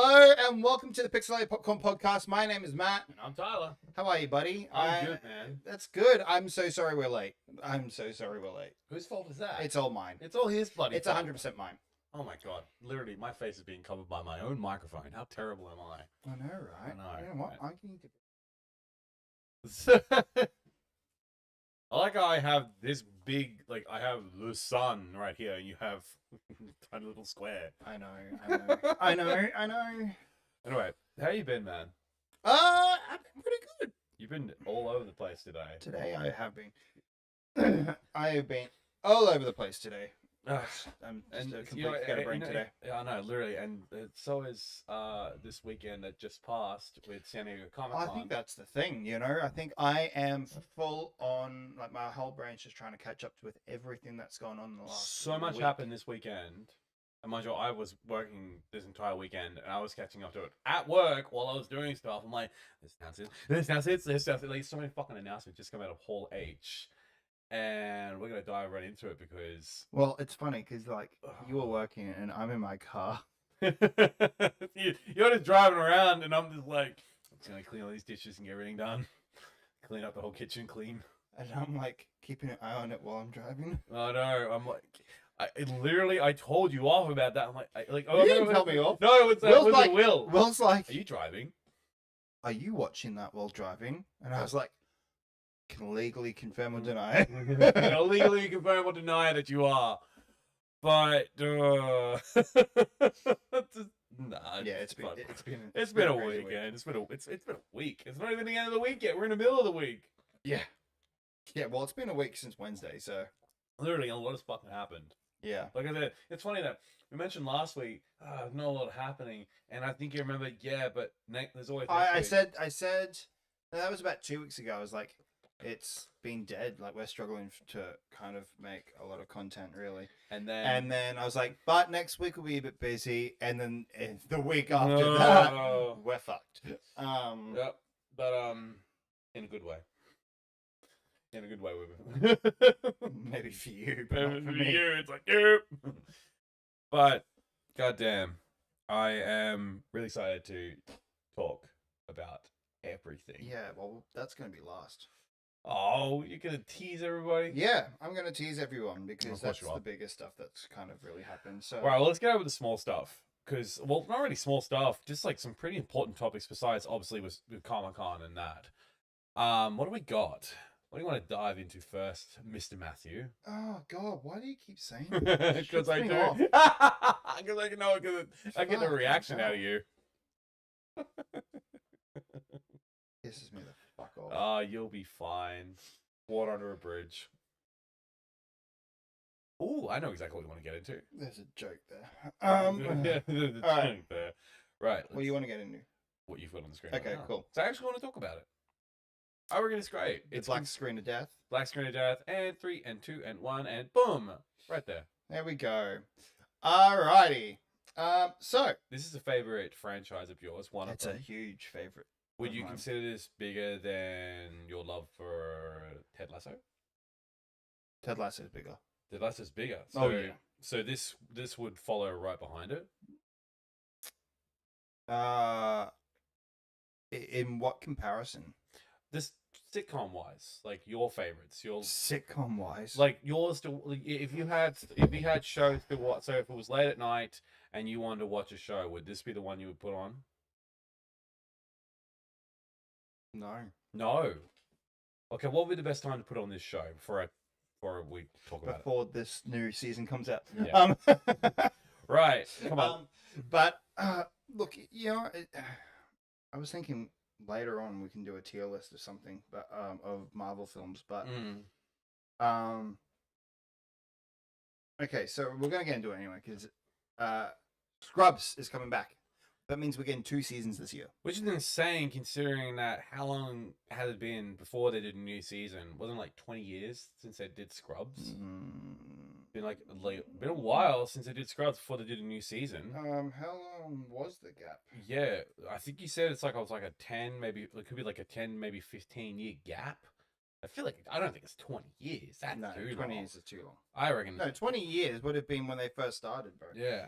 Hello and welcome to the Pixelated Popcorn Podcast. My name is Matt. And I'm Tyler. How are you, buddy? I'm good, man. That's good. I'm so sorry we're late. Whose fault is that? It's all mine. It's all his bloody It's fault. 100% mine. Oh my god. Literally, my face is being covered by my own microphone. How terrible am I? I know, right? I know, You know what? right. I can I like how I have this big, like, I have the sun right here, and you have tiny little square. I know. I know. Anyway, how you been, man? I've been pretty good. You've been all over the place today. Today I have been. I have been all over the place today. I'm just a complete scatterbrain today. Yeah, I know, literally, and so is this weekend that just passed with San Diego Comic-Con. I think that's the thing, you know. I think I am full on, like, my whole brain's just trying to catch up with everything that's gone on in the last So much week. happened this weekend. And mind you, I was working this entire weekend, and I was catching up to it at work while I was doing stuff. I'm like, this announcement. Like, so many fucking announcements just come out of Hall H. And we're going to dive right into it because... Well, it's funny because, like, you were working and I'm in my car. You're just driving around and I'm just like, I'm just going to clean all these dishes and get everything done. Clean up the whole kitchen clean. And I'm, like, keeping an eye on it while I'm driving. Oh, no. I'm like... I told you off about that. I'm like, You didn't tell me off. No, it's Will's like, Will. Will's like, Are you driving? are you watching that while driving? And I was like, can legally confirm or deny. I'll legally confirm or deny that you are. But nah, Yeah, it's been a crazy weekend. It's been a week. It's not even the end of the week yet. We're in the middle of the week. Yeah. Well, it's been a week since Wednesday, so Literally, a lot has fucking happened. yeah. Like I said, it's funny that we mentioned last week, not a lot happening, and I think you remember, yeah, but there's always next week. I said that was about 2 weeks ago. I was like, it's been dead. Like, we're struggling to kind of make a lot of content, really. And then I was like, but next week will be a bit busy. And then the week after that, we're fucked. Yep, but in a good way. In a good way, Maybe for you, but not for me. you, it's like, yep. But goddamn, I am really excited to talk about everything. Yeah, well, that's going to be last. Oh, you're gonna tease everybody? Yeah, I'm going to tease everyone because Of course that's you are. the biggest stuff that's kind of really happened. So, All right, well, let's get over the small stuff. Because, well, not really small stuff, just like some pretty important topics besides, obviously, with Comic-Con and that. What do we got? What do you want to dive into first, Mr. Matthew? oh God, why do you keep saying that? Because I Shits me do. off. Because I know, because I get a Fucking reaction out of hell. you. Pisses me the fuck off. Ah, you'll be fine. Water under a bridge. Ooh, I know exactly what you want to get into. There's a joke there. Yeah, the all right. joke there. Right. What do you want to get into? What you've got on the screen. Okay, right now. cool. So I actually want to talk about it. I reckon it's great. It's black screen of death. Black screen of death, and 3, and 2, and 1, and boom! Right there. There we go. Alrighty. So This is a favorite franchise of yours. One it's of a them. huge favorite. Would of you mine. consider this bigger than your love for Ted Lasso? Ted Lasso is bigger. Ted Lasso's bigger. So, Oh, yeah. So this would follow right behind it. In what comparison? This sitcom wise, like your favorites, your Sitcom wise. like yours to if you had shows to watch. So if it was late at night and you wanted to watch a show, would this be the one you would put on? no. No. Okay, what would be the best time to put on this show before we talk about Before this new season comes out. Yeah. Right. Come on. But look, you know, I was thinking later on we can do a tier list or something, but of Marvel films. But okay, so we're gonna get into it anyway because Scrubs is coming back. That means we're getting 2 seasons this year. Which is insane considering that how long had it been before they did a new season? Wasn't it like 20 years since they did Scrubs? Been been a while since they did Scrubs before they did a new season. How long was the gap? Yeah, I think you said it was like a 10, maybe it could be like a 10, maybe 15-year gap. I don't think it's 20 years. That's No, too 20 long. years is too long. I reckon. No, 20 years would have been when they first started, bro. Yeah.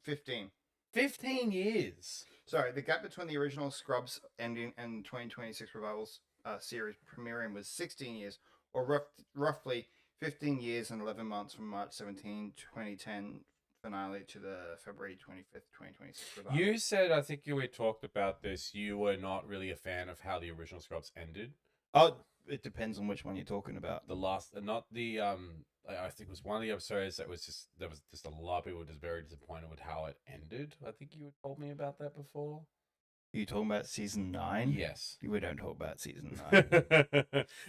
15. 15 years. Sorry, the gap between the original Scrubs ending and 2026 Revivals series premiering was 16 years, or roughly 15 years and 11 months from March 17, 2010 finale to the February 25th, 2026 revival. You said, I think we talked about this, you were not really a fan of how the original Scrubs ended. Oh, it depends on which one you're talking about. The last, not the, I think it was one of the episodes that was just, there was just a lot of people were just very disappointed with how it ended. I think you told me about that before. Are you talking about season 9? Yes. We don't talk about season 9.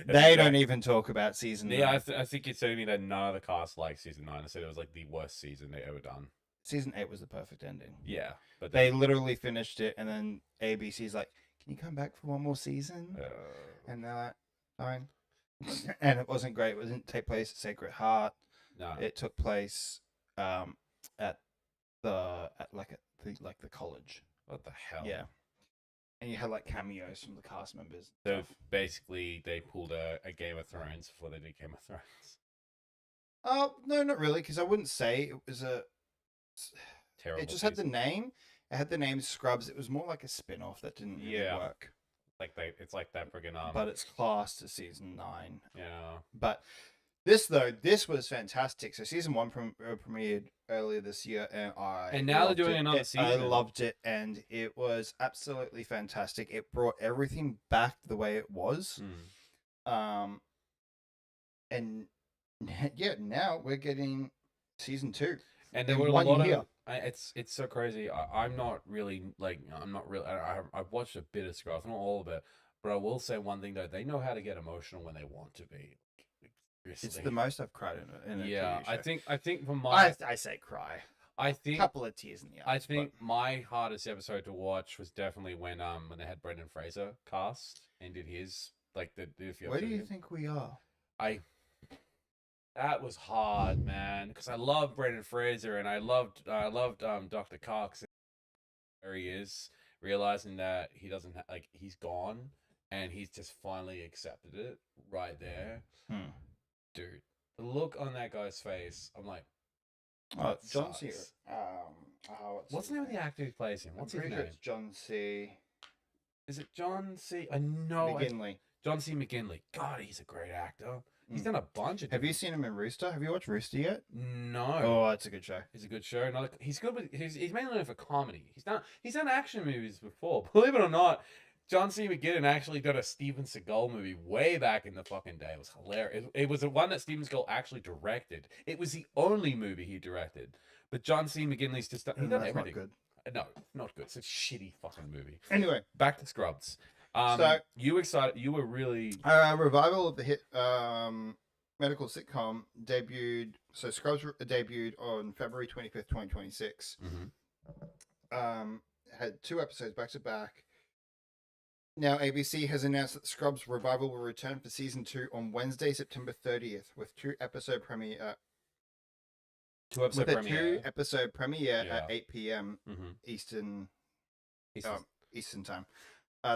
They don't even talk about season 9. Yeah, I think you told me that none of the cast liked season 9. I said it was like the worst season they ever done. Season 8 was the perfect ending. Yeah. But they literally finished it, and then ABC's like, can you come back for one more season? And they're like, fine. And it wasn't great. It didn't take place at Sacred Heart. No. It took place at the college. What the hell? Yeah. And you had like cameos from the cast members. So basically, they pulled a Game of Thrones before they did Game of Thrones. Oh, no, not really, because I wouldn't say it was a Terrible. It just had the name. It had the name Scrubs. It was more like a spin-off that didn't really work. It's like that friggin' But it's classed as season 9. Yeah. But this was fantastic. So season 1 premiered earlier this year, and now they're doing another season. I loved it, and it was absolutely fantastic. It brought everything back the way it was. And yeah, now we're getting season 2. And there were a lot of it's so crazy. I'm not really I've watched a bit of Scrubs, not all of it, but I will say one thing though: they know how to get emotional when they want to be. Seriously. It's the most I've cried in a yeah. TV show. I think for my I say cry. I think a couple of tears in the eyes. I think my hardest episode to watch was definitely when they had Brendan Fraser cast and did his like the. Where do you think we are? That was hard, man, because I love Brendan Fraser and I loved Dr. Cox. There he is, realizing that he doesn't he's gone, and he's just finally accepted it right there. Dude, the look on that guy's face, I'm like, oh, John C. What's the name of the actor who plays him? What's his name? It's John C. Is it John C? I know McGinley. John C. McGinley. God, he's a great actor. He's done a bunch of. Have you seen him in Rooster? Have you watched Rooster yet? No. Oh, it's a good show. It's a good show. He's good with. He's mainly known for comedy. He's done action movies before. Believe it or not, John C. McGinley actually did a Steven Seagal movie way back in the fucking day. It was hilarious. It was the one that Steven Seagal actually directed. It was the only movie he directed. But John C. McGinley's just done everything. Not good. No, not good. It's a shitty fucking movie. Anyway, back to Scrubs. So you excited? You were really revival of the hit medical sitcom debuted. So Scrubs debuted on February 25th, 2026. Had 2 episodes back to back. Now ABC has announced that Scrubs revival will return for season 2 on Wednesday, September 30th, with 2-episode premiere. 2-episode premiere at 8 p.m. Eastern time.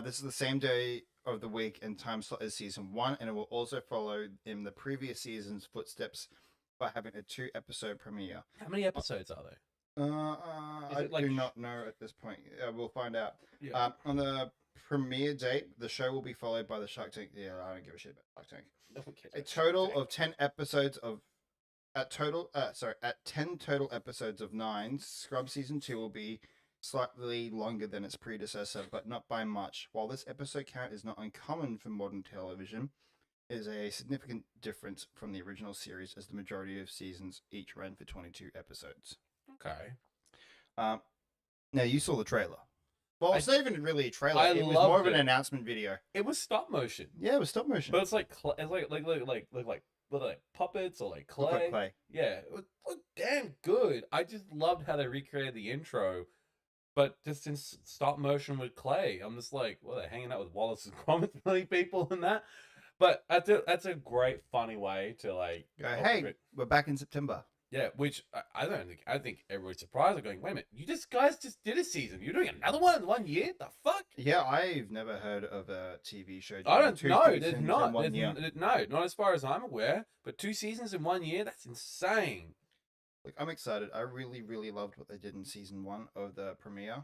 This is the same day of the week and time slot as season 1, and it will also follow in the previous season's footsteps by having a 2-episode premiere. How many episodes are there? I do not know at this point. We'll find out. Yeah. On the premiere date, the show will be followed by the Shark Tank. Yeah, I don't give a shit about Shark Tank. A total of 10 episodes of. At 10 total episodes of 9, Scrubs season 2 will be slightly longer than its predecessor, but not by much. While this episode count is not uncommon for modern television, it is a significant difference from the original series, as the majority of seasons each ran for 22 episodes. Okay. Now you saw the trailer. Well, it's not even really a trailer. It was more of an announcement video. It was stop motion. Yeah, it was stop motion. But it's like puppets or like clay. Look like clay. Yeah, it looked damn good. I just loved how they recreated the intro, but just in stop motion with clay. I'm just like, well, they're hanging out with Wallace and Gromit, really, people and that. But that's a great, funny way to like go. Hey, we're back in September. Yeah, which I think everybody's surprised. They're going, wait a minute, guys just did a season. You're doing another one in 1 year? The fuck? Yeah, I've never heard of a TV show. I don't know. There's not. No, not as far as I'm aware. But 2 seasons in 1 year? That's insane. Like, I'm excited. I really, really loved what they did in season 1 of the premiere.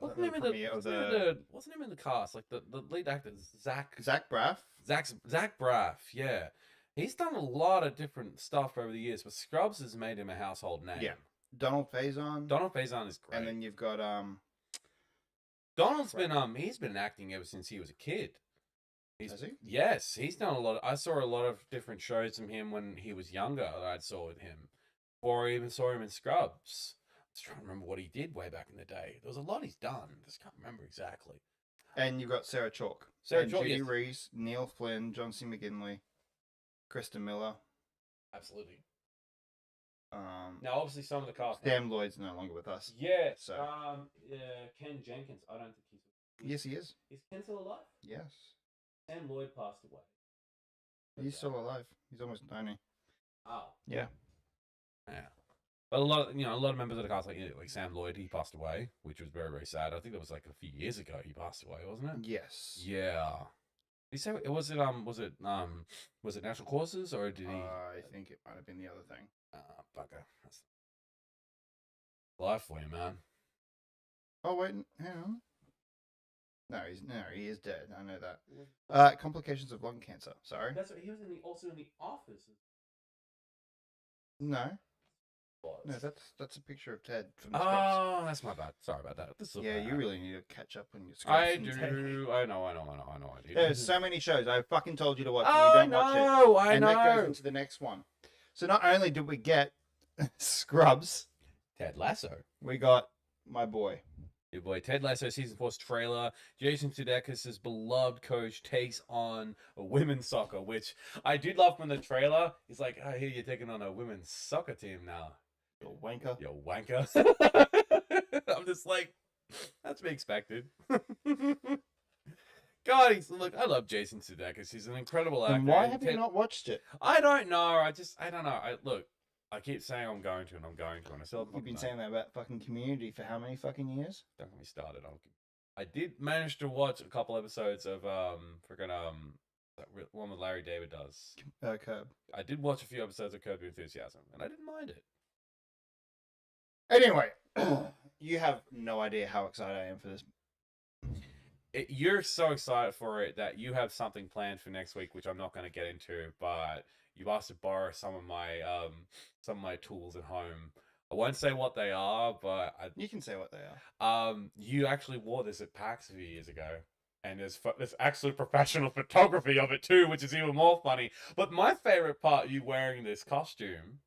Wasn't him in the cast? Like the lead actor, Zach Braff. Zach Braff, yeah. He's done a lot of different stuff over the years, but Scrubs has made him a household name. Yeah. Donald Faison. Donald Faison is great. And then you've got Donald's he's been acting ever since he was a kid. Has he? Yes, he's done a lot. I saw a lot of different shows from him when he was younger that I saw with him. Before I even saw him in Scrubs. I was trying to remember what he did way back in the day. There was a lot he's done. Just can't remember exactly. And you've got Sarah Chalke. Judy Reese, Neil Flynn, John C. McGinley, Kristen Miller. Absolutely. Now, obviously, some of the cast. Sam Lloyd's no longer with us. Yeah. So. Ken Jenkins. I don't think he's. Yes, he is. Is Ken still alive? Yes. Sam Lloyd passed away. He's still alive. He's almost 90. Oh. Yeah. Yeah. But a lot of members of the cast, like Sam Lloyd, he passed away, which was very, very sad. I think that was like a few years ago he passed away, wasn't it? Yes. Yeah. Did he say was it natural causes or did he? I think it might have been the other thing. Bugger. That's life for you, man. Oh wait, hang on. No, he is dead. I know that. Complications of lung cancer. Sorry. That's what he was also in the Office. No. No, that's a picture of Ted from the Scrubs. Oh, that's my bad. Sorry about that. You really need to catch up on your Scrubs. I do. I know. I do. There's so many shows. I fucking told you to watch. Oh, and you don't watch it. I know. And that goes into the next one. So not only did we get Scrubs, Ted Lasso, we got my boy. Your boy Ted Lasso season 4's trailer. Jason Sudeikis' beloved coach takes on a women's soccer, which I did love from the trailer. He's like, I hear you're taking on a women's soccer team now. You wanker. You wanker. I'm just like, that's to be expected. God, I love Jason Sudeikis. He's an incredible actor. And why have you not watched it? I don't know. I don't know. I keep saying I'm going to, and I'm going to, and I still. You've been saying that about fucking Community for how many fucking years? Don't get me started. I did manage to watch a couple episodes of that one with Larry David does. Curb. I did watch a few episodes of Curb Your Enthusiasm, and I didn't mind it. Anyway, you have no idea how excited I am for this. You're so excited for it that you have something planned for next week, which I'm not going to get into, but you've asked to borrow some of my tools at home. I won't say what they are, but you can say what they are. You actually wore this at PAX a few years ago, and there's actually professional photography of it too, which is even more funny. But my favorite part of you wearing this costume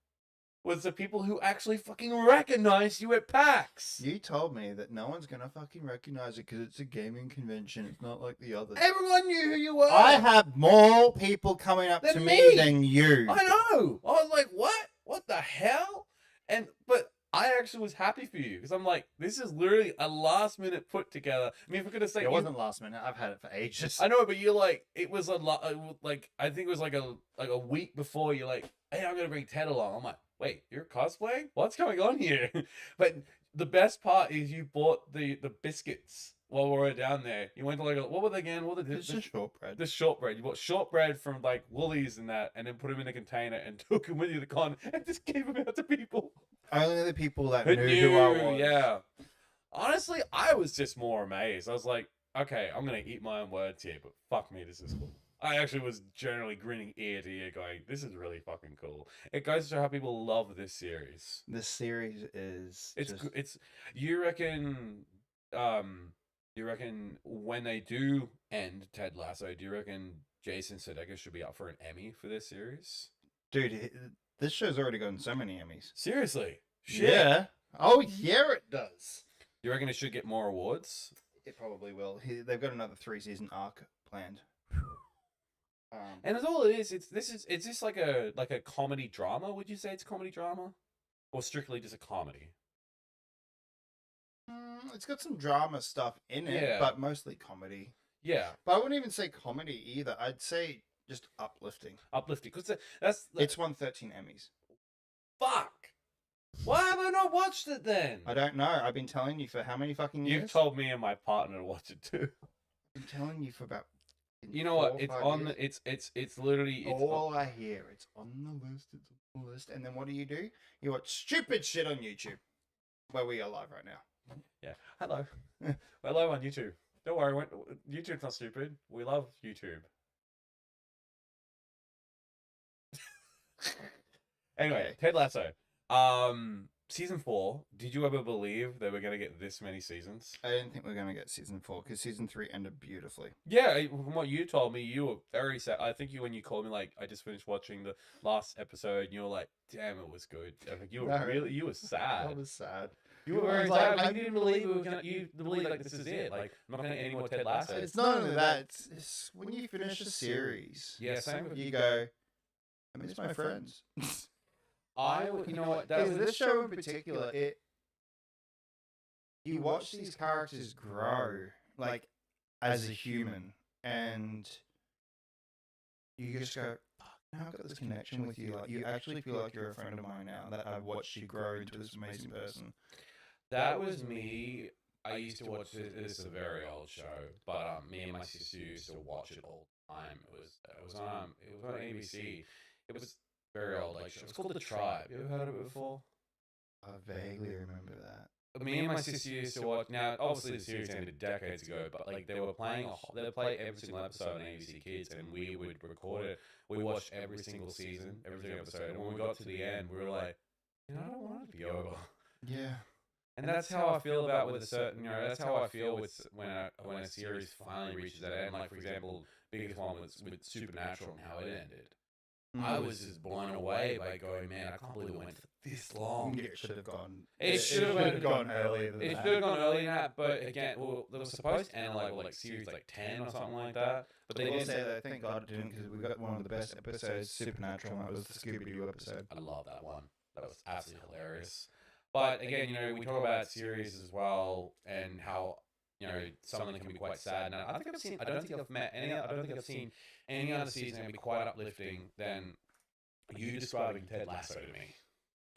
was the people who actually fucking recognized you at PAX. You told me that no one's gonna fucking recognize it because it's a gaming convention. It's not like the others. Everyone knew who you were. I have more people coming up to me than you. I know. I was like, what? What the hell? But I actually was happy for you because I'm like, this is literally a last minute put together. I mean, if we're gonna say it wasn't last minute, I've had it for ages. I know, but you're like, it was I think it was like a week before. You're like, hey, I'm gonna bring Ted along. I'm like, wait, you're cosplaying? What's going on here? But the best part is you bought the biscuits while we were down there. You went to what were they again? What were they? It's just shortbread. The shortbread. You bought shortbread from like Woolies and that, and then put them in a container and took them with you to the con and just gave them out to people. Only the people that knew who I was. Yeah. Honestly, I was just more amazed. I was like, okay, I'm gonna eat my own words here, but fuck me, this is cool. I actually was generally grinning ear to ear going, this is really fucking cool. It goes to show how people love this series. This series is you reckon when they do end Ted Lasso, do you reckon Jason Sudeikis should be up for an Emmy for this series? Dude, this show's already gotten so many Emmys. Seriously? Shit. Yeah. Oh, yeah, it does. You reckon it should get more awards? It probably will. They've got another 3-season arc planned. And that's all it is. It's just like a comedy drama. Would you say it's comedy drama, or strictly just a comedy? It's got some drama stuff in it, but mostly comedy. Yeah, but I wouldn't even say comedy either. I'd say just uplifting. Uplifting, because it's won 13 Emmys. Fuck. Why have I not watched it then? I don't know. I've been telling you for how many fucking years? You've told me and my partner to watch it too. I've been telling you for about You know what? It's on. It's literally. All I hear. It's on the list. It's on the list. And then what do? You watch stupid shit on YouTube. Where we are live right now. Yeah. Hello. We're live on YouTube. Don't worry. YouTube's not stupid. We love YouTube. Anyway, Ted Lasso. Season 4. Did you ever believe they were gonna get this many seasons? I didn't think we were gonna get season 4 because season 3 ended beautifully. Yeah, from what you told me, you were very sad. I think when you called me, like, I just finished watching the last episode, and you were like, "Damn, it was good." Like, you were you were sad. I was sad. You were very sad. Like, you didn't believe we were gonna. You believe like this is it. Like, I'm not gonna get any more Ted Lasso. It's not only that. It's when you finish a series. Yeah, same with you go. I miss my friends. You know what? Because this show in particular, you watch these characters grow, like, as a human, and you just go, now I've got this connection with you. Like, you actually feel like you're a friend of mine now, that I've watched you grow into this amazing person. That was me. I used to watch this. This is a very old show, but me and my sister used to watch it all the time. It was on ABC. It was very old, like, show. It was called The Tribe. You ever heard of it before? I vaguely remember that. Me and my sister used to watch. Now, obviously, the series ended decades ago, but like they were playing, they would play every single episode on ABC Kids, and we would record it. We watched every single season, every single episode, and when we got to the end, we were like, I don't want it to be over. Yeah. And that's how I feel about with a certain, that's how I feel with when a series finally reaches that end. Like, for example, biggest one was with Supernatural and how it ended. I was just blown away by going, man, I can't believe it went for this long. It should have gone. It should have gone earlier than that. It should have gone earlier than that, but again, they were supposed to end like series like 10 or something like that. But they didn't say that. Thank God it didn't, because we got one of the best episodes, Supernatural, and that was the Scooby-Doo episode. I love that one. That was absolutely hilarious. But again, we talk about series as well, and how some of them can be quite sad. And I don't think I've seen any other season that can be quite uplifting than you describing Ted Lasso to me.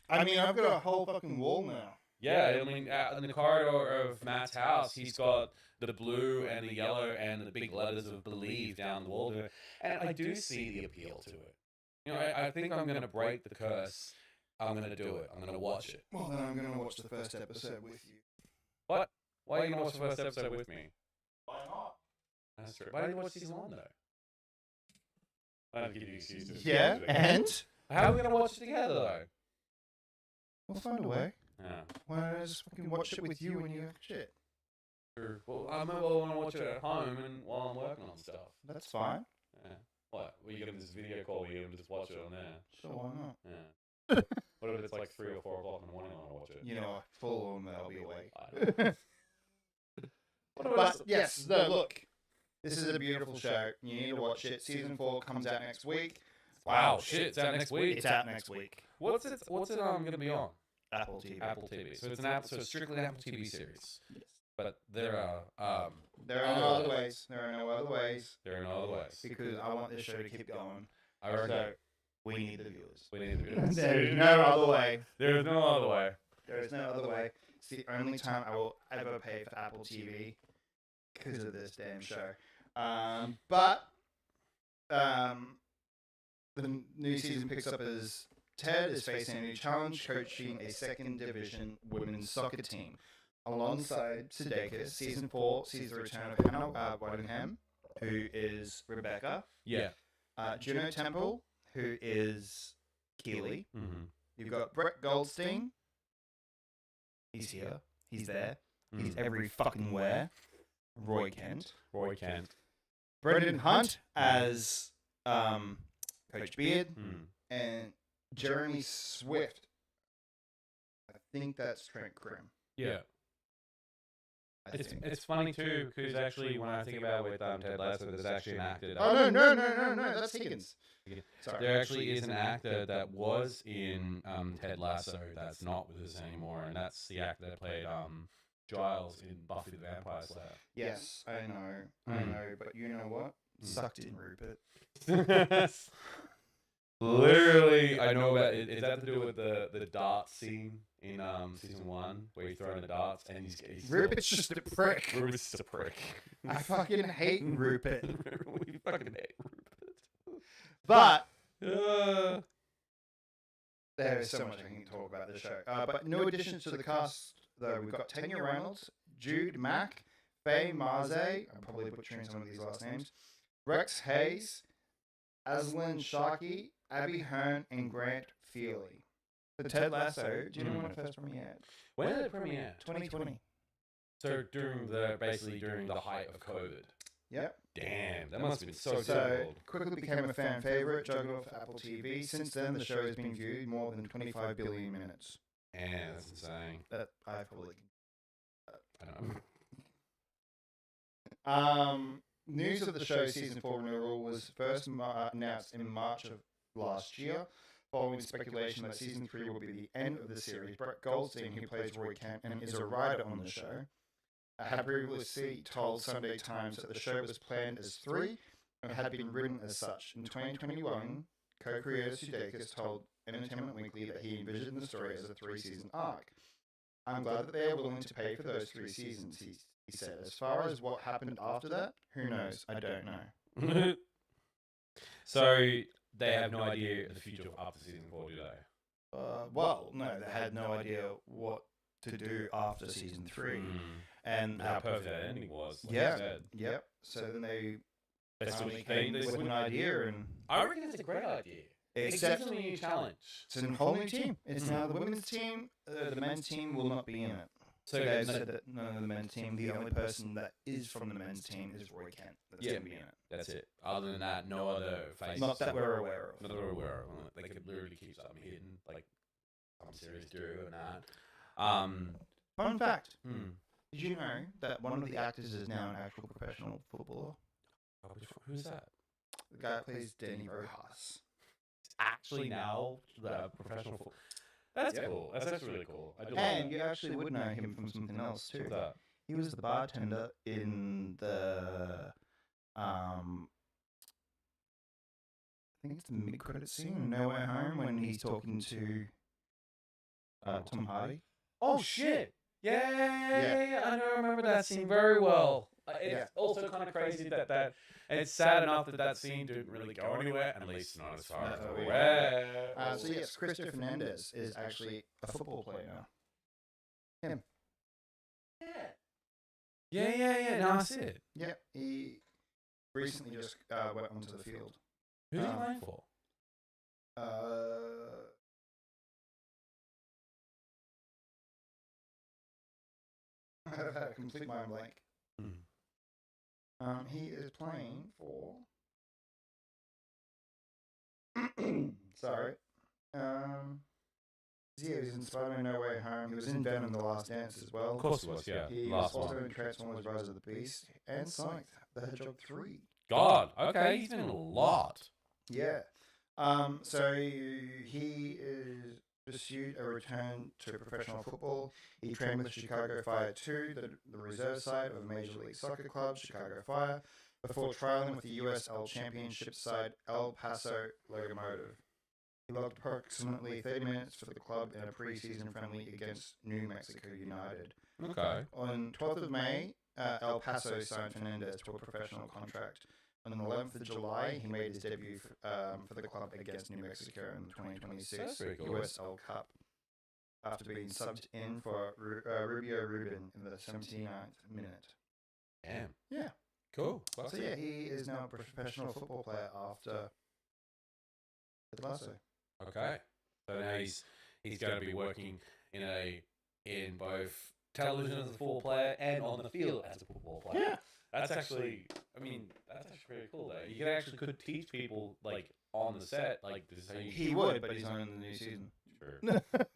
I mean, I've got a whole fucking wall now. Yeah, I mean, in the corridor of Matt's house, he's got the blue and the yellow and the big letters of "Believe" down the wall there, and I do see the appeal to it. I think I'm going to break the curse. I'm going to do it. I'm going to watch it. Well, then I'm going to watch the first episode with you. What? Why are you going to watch the first episode with me? Why not? That's true. Why didn't you watch season 1, though? I don't give you excuses. Yeah, and? How are we going to watch it together, though? We'll find a way. Yeah. Why don't I just fucking watch it with you when you have shit? True. Well, I want to watch it at home and while I'm working on stuff. That's fine. Yeah. What? Well, you get this video call where you can just watch it on there. Sure, why not? Yeah. What if it's like 3 or 4 o'clock in the morning when I watch it? You know, full on, I'll be awake. But yes, no, look. This is a beautiful show. You need to watch it. Season 4 comes out next week. Wow, shit, it's out next week. It's out next week. What's it going to be on? Apple TV. Apple TV. So it's strictly an Apple TV series. Yes. But there are no other ways. There are no other ways. There are no other ways. Because I want this show to keep going. So we need the viewers. We need the viewers. There's no other way. There is no other way. There is no other way. It's the only time I will ever pay for Apple TV because of this damn show. But the new season picks up as Ted is facing a new challenge, coaching a second division women's soccer team. Alongside Sudeikis, season 4 sees the return of Hannah Waddingham, who is Rebecca. Yeah. Juno Temple, who is Keely. Mm-hmm. You've got Brett Goldstein. He's here. He's there. Mm-hmm. He's every fucking where. Roy Kent. Brendan Hunt as Coach Beard. And Jeremy Swift. I think that's Trent Grimm. Yeah. It's funny too, because actually when I think about it with Ted Lasso, there's actually an actor. No, that's Higgins. Sorry. There actually is an actor that was in Ted Lasso that's not with us anymore, and that's the actor that played Giles in Buffy the Vampire Slayer. Yes, I know, but you know what? Sucked in, Rupert. Literally, I know about it. Is that to do with the darts scene in season 1 where you throw in the darts and he's Rupert's just a prick. Rupert's just a prick. I fucking hate Rupert. We fucking hate Rupert. But there is so much I can talk about this show. But new additions to the cast, though, we've got Tanya Reynolds, Jude Mack, Faye Marze, I'm probably butchering some of these last names, Rex Hayes, Aslan Sharkey, Abby Hearn, and Grant Feely. The Ted Lasso, do you know when it first premiered? When did it premiere? 2020. So basically during the height of COVID. Yep. Damn, that must have been so quickly became a fan favorite, juggled off Apple TV. Since then, the show has been viewed more than 25 billion minutes. Yeah, that's insane. That I probably. I don't know. News of the show's season 4 renewal was first announced in March of last year, following speculation that season 3 will be the end of the series. Brett Goldstein, who plays Roy Kent and is a writer on the show, had previously told Sunday Times that the show was planned as 3 and had been written as such. In 2021, co-creator Sudeikis told Entertainment Weekly that he envisioned the story as a 3-season arc. I'm glad that they are willing to pay for those 3 seasons, he said. As far as what happened after that, who knows? I don't know. So they have no idea the future after season 4, do they? Well, no, they had no idea what to do after season 3. And how perfect that ending was. Like yeah, you said. Yep. So then they finally came with an idea, and I reckon it's a great idea. Except It's a new challenge. It's a whole new team. It's now the women's team. The men's team will not be in it. So they said that none of the men's team, the only person that is from the men's team is Roy Kent. That's going to be in it. That's it. Other than that, no other faces. Not that we're aware of. Not that we're aware of. They could literally keep something hidden, like some series do and that. Fun fact. Did you know that one of the actors is now an actual professional footballer? Oh, who's that? The guy that plays Danny Rojas. Actually now professional football. That's cool. That's actually really cool. I do and like you actually would know him from something else too. What's that? He was the bartender in the I think it's the mid-credit scene in No Way Home when he's talking to Tom Hardy. Oh shit! Yeah. I know. I remember that scene very well. It's also kind of crazy that it's sad enough that scene didn't really go anywhere, at least not as far as we're aware. So yes, Christopher Fernandez is actually a football player now. Him. Yeah. No, I see it. Yeah, he recently just went onto the field. Who's he playing for? I've had a complete mind blank. He is playing for. Sorry. He was in Spider-Man No Way Home. He was in Venom: The Last Dance as well. Of course he was, yeah. He was also in Transformers: Rise of the Beast and Sonic the Hedgehog 3. God, okay, he's been in a lot. Yeah. So he is pursued a return to professional football. He trained with Chicago Fire 2, the reserve side of a Major League Soccer club, Chicago Fire, before trialing with the USL Championship side El Paso Locomotive. He logged approximately 30 minutes for the club in a preseason friendly against New Mexico United. Okay. On 12th of May, El Paso signed Fernandez to a professional contract. On the 11th of July, he made his debut for the club against New Mexico in the 2026 cool. USL Cup, after being subbed in for Rubio Rubin in the 79th minute. Damn. Yeah. Cool. So yeah, he is now a professional football player after Ted Lasso. Okay. So now he's going to be working in both television as a football player and on the field as a football player. Yeah. That's actually pretty cool though. You could teach people like on the set, like this is how you. He would, but he's not in the new season. Sure.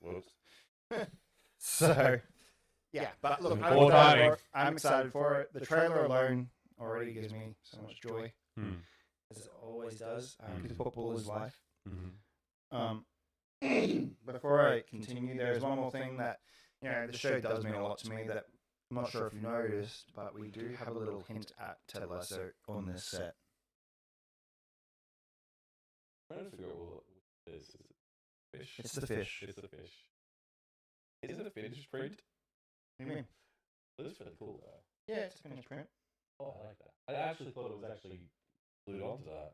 Whoops. So, yeah, but look, I'm excited for it. The trailer alone already gives me so much joy, as it always does, because football is life. Before I continue, there is one more thing that, the show does mean a lot to me that I'm not sure if you noticed, but we do have a little hint at Ted Lasso on this set. I'm trying to figure out which This is fish. It's the fish. It's the fish. Is it a finished print? What do you mean? This is really cool though. Yeah, it's a finished print. Oh, I like that. I actually thought it was actually glued onto that.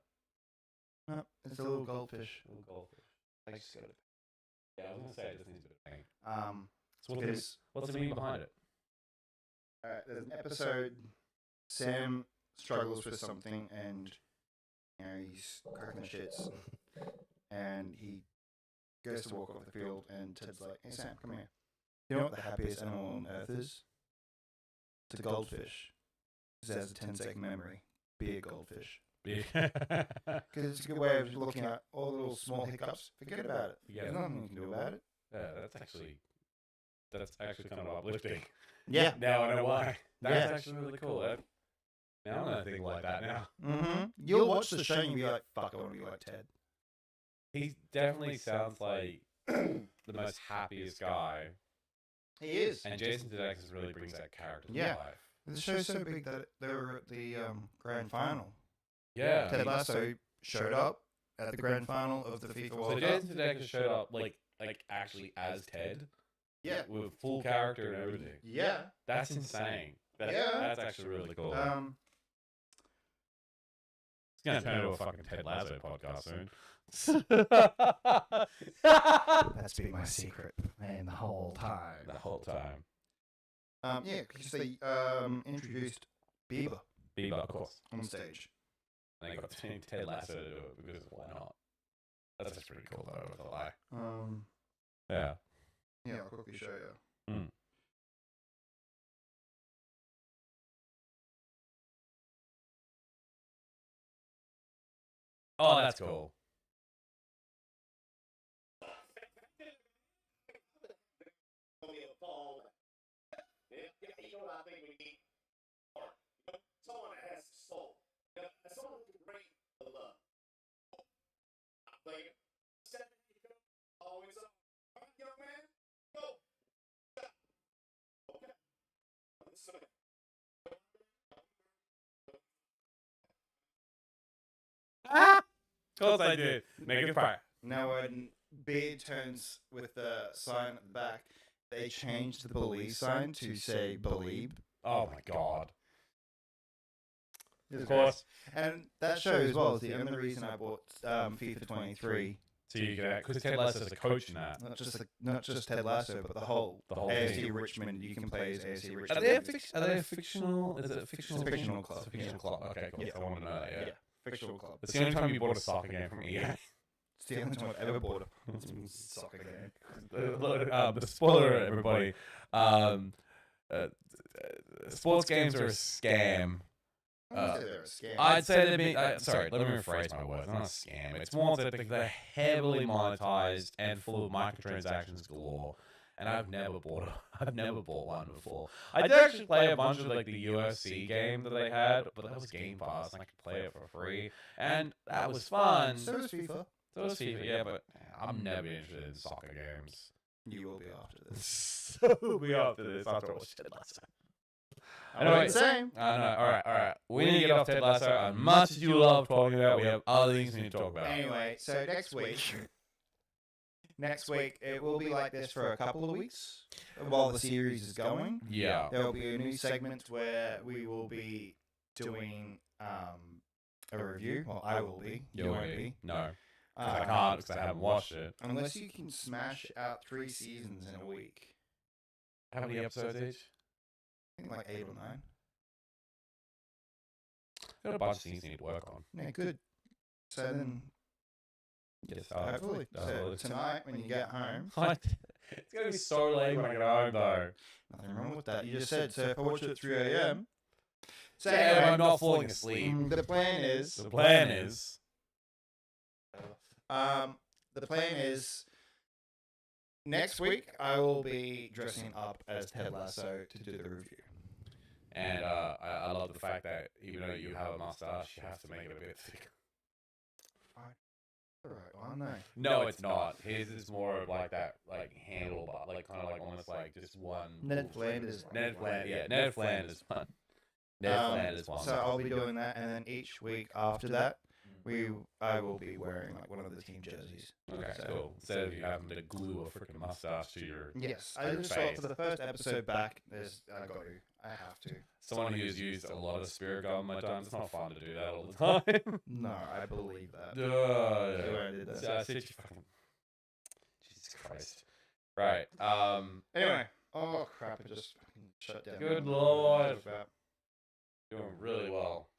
No, it's a little goldfish. Little goldfish. I just got it. Yeah, I was gonna say it just needs a bit of paint. So What's the meaning behind it? There's an episode. Sam struggles with something, and he's cracking the shits, and he goes to walk off the field, and Ted's like, "Hey Sam, come here. You know what the happiest animal on earth is? It's a goldfish. It has a 10-second memory. Be a goldfish." Yeah. Because it's a good way of looking at all the little small hiccups. Forget about it. Yeah. There's nothing you can do about it. Yeah, that's actually kind of uplifting. Yeah. Now I know why. That's actually really cool. Now I'm gonna think like that now. Mm-hmm. You'll watch the show and you'll be like, "Fuck, I want to be like Ted." He definitely sounds like the most happiest guy. He is. And Jason Sudeikis really brings that character to Yeah. life. The show's so big that they were at the grand final. Yeah. Ted Lasso showed up at the grand final of the FIFA So World Cup. Jason Sudeikis showed up like actually as Ted. Yeah. With full character and everything. Yeah. That's insane. That's actually really cool. It's gonna turn into a fucking Ted Lasso podcast soon. That's been my secret, man, the whole time. The whole time. Yeah, because they introduced Bieber Bieber, of course. on stage. And they got Ted Lasso to do it because why not? That's just pretty cool though, with a lie. Yeah. Yeah, I'll quickly show you. Mm. Oh, that's cool. Someone that has soul. Someone who can bring the love. Like, 7 years ago, always up. All right, young man, go. Okay. Of course I did. Make it cry. Now, when B turns with the sign at the back, they changed the believe sign to say believe. Oh my god. Of course. And that show as well is the only reason I bought FIFA 23. So you get because Ted Lasso is a coach in that. Not just Ted Lasso, but the whole AFC team. Richmond. You can play as AFC Richmond. Are they a fictional? Is it a fictional? It's a fictional club. It's a fictional club. Okay, cool. Yeah. I want to know that. Yeah. Fictional club. It's the only time you bought a soccer game from EA. It's the only time I've ever bought a soccer game. The spoiler, everybody. Sports games are a scam. I'd say they're being. Sorry, let me rephrase my words. Not a scam. It's more that they're heavily monetized and full of microtransactions galore. And I've never bought one before. I did actually play a bunch of like the UFC game that they had, but that was Game Pass, and I could play it for free, and that was fun. So was FIFA. Yeah, but I'm never interested in soccer games. You will be after this. We'll be after this. After all Ted Lasso. Anyway, same. I know. All right. We need to get off Ted Lasso. As much as you love talking about, we have other things we need to talk about. Anyway, so next week it will be like this for a couple of weeks while the series is going. Yeah. There will be a new segment where we will be doing a review. Well, I will be. You won't be. No. I can't because I haven't watched it. Unless you can smash out 3 seasons in a week. How many episodes each? I think like 8 or 9. Got a bunch of things you need to work on. Yeah, good. So then, Yes, hopefully. So tonight when you get home. It's going to be so late when I get home, though. Nothing wrong with that. You just said, so if I watch it at 3 a.m. So yeah, I'm not falling asleep. The plan is. The plan is. Next week I will be dressing up as Ted Lasso to do the review. And I love the fact that even though you have a mustache, you have to make it a bit thick. Alright, well, no. No, it's not. His is more of like that, like handlebar, like kind of like almost like just one. Ned Flanders. Ned Flanders one. Ned Flanders one. So I'll be doing that, and then each week after that, I will be wearing like one of the team jerseys. Okay, So- cool. Instead of you having to glue a freaking mustache to your... Yes, I just thought for the first episode back, I have to. Someone who's used a lot of spirit gum my times, it's not fun to do that all the time. No, I believe that. Duh. I did that. So I said you fucking... Jesus Christ. Right. Anyway. Oh crap! I just fucking shut down. Good lord. Doing really well.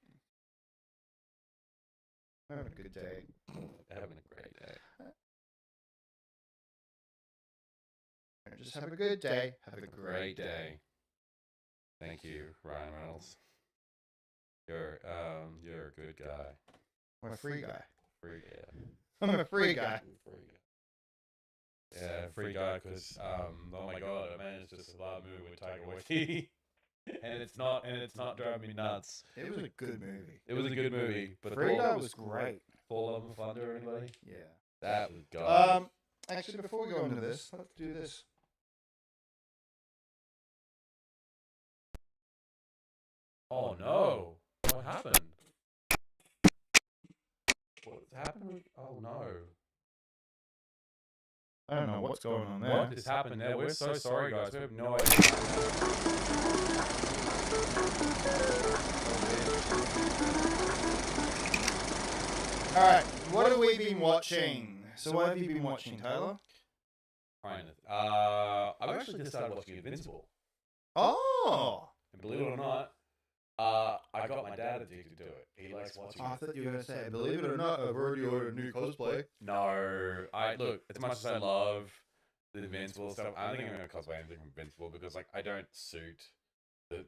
Having a good day. Having a great day. Just have a good day. Have a Great day. Thank you, Ryan Reynolds. You're a good guy. I'm a free guy. Yeah. I'm a free guy. Yeah, free guy, because oh my god, I managed to survive a movie with Tiger Waititi, and it's not driving me nuts. It was a good movie. It was a good movie, but Free Guy was great. Full Love and Thunder, anybody? Yeah. That was god. Actually, before we go into this, let's do this. Oh no! What happened? What's happened? Oh no! I don't know what's going on there. What has happened there? We're so sorry, guys. We have no idea. Alright, what have we been watching? So what have you been watching, Tyler? I've actually just started watching Invincible. Oh! And believe it or not, I got my dad addicted to it. He likes watching I it. thought you were going to say, believe it or not, I've already ordered a new cosplay. No, look, as much as I love the Invincible stuff, I don't think I'm gonna cosplay anything from Invincible because like I don't suit the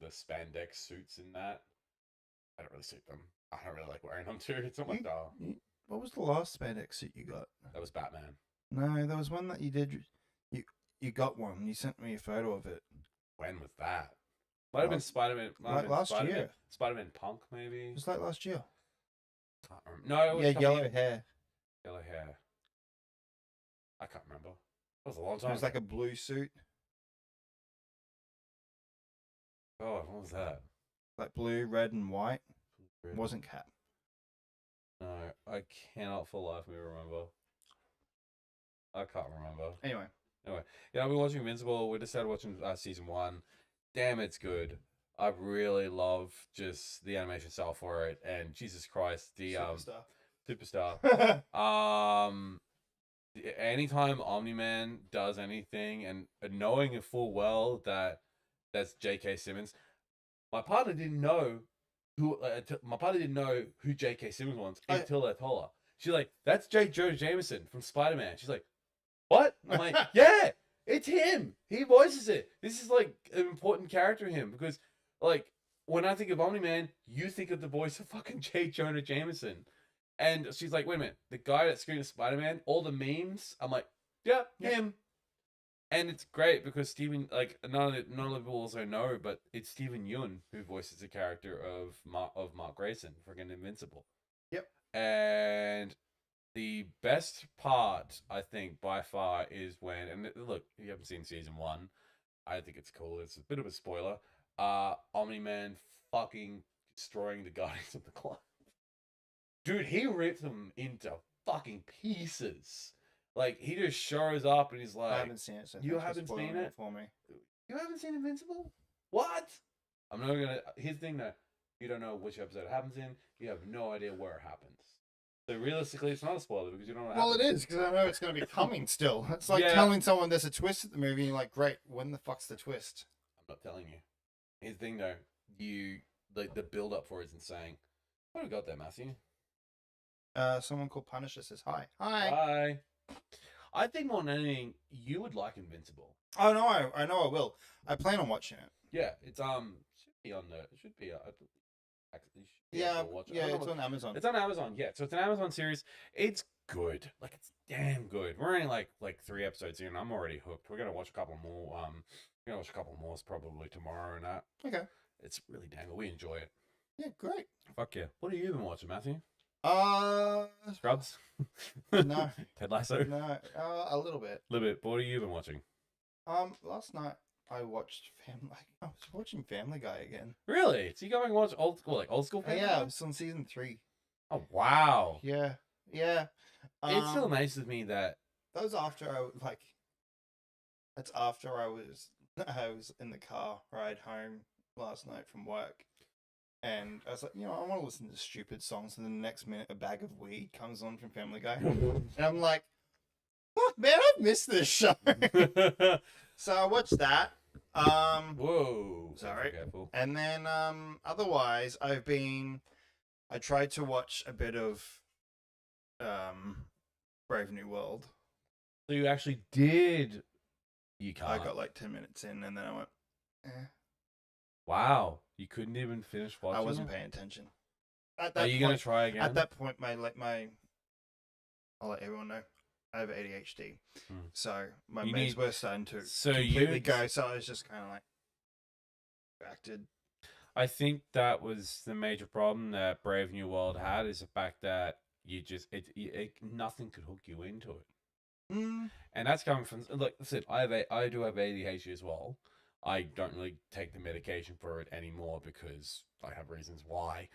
spandex suits in that. I don't really suit them. I don't really like wearing them too. It's not my style. What was the last spandex suit you got? That was Batman. No, there was one that you did. You got one. You sent me a photo of it. When was that? Might have been Spider-Man. Like last year. Spider-Man Punk, maybe. It was like last year. Can't remember. No, it was Yeah, coming- yellow hair. Yellow hair. I can't remember. It was a long time. It was like a blue suit. Oh, what was that? Like blue, red, and white. It wasn't Cap. No, I cannot for life of me remember. I can't remember. Anyway. Yeah, we're watching Invincible. We just started watching season 1. Damn, it's good. I really love just the animation style for it, and Jesus Christ, the superstar. Anytime Omni-Man does anything, and knowing it full well that that's J.K. Simmons, my partner didn't know who J.K. Simmons was until I told her. She's like, "That's J. Jonah Jameson from Spider-Man." She's like, "What?" I'm like, "Yeah, it's him. He voices it. This is like an important character in him because, like, when I think of Omni-Man, you think of the voice of fucking J. Jonah Jameson." And she's like, "Wait a minute, the guy that screamed Spider-Man, all the memes." I'm like, "Yeah, him." And it's great because Steven, like, none of the people also know, but it's Steven Yeun who voices the character of Mark Grayson, friggin' Invincible. Yep. And the best part, I think, by far, is when, and look, if you haven't seen season 1, I think it's cool. It's a bit of a spoiler. Omni-Man fucking destroying the Guardians of the Galaxy. Dude, he ripped them into fucking pieces. Like, he just shows up and he's like... I haven't seen it. So you haven't seen it? For me. You haven't seen Invincible? What? I'm not gonna... Here's the thing, though. You don't know which episode it happens in. You have no idea where it happens. So realistically, it's not a spoiler because you don't know what Well, happens. it is, because I know it's going to be coming still. It's like Yeah. telling someone there's a twist at the movie and you're like, great, when the fuck's the twist? I'm not telling you. Here's the thing, though. The build-up for it is insane. What have we got there, Matthew? Someone called Punisher says hi. Hi. Bye. I think more than anything, you would like Invincible. Oh no, I know I will. I plan on watching it. Yeah, it's should be on the. It should be. Actually, Yeah, it's on Amazon. It's on Amazon. Yeah, so it's an Amazon series. It's good. Like, it's damn good. We're only like 3 episodes in. I'm already hooked. We're gonna watch a couple more. We're gonna watch a couple more probably tomorrow and that. Okay. It's really damn good. We enjoy it. Yeah, great. Fuck yeah. What have you been watching, Matthew? No, Scrubs. Ted Lasso. no, a little bit. A little bit. But what have you been watching? Last night I watched I was watching Family Guy again. Really? So you going to watch old school Oh, Family yeah, Guy? I was on season 3. Oh wow! Yeah, yeah. It still amazes me that. That was after That's after I was in the car ride home last night from work, and I was like, I want to listen to stupid songs, and then the next minute a bag of weed comes on from Family Guy, and I'm like, fuck, man, I missed this show. So I watched that. Whoa! Sorry. Careful. And then otherwise I tried to watch a bit of Brave New World. So you actually did. You can't. I got like 10 minutes in, and then I went, Wow, you couldn't even finish watching. I wasn't it? paying attention. Are you gonna try again? At that point, I'll let everyone know I have ADHD, so my meds were starting to completely go. So I was just kind of like distracted. I think that was the major problem that Brave New World had, is the fact that you just nothing could hook you into it. And that's coming from, look, listen, I do have ADHD as well. I don't really take the medication for it anymore because I have reasons why.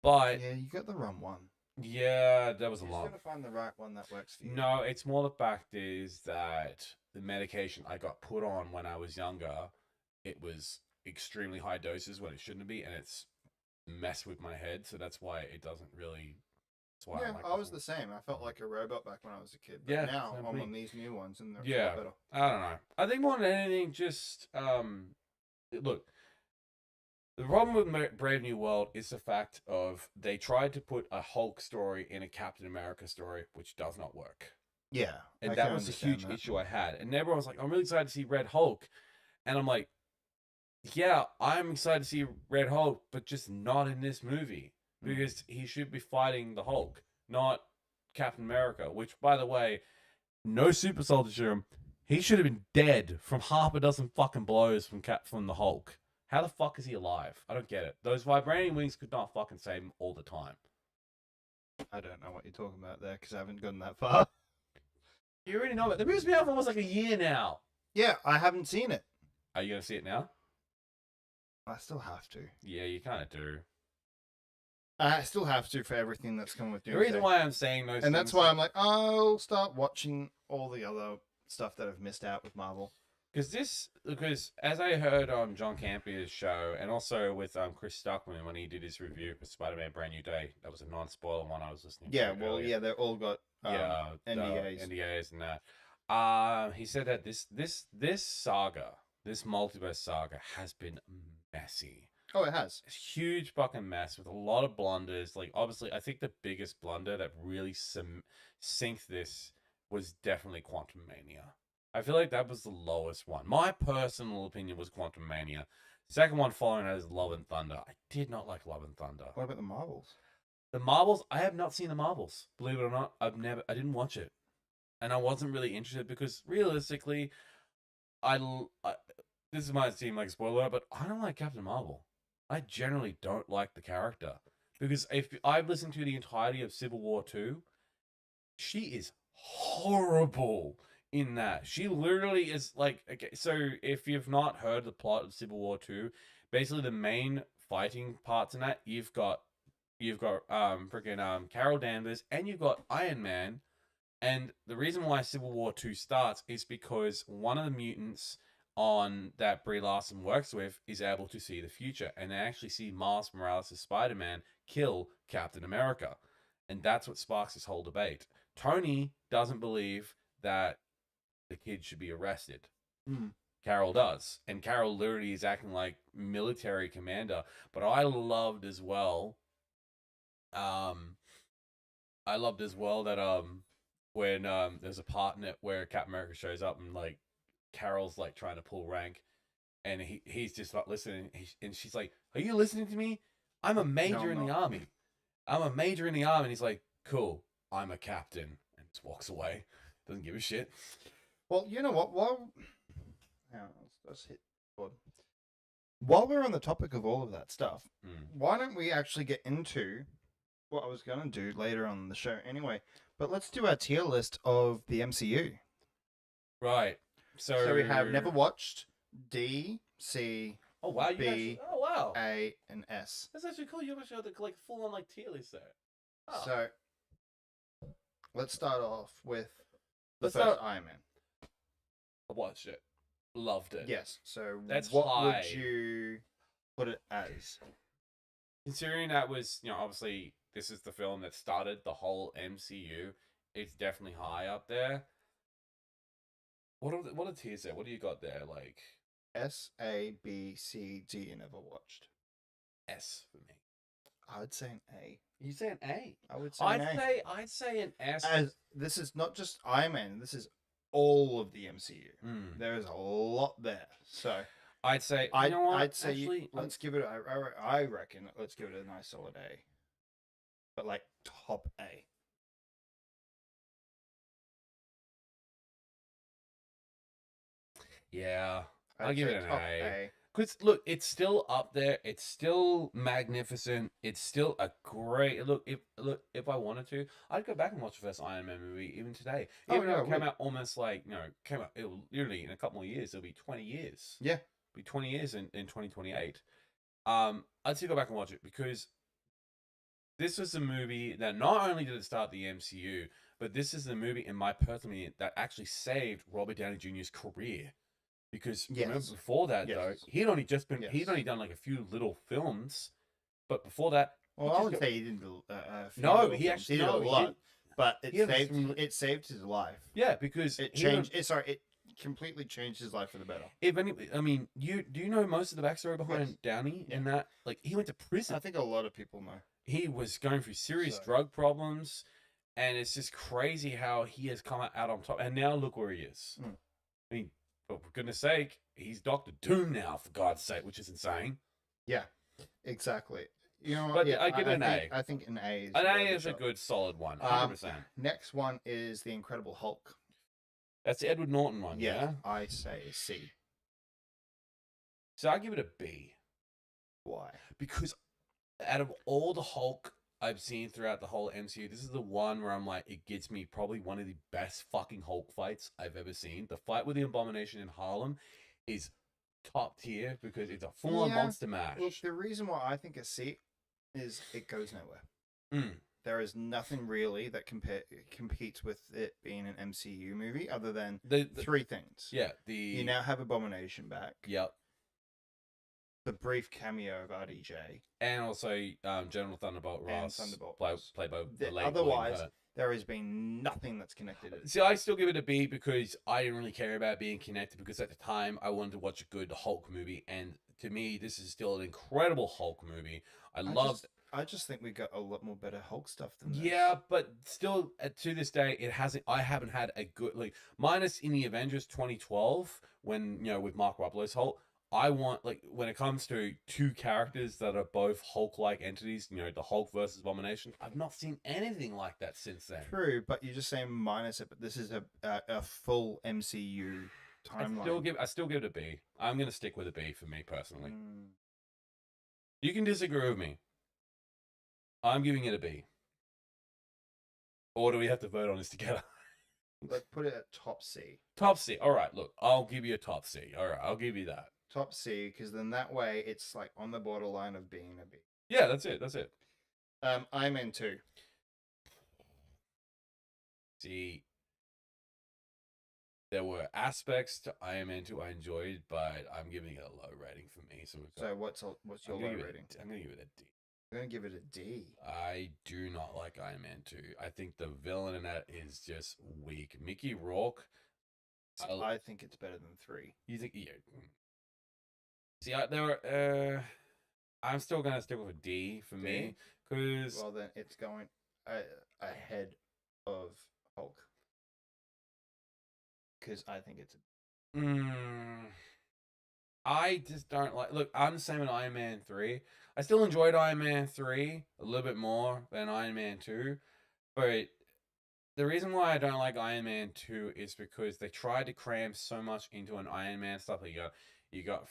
But yeah, you got the wrong one. Yeah, that was a lot. You're just gonna find the right one that works for you. No, it's more the fact is that the medication I got put on when I was younger, it was extremely high doses when it shouldn't be, and it's messed with my head. So that's why it doesn't really. That's why I was the same. I felt like a robot back when I was a kid. But yeah, now I'm on these new ones, and they're yeah, better. I don't know. I think more than anything, just look. The problem with Brave New World is the fact of they tried to put a Hulk story in a Captain America story, which does not work. Yeah, and that was a huge issue I had. And everyone was like, "I'm really excited to see Red Hulk," and I'm like, "Yeah, I'm excited to see Red Hulk, but just not in this movie because he should be fighting the Hulk, not Captain America." Which, by the way, no super soldier serum. He should have been dead from half a dozen fucking blows from the Hulk. How the fuck is he alive? I don't get it. Those vibranium wings could not fucking save him all the time. I don't know what you're talking about there because I haven't gotten that far. You already know it. The movie's been out for almost like a year now. Yeah, I haven't seen it. Are you going to see it now? I still have to. Yeah, you kind of do. I still have to for everything that's coming with Doomsday. The reason why I'm saying those and that's why I'm like, I'll start watching all the other stuff that I've missed out with Marvel. Because as I heard on John Campion's show, and also with Chris Stuckman when he did his review for Spider-Man Brand New Day, that was a non-spoiler one I was listening to. Yeah, well, earlier. Yeah, they all got NDAs and that. He said that this saga, this multiverse saga, has been messy. Oh, it has. It's a huge fucking mess with a lot of blunders. Like, obviously, I think the biggest blunder that really synced this was definitely Quantum Mania. I feel like that was the lowest one. My personal opinion was Quantum Mania. Second one following that is Love and Thunder. I did not like Love and Thunder. What about the Marvels? The Marvels, I have not seen the Marvels. Believe it or not, I didn't watch it. And I wasn't really interested because realistically, this might seem like a spoiler, but I don't like Captain Marvel. I generally don't like the character. Because if I've listened to the entirety of Civil War 2, she is horrible in that. She literally is like, okay, so if you've not heard the plot of Civil War 2, basically the main fighting parts in that, you've got freaking Carol Danvers and you've got Iron Man. And the reason why Civil War 2 starts is because one of the mutants on that Brie Larson works with is able to see the future, and they actually see Miles Morales' Spider-Man kill Captain America. And that's what sparks this whole debate. Tony doesn't believe that the kid should be arrested. Carol does. And Carol literally is acting like military commander. But I loved as well that when there's a part in it where Captain America shows up and like Carol's like trying to pull rank and he's just not listening, and she's like, "Are you listening to me? I'm a major in the army. I'm a major in the army." And he's like, "Cool, I'm a captain," and just walks away. Doesn't give a shit. Well, you know what? Let's hit forward. While we're on the topic of all of that stuff, why don't we actually get into what I was going to do later on in the show anyway? But let's do our tier list of the MCU. Right. So we have never watched D, C, oh wow, B, A, and S. That's actually cool. You actually have the like full on like tier list there. Oh. So let's start off with the Let's first start- Iron Man. I watched it. Loved it. Yes. So That's what high. would you put it as? Considering that was, obviously this is the film that started the whole MCU, it's definitely high up there. What are tiers there? What do you got there? Like S, A, B, C, D. You never watched. S for me. I would say an A. You say an A? I would say an A. I'd say an S. As this is not just Iron Man. This is all of the MCU. Mm. There is a lot there. So I'd say. I'd, You know what? I'd say Actually, let's give it. I reckon let's give it a nice solid A. But like top A. Yeah, I'll I'd give say it an top A. Because look, it's still up there. It's still magnificent. It's still a great look. If I wanted to, I'd go back and watch the first Iron Man movie even today. Oh, Even though yeah, it came would. out almost like came out it'll, literally in a couple of years. It'll be 20 years. Yeah. It'll be 20 years in 2028. I'd still go back and watch it because this was a movie that not only did it start the MCU, but this is the movie, in my personal opinion, that actually saved Robert Downey Jr.'s career. Because remember Yes. before that though, Yes. he'd only Yes. done like a few little films, but before that, Well, he I just would got- say he didn't do a few No, little he films. actually- did no, a he lot, did- but he had it saved his life. yeah, because It he changed. It completely changed his life for the better. If any, I mean, do you know most of the backstory behind Yes. Downey Yeah. in that? Like, he went to prison. I think a lot of people know. He was going through serious So- drug problems, and it's just crazy how he has come out on top. And now look where he is. Mm. I mean, for goodness sake, he's Doctor Doom now, for God's sake, which is insane. Yeah, exactly. You know what? But Yeah, I give it an think, A. I think an A is An A worth is a shot. good solid one, 100%. Next one is the Incredible Hulk. That's the Edward Norton one, yeah? I say C. So I give it a B. Why? Because out of all the Hulk I've seen throughout the whole MCU, this is the one where I'm like, it gets me probably one of the best fucking Hulk fights I've ever seen. The fight with the Abomination in Harlem is top tier because it's a full-on Yeah, monster mash. Look, the reason why I think a C is it goes nowhere. Mm. There is nothing really that competes with it being an MCU movie other than The three things. yeah, You now have Abomination back. yep. The brief cameo of RDJ. And also General Thunderbolt And Ross, Thunderbolt played Ross. by the The- late otherwise, William Hurt. There has been nothing that's connected it. See, I still give it a B because I didn't really care about being connected because at the time I wanted to watch a good Hulk movie, and to me this is still an incredible Hulk movie. I just think we got a lot more better Hulk stuff than this. Yeah, but still, to this day, it hasn't. I haven't had a good minus in the Avengers 2012 when with Mark Ruffalo's Hulk. I want when it comes to two characters that are both Hulk-like entities, the Hulk versus Abomination. I've not seen anything like that since then. True, but you're just saying minus it. But this is a full MCU timeline. I still give it a B. I'm gonna stick with a B for me personally. Mm. You can disagree with me. I'm giving it a B. Or do we have to vote on this together? Let's put it at top C. Top C. All right, look, I'll give you a top C. All right, I'll give you that. Top C, because then that way it's like on the borderline of being a B. Yeah, that's it. That's it. Iron Man 2. See, there were aspects to Iron Man 2 I enjoyed, but I'm giving it a low rating for me. So what's your low rating? I'm gonna give it a D. I'm gonna give it a D. I do not like Iron Man 2. I think the villain in that is just weak. Mickey Rourke. I think it's better than 3. You think? Yeah. See, I'm still gonna stick with a D for me because Well, then it's going ahead of Hulk. Because I think it's I just don't like. Look, I'm the same in Iron Man 3. I still enjoyed Iron Man 3 a little bit more than Iron Man 2, but the reason why I don't like Iron Man 2 is because they tried to cram so much into an Iron Man stuff. You've got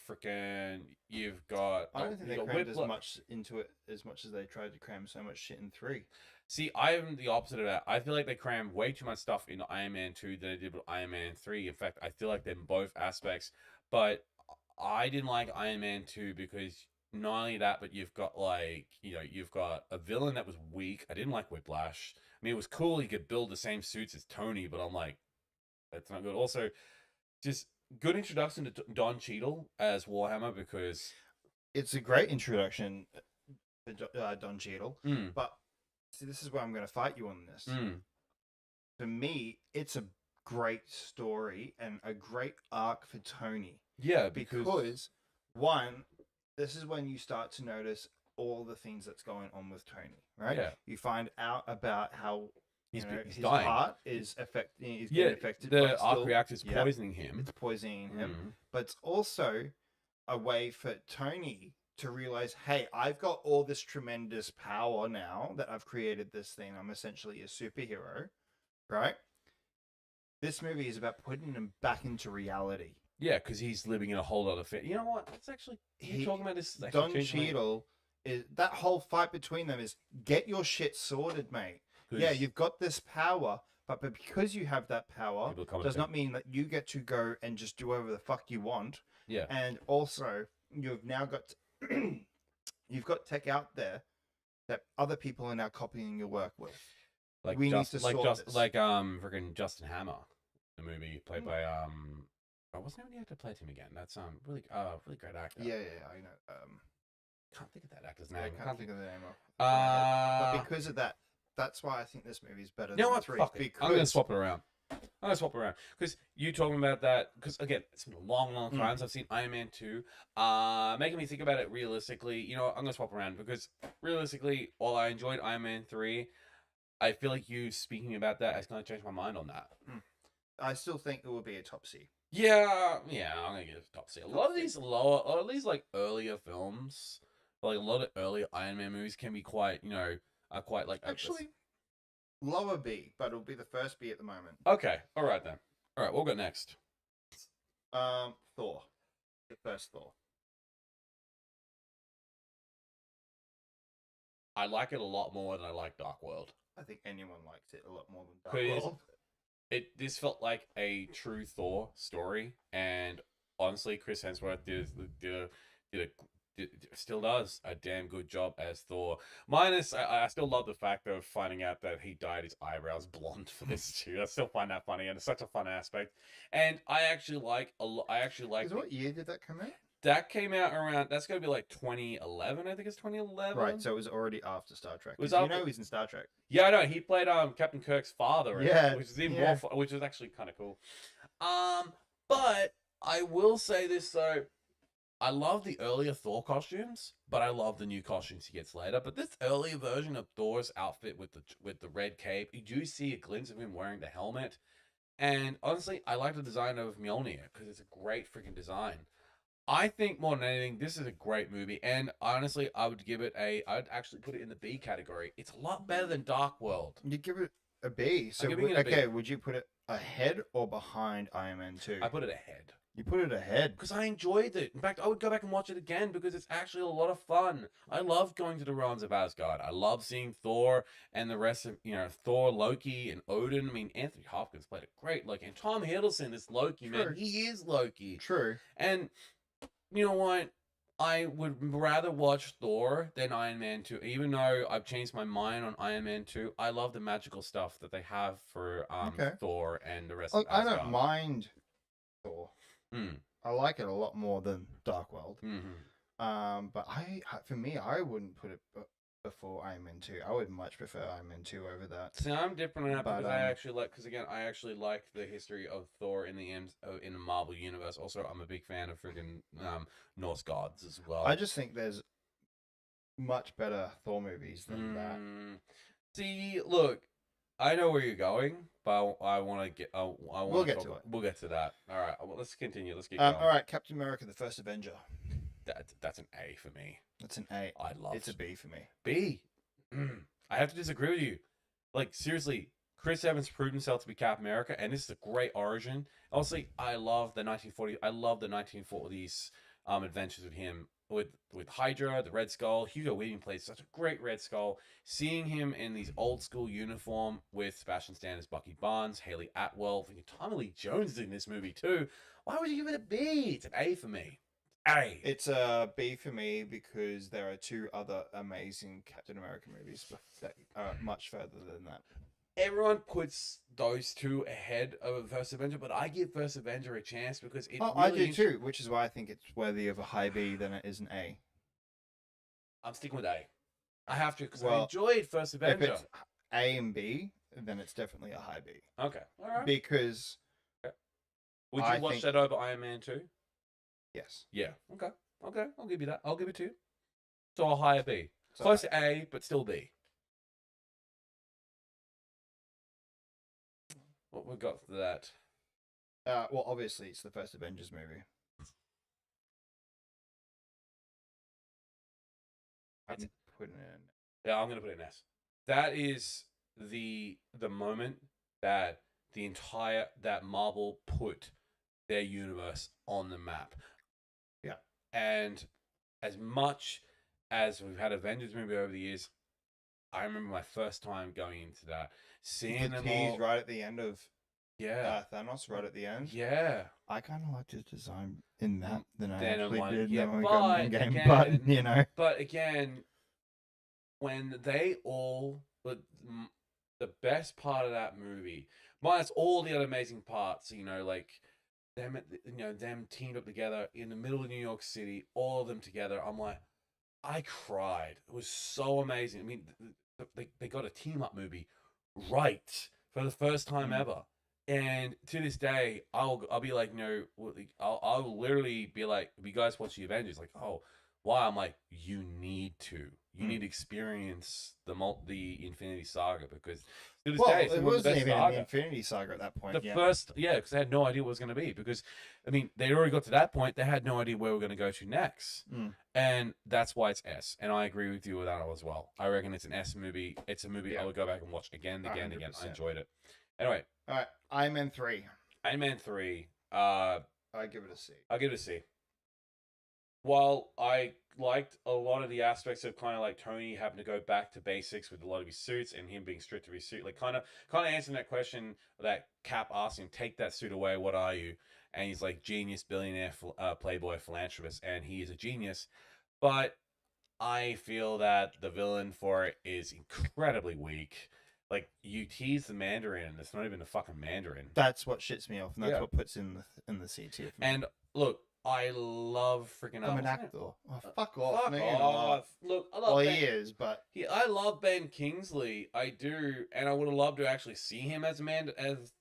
I don't think they crammed as much into it as much as they tried to cram so much shit in 3. See, I'm the opposite of that. I feel like they crammed way too much stuff into Iron Man 2 than they did with Iron Man 3. In fact, I feel like they're in both aspects. But I didn't like Iron Man 2 because not only that, but you've got like, you've got a villain that was weak. I didn't like Whiplash. I mean, it was cool he could build the same suits as Tony, but I'm like, that's not good. Also, just good introduction to Don Cheadle as Warhammer, because it's a great introduction to Don Cheadle. But see, this is where I'm going to fight you on this. For me, it's a great story and a great arc for Tony. Yeah, because one, this is when you start to notice all the things that's going on with Tony, right? Yeah. You find out about how he's his dying. heart is getting affected. The arc reactor is poisoning him. It's poisoning him. But it's also a way for Tony to realize, hey, I've got all this tremendous power now that I've created this thing. I'm essentially a superhero, right? This movie is about putting him back into reality. Yeah, because he's living in a whole other fit. You know what? It's actually talking about this. Don Cheadle is that whole fight between them is get your shit sorted, mate. Yeah, you've got this power, but because you have that power does not mean that you get to go and just do whatever the fuck you want. Yeah, and also you've now got you've got tech out there that other people are now copying your work with. Like we need to sort this. Freaking Justin Hammer, the movie played by what's the name of the actor played him again? That's really great actor. Yeah, I know. Can't think of that actor's name. I can't think of the name of. But because of that, that's why I think this movie is better. You know than what? 3. Fuck it. I'm gonna swap it around. Because you talking about that. Because again, it's been a long time since I've seen Iron Man 2. Making me think about it realistically. You know what? I'm gonna swap around because realistically, while I enjoyed Iron Man 3, I feel like you speaking about that has kind of changed my mind on that. I still think it will be a top C. Yeah, I'm gonna give it a top C. A lot of these lower, or at least like earlier films, like a lot of earlier Iron Man movies can be quite, are quite like actually lower B, but it'll be the first B at the moment. Okay, all right then. All right, we'll go next. Thor, the first Thor. I like it a lot more than I like Dark World. I think anyone likes it a lot more than Dark World. This felt like a true Thor story, and honestly, Chris Hemsworth still does a damn good job as Thor. Minus, I still love the fact of finding out that he dyed his eyebrows blonde for this too. I still find that funny, and it's such a fun aspect. And I actually like. What year did that come out? That came out around. That's gonna be like 2011. I think it's 2011. Right, so it was already after Star Trek. He's in Star Trek. Yeah, I know. He played Captain Kirk's father. Yeah, which is even more. Which is actually kind of cool. But I will say this though. I love the earlier Thor costumes, but I love the new costumes he gets later. But this earlier version of Thor's outfit with the red cape, you do see a glimpse of him wearing the helmet. And honestly, I like the design of Mjolnir because it's a great freaking design. I think more than anything, this is a great movie, and honestly, I'd actually put it in the B category. It's a lot better than Dark World. You give it a B. So would you put it ahead or behind Iron Man 2? I put it ahead. You put it ahead because I enjoyed it. In fact, I would go back and watch it again because it's actually a lot of fun. I love going to the realms of Asgard. I love seeing Thor and the rest of Thor, Loki, and Odin. I mean, Anthony Hopkins played a great Loki, and Tom Hiddleston is Loki. True. Man, he is Loki. True. And you know what? I would rather watch Thor than Iron Man 2. Even though I've changed my mind on Iron Man 2, I love the magical stuff that they have for Thor and the rest of Asgard. I don't mind Thor. I like it a lot more than Dark World. But for me, I wouldn't put it before Iron Man 2. I would much prefer Iron Man 2 over that. See, I'm different on that because I actually like the history of Thor in the Marvel universe. Also, I'm a big fan of freaking Norse gods as well. I just think there's much better Thor movies than that. See, look, I know where you're going, but I want to get. We'll get to it. We'll get to that. All right, well, let's continue. Let's keep going. All right, Captain America: The First Avenger. That's an A for me. That's an A. I love it. It's a B for me. B. I have to disagree with you. Like, seriously, Chris Evans proved himself to be Captain America, and this is a great origin. Honestly, I love the 1940s adventures with him. With Hydra, the Red Skull. Hugo Weaving plays such a great Red Skull. Seeing him in these old school uniform with Sebastian Stan as Bucky Barnes, Haley Atwell, and Tommy Lee Jones is in this movie too. Why would you give it a B? It's an A for me. A. It's a B for me because there are two other amazing Captain America movies that are much further than that. Everyone puts those two ahead of First Avenger, but I give First Avenger a chance because it. Oh, really I do too, which is why I think it's worthy of a high B than it is an A. I'm sticking with A. I have to because I Well, enjoyed First If Avenger. it's A and B, then it's definitely a high B. Okay, all right. Because Would you I watch think- that over Iron Man 2? yes, Yeah. Okay. Okay. I'll give you that. I'll give it 2. So a higher B. so Close to A, but still B. What we got for that? well, obviously it's the first Avengers movie. I'm putting it in. Yeah, I'm gonna put it in S. That is the moment that that Marvel put their universe on the map. Yeah. And as much as we've had Avengers movie over the years, I remember my first time going into that, seeing The them tease all. right at the end of Yeah. Thanos, right at the end. Yeah. I kind of liked his design in that than I Then I'm actually like, did yeah, when we got but in game. again- But you know, But again, when they all, the best part of that movie, minus all the other amazing parts, like them teamed up together in the middle of New York City, all of them together. I'm like, I cried. It was so amazing. I mean, they got a team up movie right for the first time ever. And to this day, I'll be like, I'll literally be like, if you guys watch the Avengers, like, oh, why? I'm like, you need to experience the Infinity Saga because to this day, it's it one of the wasn't best even in saga. the Infinity Saga at that point. The Yeah. first, because they had no idea what it was going to be. Because, I mean, they already got to that point. They had no idea where we're going to go to next. And that's why it's S. And I agree with you with that as well. I reckon it's an S movie. It's a movie I would go back and watch again and again. I 100%. enjoyed it. Anyway. All right, Iron Man 3. Iron Man 3. I give it a C. I'll give it a C. While I liked a lot of the aspects of kind of like Tony having to go back to basics with a lot of his suits and him being strict to his suit, like kind of answering that question that Cap asked him, take that suit away, what are you? And he's like, genius, billionaire, playboy, philanthropist, and he is a genius. But I feel that the villain for it is incredibly weak. Like, you tease the Mandarin, and it's not even the fucking Mandarin. That's what shits me off, and that's Yeah. what puts in the C tier for me. And look, I love freaking. I'm an actor. Oh, fuck off. Fuck No, you're off. not. Look, I love Well, Ben. he is, but I love Ben Kingsley. I do, and I would have loved to actually see him as the Mandarin,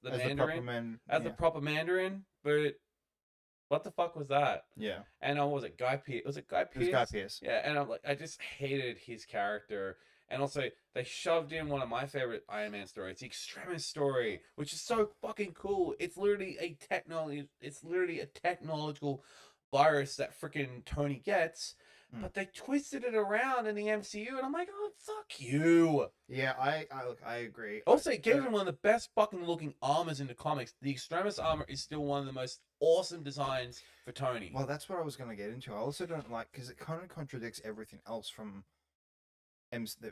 the proper Mandarin. But what the fuck was that? Yeah. And was it Guy Pearce? Was it Guy Pearce? It was Guy Pearce. Yeah, and I'm like, I just hated his character. And also, they shoved in one of my favorite Iron Man stories, the Extremis story, which is so fucking cool. It's literally a technological virus that freaking Tony gets, but they twisted it around in the MCU, and I'm like, oh, fuck you. Yeah, I agree. Also, it gave him one of the best fucking looking armors in the comics. The Extremis armor is still one of the most awesome designs for Tony. Well, that's what I was going to get into. I also don't like, because it kind of contradicts everything else from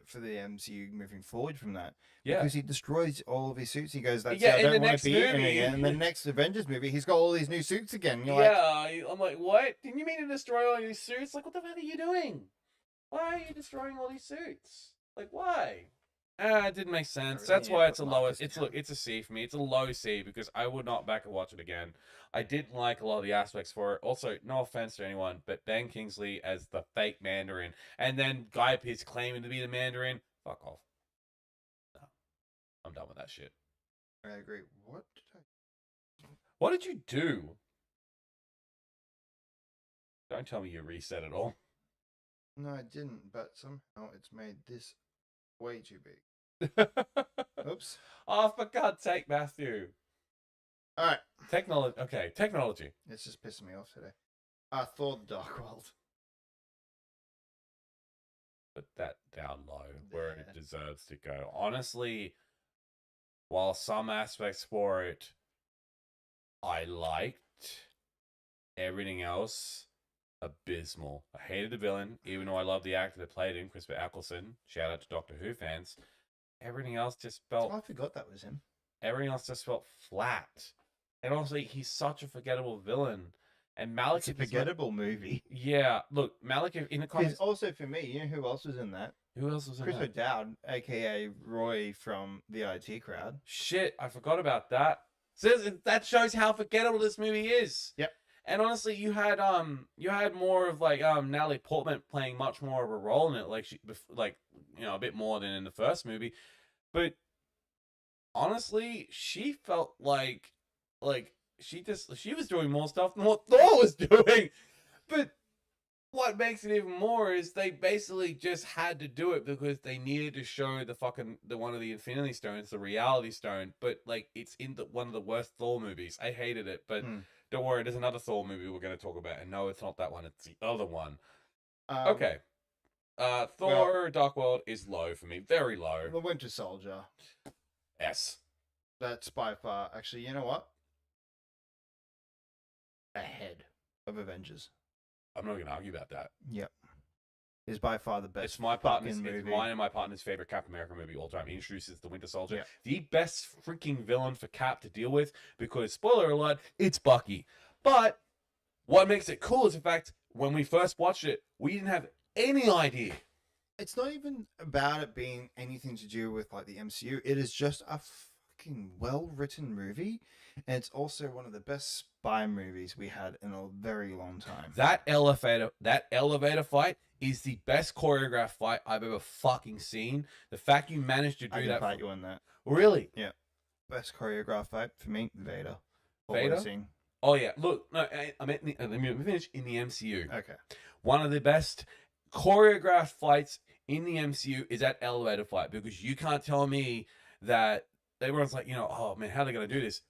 for the MCU moving forward from that. Yeah. Because he destroys all of his suits. He goes, that's Yeah, I in don't the want next to be in it movie. again. And the next Avengers movie, he's got all these new suits again. You're like, Yeah, I'm like, what? Didn't you mean to destroy all these suits? Like, what the fuck are you doing? Why are you destroying all these suits? Like, why? It didn't make sense. Really, That's yeah, why but it's a Marcus lower. It's a C for me. It's a low C because I would not back and watch it again. I didn't like a lot of the aspects for it. Also, no offense to anyone, but Ben Kingsley as the fake Mandarin, and then Guy Pearce claiming to be the Mandarin. Fuck off. No, I'm done with that shit. I agree. What did you do? Don't tell me you reset it all. No, I didn't, but somehow it's made this way too big. Oops. Oh, for God's sake, Matthew. All right. Technology. Okay, technology. It's just pissing me off today. Thor: The Dark World. Put that down low where it Yeah. deserves to go. Honestly, while some aspects for it I liked, everything else abysmal. I hated the villain, even though I love the actor that played him, Christopher Eccleston. Shout out to Doctor Who fans. Everything else just felt. Oh, I forgot that was him. Everything else just felt flat. And honestly, he's such a forgettable villain. And Malekith It's a is my- forgettable movie. Yeah, look, Malekith in the Because comics. also for me, you know who else was in that? Who else was in Chris that? O'Dowd, aka Roy from the IT Crowd. Shit, I forgot about that. So that shows how forgettable this movie is. Yep. And honestly, you had more of like Natalie Portman playing much more of a role in it, like a bit more than in the first movie. But honestly, she felt like she was doing more stuff than what Thor was doing. But what makes it even more is they basically just had to do it because they needed to show the one of the Infinity Stones, the Reality Stone. But like, it's in one of the worst Thor movies. I hated it, but don't worry, there's another Thor movie we're going to talk about. And no, it's not that one. It's the other one. Okay. Thor: Dark World is low for me, very low. The Winter Soldier. S. That's by far, actually, you know what? Ahead of Avengers. I'm not going to argue about that. Yep. Is by far the best. It's my partner's mine and my partner's favorite Captain America movie all time. He introduces the Winter Soldier, Yep. the best freaking villain for Cap to deal with, because spoiler alert, it's Bucky. But what makes it cool is the fact when we first watched it, we didn't have any idea. It's not even about it being anything to do with like the MCU. It is just a fucking well-written movie, and it's also one of the best spy movies we had in a very long time. That elevator fight is the best choreographed fight I've ever fucking seen. The fact you managed to do I can that. fight you on that. Really? Yeah. Best choreographed fight for me, Vader. Vader? Seen. Oh yeah. Look, no, I meant let me finish in the MCU. Okay. One of the best choreographed fights in the MCU is that elevator fight, because you can't tell me that everyone's like, oh man, how are they gonna do this?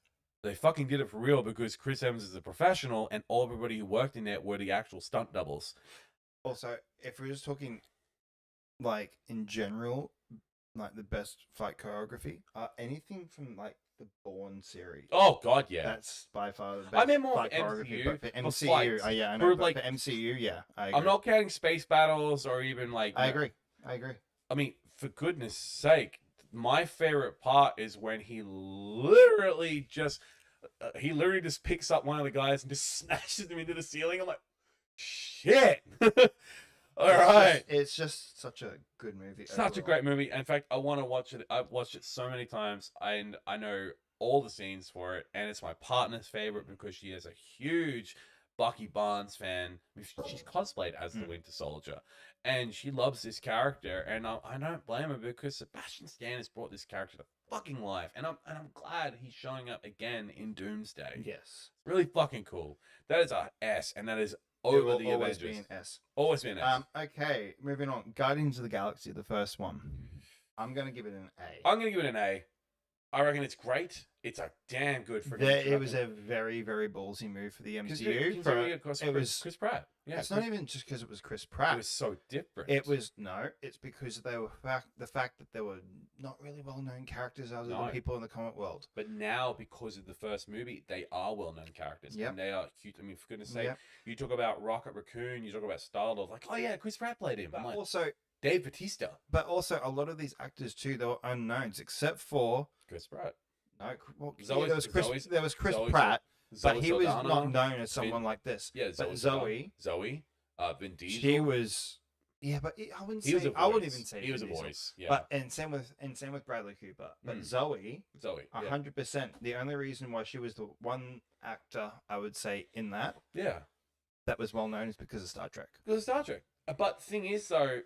They fucking did it for real, because Chris Evans is a professional and everybody who worked in there were the actual stunt doubles. Also, if we're just talking like in general, like the best fight choreography, anything from like the Bourne series. Oh god, yeah. That's by far the best I mean more fight for choreography. MCU, But for for MCU, fights. yeah, I For, know. But like, for MCU, yeah, I agree. I'm not counting space battles or even like. I agree. I mean, for goodness sake, my favorite part is when he literally just picks up one of the guys and just smashes him into the ceiling. I'm like, shit. All right. It's just such a good movie. Such a great movie. In fact, I want to watch it. I've watched it so many times, and I know all the scenes for it. And it's my partner's favorite because she is a huge Bucky Barnes fan. She's cosplayed as the Winter Soldier, and she loves this character. And I don't blame her, because Sebastian Stan has brought this character to fucking life, and I'm glad he's showing up again in Doomsday. Yes. Really fucking cool. That is a S, and that is It over will the always Avengers. be an S. Always be an S. Okay, moving on. Guardians of the Galaxy, the first one. I'm gonna give it an A. I'm gonna give it an A. I reckon it's great. It's a damn good freaking. It was a very, very ballsy move for the MCU. It was Chris Pratt. Yeah, it's not even just because it was Chris Pratt. It was so different. It's because they were the fact that there were not really well-known characters other than people in the comic world. But now, because of the first movie, they are well-known characters. Yep. And they are cute. I mean, for goodness sake, Yep. you talk about Rocket Raccoon, you talk about Star-Lord, like, oh yeah, Chris Pratt played him. I'm like, Also, Dave Bautista. but also a lot of these actors too, they were unknowns, except for Chris Pratt. no. Well, Zoe- there was Chris. Zoe- there was Chris Zoe Pratt, but Zoe he was Saldana, not known as someone like this. Yeah, but Zoe, Vin Diesel. she was. Yeah, but I wouldn't He was say. a voice. I wouldn't even say he was a Vin Diesel. voice. Yeah. But and same with Bradley Cooper. But Zoe, Zoe. Yeah. 100%. The only reason why she was the one actor I would say in that Yeah. that was well known is because of Star Trek. Because of Star Trek. But the thing is, though,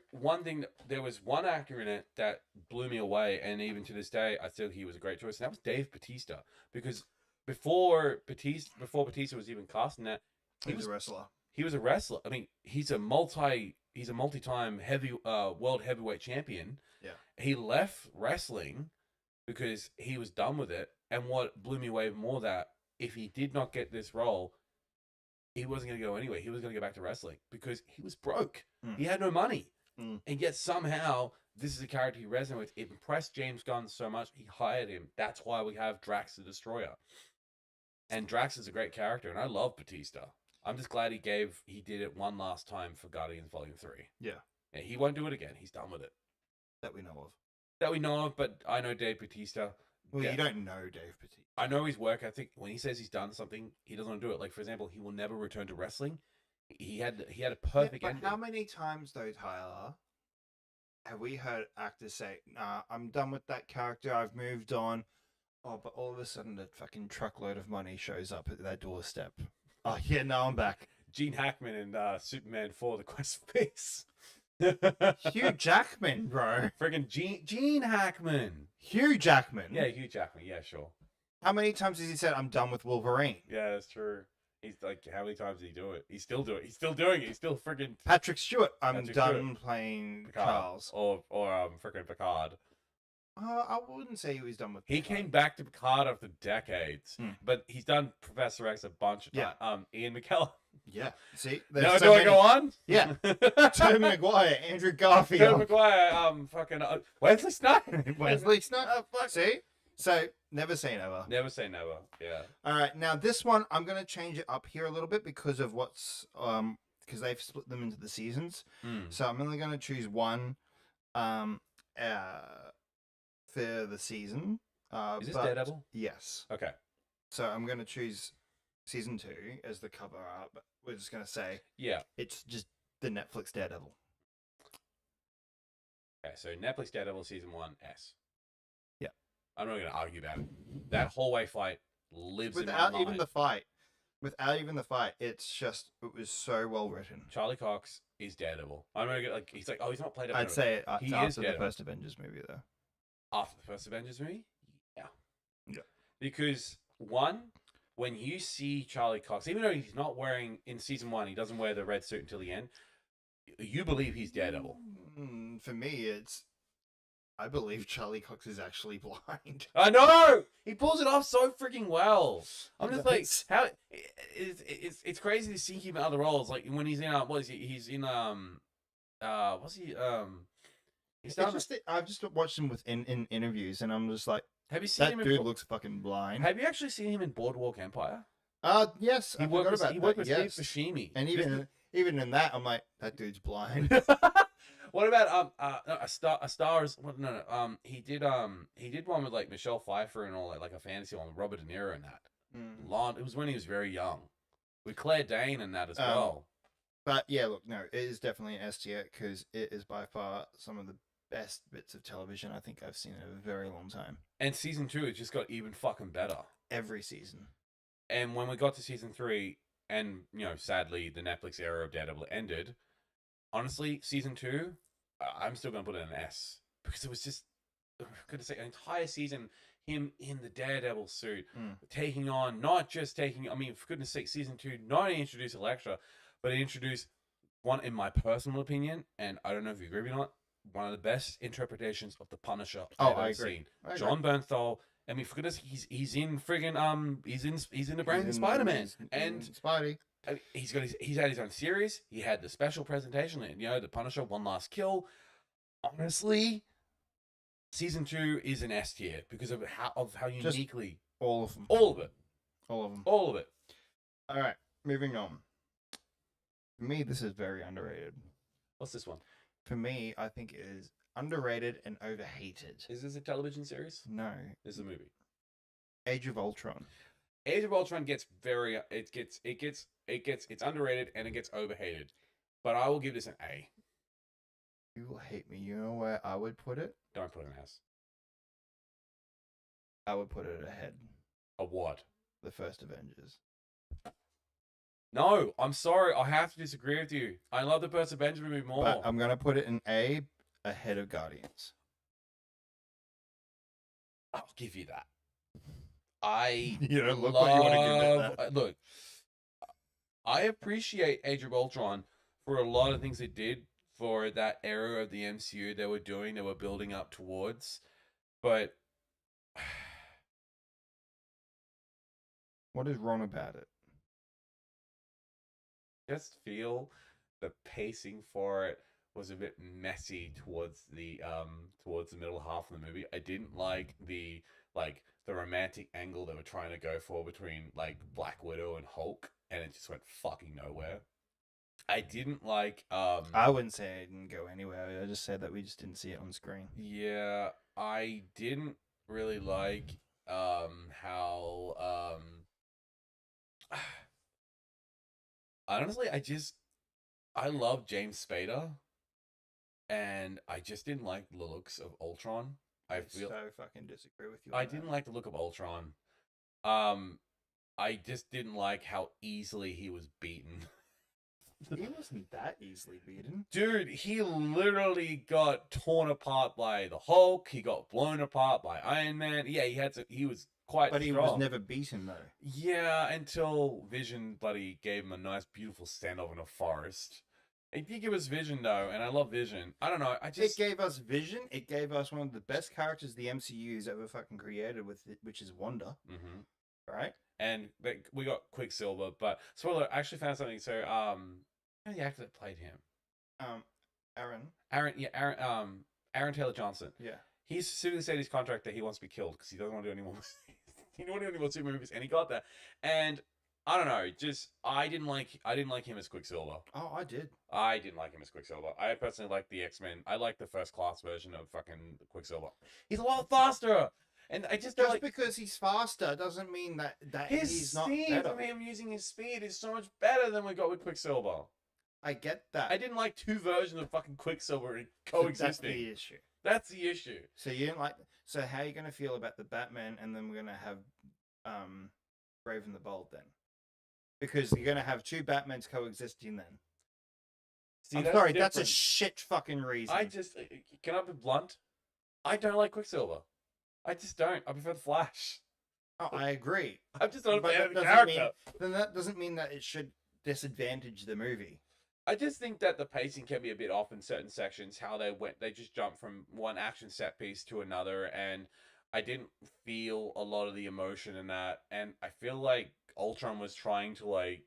there was one actor in it that blew me away, and even to this day, I still think he was a great choice, and that was Dave Bautista. Because before Bautista was even cast in that, He was a wrestler. He was a wrestler. I mean, he's a multi-time world heavyweight champion. Yeah. He left wrestling because he was done with it. And what blew me away more, that if he did not get this role, he wasn't going to go anywhere. He was going to go back to wrestling because he was broke. He had no money. And yet somehow this is a character he resonated with. It impressed James Gunn so much, he hired him. That's why we have Drax the Destroyer. And Drax is a great character, and I love Batista. I'm just glad he did it one last time for Guardians Volume 3. Yeah. And he won't do it again. He's done with it. That we know of. That we know of, but I know Dave Bautista. Well, Yeah. you don't know Dave Bautista. I know his work ethic. When he says he's done something, he doesn't want to do it. Like, for example, he will never return to wrestling. He had a perfect but ending. how many times though, Tyler, have we heard actors say, "Nah, I'm done with that character. I've moved on." Oh, but all of a sudden, a fucking truckload of money shows up at their doorstep. Oh yeah, now I'm back. Gene Hackman and Superman 4: The Quest for Peace. Hugh Jackman, bro. Friggin' Gene Hackman. Hugh Jackman. Yeah, Hugh Jackman. Yeah, sure. How many times has he said, "I'm done with Wolverine"? Yeah, that's true. He's like, how many times did he do it? He's still doing it. He's still doing it. He's still friggin' Patrick Stewart. I'm Patrick done Stewart. playing Picard. Charles. Or friggin' Picard. I wouldn't say he was done with. He Picard. came back to Picard after decades, Hmm. but he's done Professor X a bunch of Yeah. times. Ian McKellen. Yeah. See. No, There's do so I many- go on? Yeah. Tobey Maguire, Andrew Tobey Garfield, Maguire, fucking Wesley Snipes. Wesley Snipes. See. So never say never. Never say never. Yeah. All right. Now this one, I'm gonna change it up here a little bit because of what's because they've split them into the seasons. Mm. So I'm only gonna choose one for the season. Is this but- Daredevil? Yes. Okay. So I'm gonna choose season 2 as the cover art, but we're just gonna say Yeah. it's just the Netflix Daredevil. Okay. So Netflix Daredevil season 1 S. Yeah. I'm not gonna argue about it. That hallway fight lives in my Without mind. even the fight. Without even the fight, it's just it was so well written. Charlie Cox is Daredevil. I'm gonna get like he's like, oh, he's not played up. I'd say He it's is after the Daredevil. first Avengers movie though. After the first Avengers movie? Yeah. Yeah. Because one, when you see Charlie Cox, even though he's not wearing in season 1, he doesn't wear the red suit until the end. You believe he's Daredevil. For me, it's I believe Charlie Cox is actually blind. I know he pulls it off so freaking well. I'm He just like, does. how it's crazy to see him in other roles. Like when he's in what is he? He's in what's he He's It's done. just that I've just watched him in interviews, and I'm just like, Have you seen that him? dude in, looks fucking blind. Have you actually seen him in Boardwalk Empire? Yes, I forgot about He worked that. with Yes. Steve Buscemi. And even in that, I'm like, that dude's blind. What about a star is no he did one with like Michelle Pfeiffer and all that, like a fantasy one with Robert De Niro and that. Long it was when he was very young. With Claire Danes and that as well. But yeah, look, no, it is definitely an S tier because it is by far some of the best bits of television I think I've seen in a very long time. And season 2 it just got even fucking better. Every season. And when we got to season 3, and sadly the Netflix era of Daredevil ended. Honestly, season 2, I'm still gonna put it an S because it was just I'm gonna say an entire season him in the Daredevil suit taking on not just taking. I mean, for goodness sake, season 2 not only introduced Elektra, but it introduced one, in my personal opinion, and I don't know if you agree or not, one of the best interpretations of the Punisher I've ever seen. John Bernthal. I mean, for goodness, he's in friggin' he's in the brand new Spider-Man, and Spidey. I mean, he's had his own series. He had the special presentation, and the Punisher One Last Kill. Honestly, season 2 is an S tier because of how Just uniquely all of them. all of it. All of them. All of it. All right, moving on. For me, this is very underrated. What's this one? For me, I think it is underrated and overhated. Is this a television series? No, This is a movie. Age of Ultron. Age of Ultron gets it's underrated and it gets overhated, but I will give this an A. You will hate me. You know where I would put it? Don't put an S. I would put it ahead. A what? The first Avengers. No, I'm sorry. I have to disagree with you. I love the first Avengers movie more. But I'm gonna put it in A ahead of Guardians. I'll give you that. I You don't look what you want to give it that. Look, I appreciate Age of Ultron for a lot of things it did for that era of the MCU they were building up towards. But What is wrong about it? just feel the pacing for it was a bit messy towards the middle half of the movie. I didn't like the romantic angle they were trying to go for between like Black Widow and Hulk, and it just went fucking nowhere. I didn't like I wouldn't say it didn't go anywhere. I just said that we just didn't see it on screen. yeah, I didn't really like how honestly I love James Spader, and I just didn't like the looks of Ultron. I so fucking disagree with you. I didn't like the look of Ultron. I just didn't like how easily he was beaten. He wasn't that easily beaten. Dude, he literally got torn apart by the Hulk. He got blown apart by Iron Man. Yeah, he was quite But he strong. was never beaten, though. Yeah, until Vision bloody gave him a nice, beautiful standoff in a forest. I think it was Vision, though, and I love Vision. I don't know, It gave us Vision. It gave us one of the best characters the MCU's ever fucking created, which is Wanda. Mm-hmm. Right? And we got Quicksilver, but... Spoiler, I actually found something, so, who's the actor that played him? Aaron Taylor Johnson. Yeah. He specifically said in his contract that he wants to be killed because he doesn't want to do any more movies. He didn't want to do any more super movies, and he got that. And I don't know, I didn't like him as Quicksilver. Oh, I did. I didn't like him as Quicksilver. I personally like the X-Men. I like the first class version of fucking Quicksilver. He's a lot faster. And I just don't because he's faster doesn't mean that he's not speed better. from him using his speed is so much better than we got with Quicksilver. I get that. I didn't like two versions of fucking Quicksilver coexisting. That's the issue. That's the issue. So you didn't like. So how are you gonna feel about the Batman, and then we're gonna have Brave and the Bold then? Because you're gonna have two Batmans coexisting then. See, I'm sorry, that's a shit fucking reason. Can I be blunt? I don't like Quicksilver. I just don't. I prefer the Flash. Oh, I agree. I'm just not a fan of the character. Then that doesn't mean that it should disadvantage the movie. I just think that the pacing can be a bit off in certain sections. How they just jump from one action set piece to another, and I didn't feel a lot of the emotion in that. And I feel like Ultron was trying to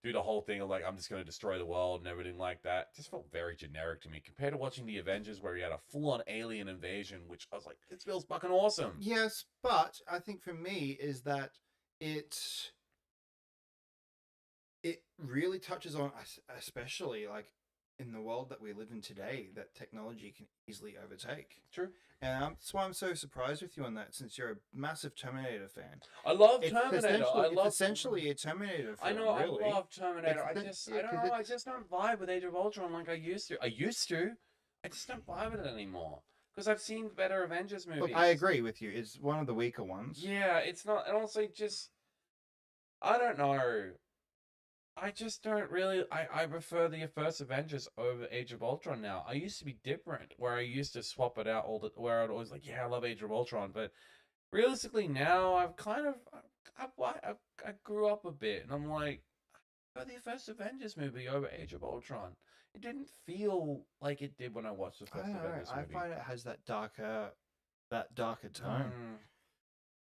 do the whole thing of I'm just going to destroy the world and everything like that. It just felt very generic to me compared to watching the Avengers where he had a full-on alien invasion, which I was like, this feels fucking awesome. Yes, but I think for me is that it really touches on, especially in the world that we live in today, that technology can easily overtake. True. And that's why I'm so surprised with you on that, since you're a massive Terminator fan. I love Terminator. It's essentially a Terminator film, I know, really. I love Terminator. I don't know, I just don't vibe with Age of Ultron like I used to. I just don't vibe with it anymore. Because I've seen better Avengers movies. Look, I agree with you. It's one of the weaker ones. Yeah, it's not... And also, I don't know. I just don't really... I prefer the first Avengers over Age of Ultron now. I used to be different, where I used to swap it out where I'd always I love Age of Ultron, but realistically now, I've kind of... I grew up a bit, and I'm like, I prefer the first Avengers movie over Age of Ultron. It didn't feel like it did when I watched the first Avengers movie. I find it has that darker tone.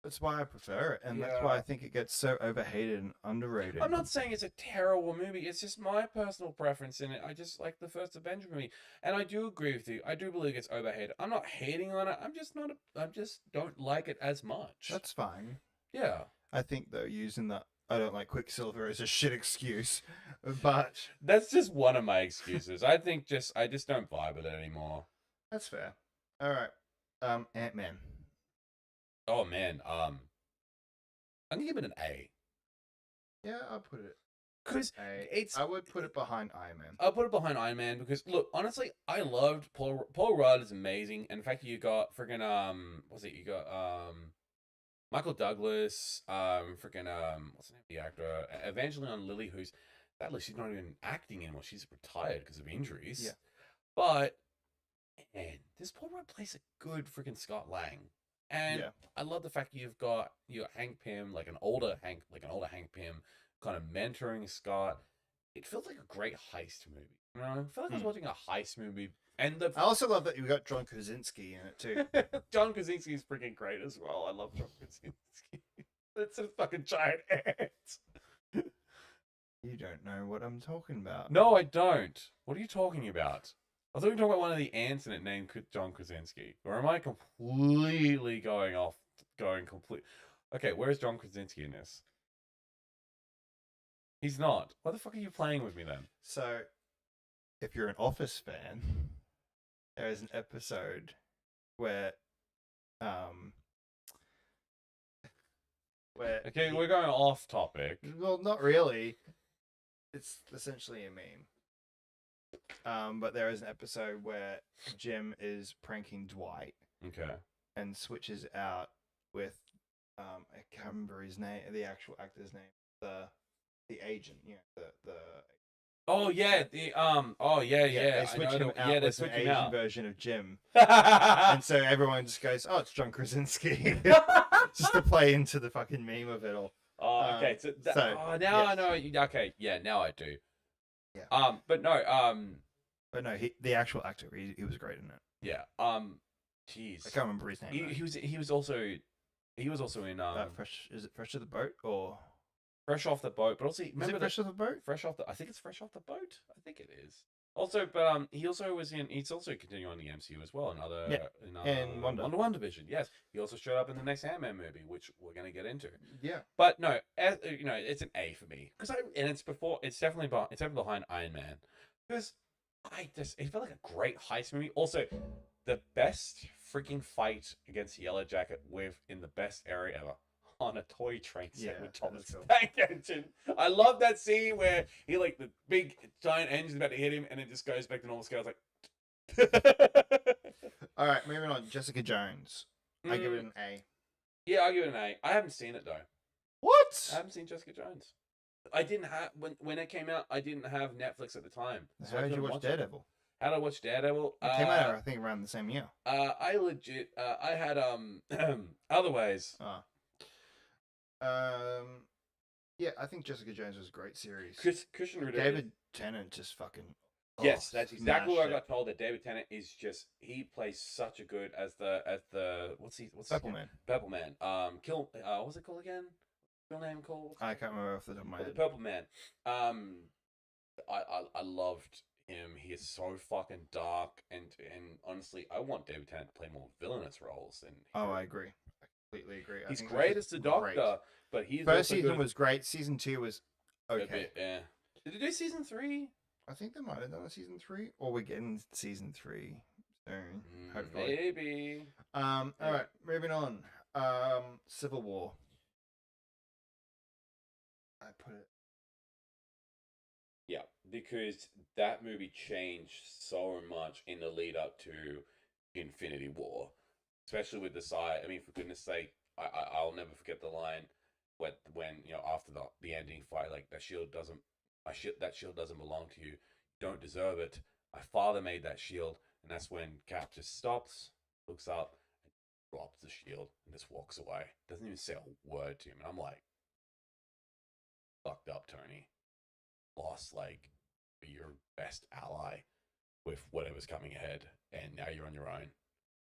That's why I prefer it, and that's why I think it gets so overhated and underrated. I'm not saying it's a terrible movie. It's just my personal preference in it. I just like the first Avenger movie, and I do agree with you. I do believe it's overhated. I'm not hating on it. I just don't like it as much. That's fine. Yeah. I think though using that I don't like Quicksilver is a shit excuse, but that's just one of my excuses. I just don't vibe with it anymore. That's fair. All right, Ant-Man. Oh man, I'm gonna give it an A. Yeah, I'll put it. Because I would put it behind Iron Man. I'll put it behind Iron Man because look, honestly, I loved Paul Rudd is amazing. And in fact, you got freaking you got Michael Douglas, what's the name of the actor? Evangeline Lilly, who's she's not even acting anymore. She's retired because of injuries. Yeah. But man, this Paul Rudd plays a good freaking Scott Lang. And I love the fact you've got Hank Pym, like an older Hank Pym, kind of mentoring Scott. It feels like a great heist movie. You know, I feel like I was watching a heist movie. And I also love that you got John Krasinski in it too. John Krasinski is freaking great as well. I love John Krasinski. It's a fucking giant ant. You don't know what I'm talking about. No, I don't. What are you talking about? I thought you were talking about one of the ants in it named John Krasinski. Or am I completely going complete... Okay, where's John Krasinski in this? He's not. Why the fuck are you playing with me then? So, if you're an Office fan, there is an episode where where Okay, we're going off topic. well, not really. It's essentially a meme. But there is an episode where Jim is pranking Dwight Okay. and switches out with I can't remember his name, the actual actor's name, the agent, the Oh yeah, they switch him out they with switch an him Asian out. version of Jim, and so everyone just goes, "Oh, it's John Krasinski," just to play into the fucking meme of it all. Oh, okay. So, now yes. I know. Okay, yeah, now I do. Yeah. But no. But no, the actual actor, he was great in it. Yeah. Jeez. I can't remember his name. He was also in Fresh, is it Fresh to the Boat or Fresh Off the Boat, but also is remember it Fresh to the Boat? I think it's Fresh Off the Boat. I think it is. Also, but he also was in. He's also continuing on the MCU as well. In Wonder Vision. Yes, he also showed up in the next Ant-Man movie, which we're gonna get into. Yeah. But no, it's an A for me because it's definitely behind Iron Man because it felt like a great heist movie. Also, the best freaking fight against Yellow Jacket in the best area ever. On a toy train set with Thomas cool. Tank Engine. I love that scene where he the big giant engine's about to hit him and it just goes back to normal scale. All right, moving on. Jessica Jones. I give it an A. Yeah, I give it an A. I haven't seen it though. What? I haven't seen Jessica Jones. I didn't have when it came out. I didn't have Netflix at the time. So how did you watch Daredevil? How did I watch Daredevil? It came out, I think, around the same year. I legit. I had other ways. Yeah, I think Jessica Jones was a great series. Christian Rudolph. David Tennant just fucking. Yes, that's exactly what I it. got told. That David Tennant is just he plays such a good as the what's Purple Man. Purple Man. What was it called again? Real name called? I can't remember off the top of my head. The Purple Man. I loved him. He is so fucking dark and honestly, I want David Tennant to play more villainous roles. And I agree. Completely agree. He's great as the Doctor, but he's first season was great. Season 2 was okay. Bit, yeah. Did they do season 3? I think they might have done a season 3, or we're getting season 3 soon. Hopefully. Maybe. All right, moving on. Civil War. I put it. Yeah, because that movie changed so much in the lead up to Infinity War. Especially with the side, I mean, for goodness sake, I'll never forget the line when after the ending fight, that shield doesn't belong to you. You don't deserve it. My father made that shield, and that's when Cap just stops, looks up, and drops the shield, and just walks away. Doesn't even say a word to him, and I'm like, fucked up, Tony. Lost your best ally with whatever's coming ahead, and now you're on your own.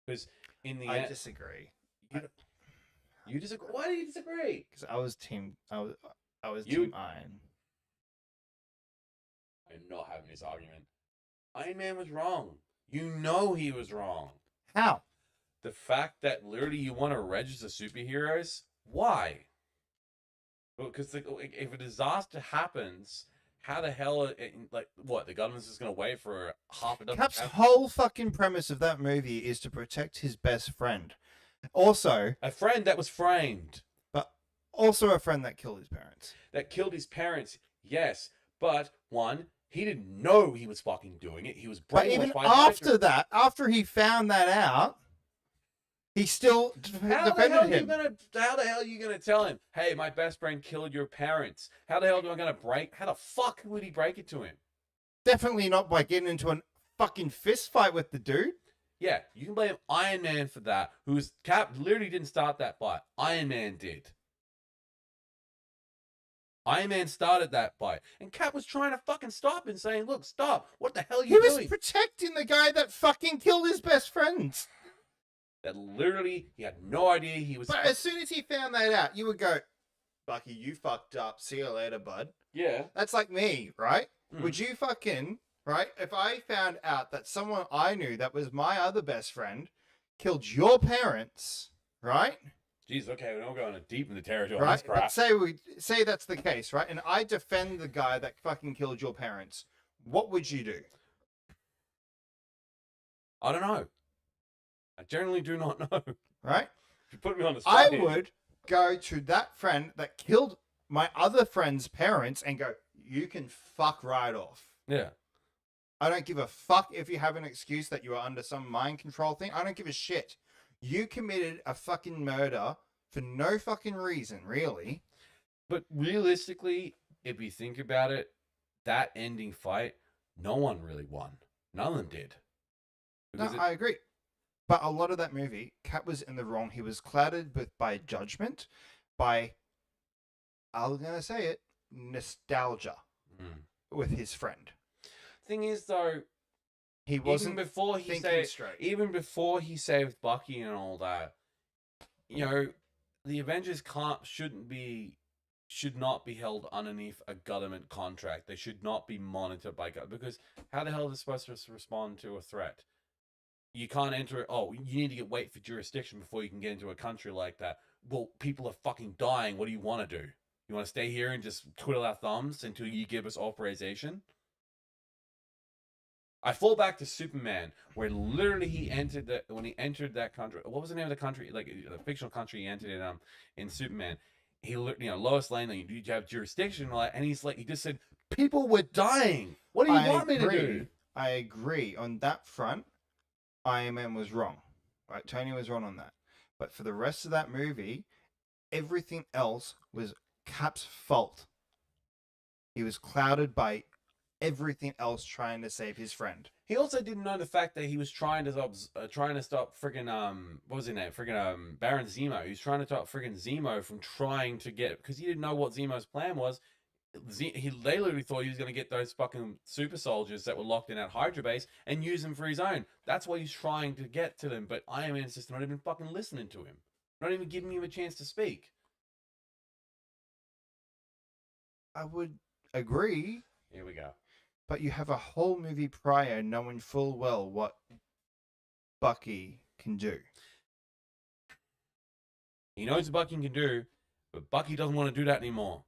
Because in the end, I disagree. You disagree? Why do you disagree? Because I was team Iron. I'm not having this argument. Iron Man was wrong. You know he was wrong. How? The fact that literally you want to register superheroes? Why? Because if a disaster happens, how the hell? The government's just gonna wait for half a dozen? Cap's whole fucking premise of that movie is to protect his best friend. Also, a friend that was framed, but also a friend that killed his parents. That killed his parents, yes, but one, he didn't know he was fucking doing it. He was brainwashed. But even after that, after he found that out, he still defended him. How the hell are you gonna tell him, hey, my best friend killed your parents? How the hell am I gonna break? How the fuck would he break it to him? Definitely not by getting into a fucking fist fight with the dude. Yeah, you can blame Iron Man for that. Cap literally didn't start that fight. Iron Man did. Iron Man started that fight. And Cap was trying to fucking stop and saying, look, stop. What the hell are you doing? He was protecting the guy that fucking killed his best friend. That literally, he had no idea he was... But as soon as he found that out, you would go, Bucky, you fucked up. See you later, bud. Yeah. That's like me, right? Would you fucking... Right? If I found out that someone I knew that was my other best friend killed your parents, right? Jeez, okay, we're not going deep in the territory. Right? Crap. But say that's the case, right? And I defend the guy that fucking killed your parents. What would you do? I don't know. I generally do not know. right? You put me on the spot I here. would go to that friend that killed my other friend's parents and go, you can fuck right off. Yeah. I don't give a fuck if you have an excuse that you are under some mind control thing. I don't give a shit. You committed a fucking murder for no fucking reason, really. But realistically, if you think about it, that ending fight, no one really won. None of them did. No, I agree. But a lot of that movie, Cat was in the wrong. He was clouded by judgment, by, I'm going to say it, nostalgia with his friend. Thing is, though, he wasn't even before he saved, straight. Even before he saved Bucky and all that, you know, the Avengers should not be held underneath a government contract. They should not be monitored by government, because how the hell are they supposed to respond to a threat? You can't enter. Oh, you need to wait for jurisdiction before you can get into a country like that. Well, people are fucking dying. What do you want to do? You want to stay here and just twiddle our thumbs until you give us authorization? I fall back to Superman, where literally when he entered that country. What was the name of the country? Like the fictional country he entered in Superman. He, Lois Lane, you have jurisdiction, and he's like, he just said, people were dying. What do you want me to do? I agree on that front. Iron Man was wrong, right? Tony was wrong on that. But for the rest of that movie, everything else was Cap's fault. He was clouded by everything else trying to save his friend. He also didn't know the fact that he was trying to stop freaking what was his name? Freaking Baron Zemo. He was trying to stop freaking Zemo from trying to get, because he didn't know what Zemo's plan was. They literally thought he was going to get those fucking super soldiers that were locked in at Hydra base and use them for his own. That's what he's trying to get to them. But Iron Man's just not even fucking listening to him. Not even giving him a chance to speak. I would agree. Here we go. But you have a whole movie prior knowing full well what Bucky can do. He knows what Bucky can do, but Bucky doesn't want to do that anymore.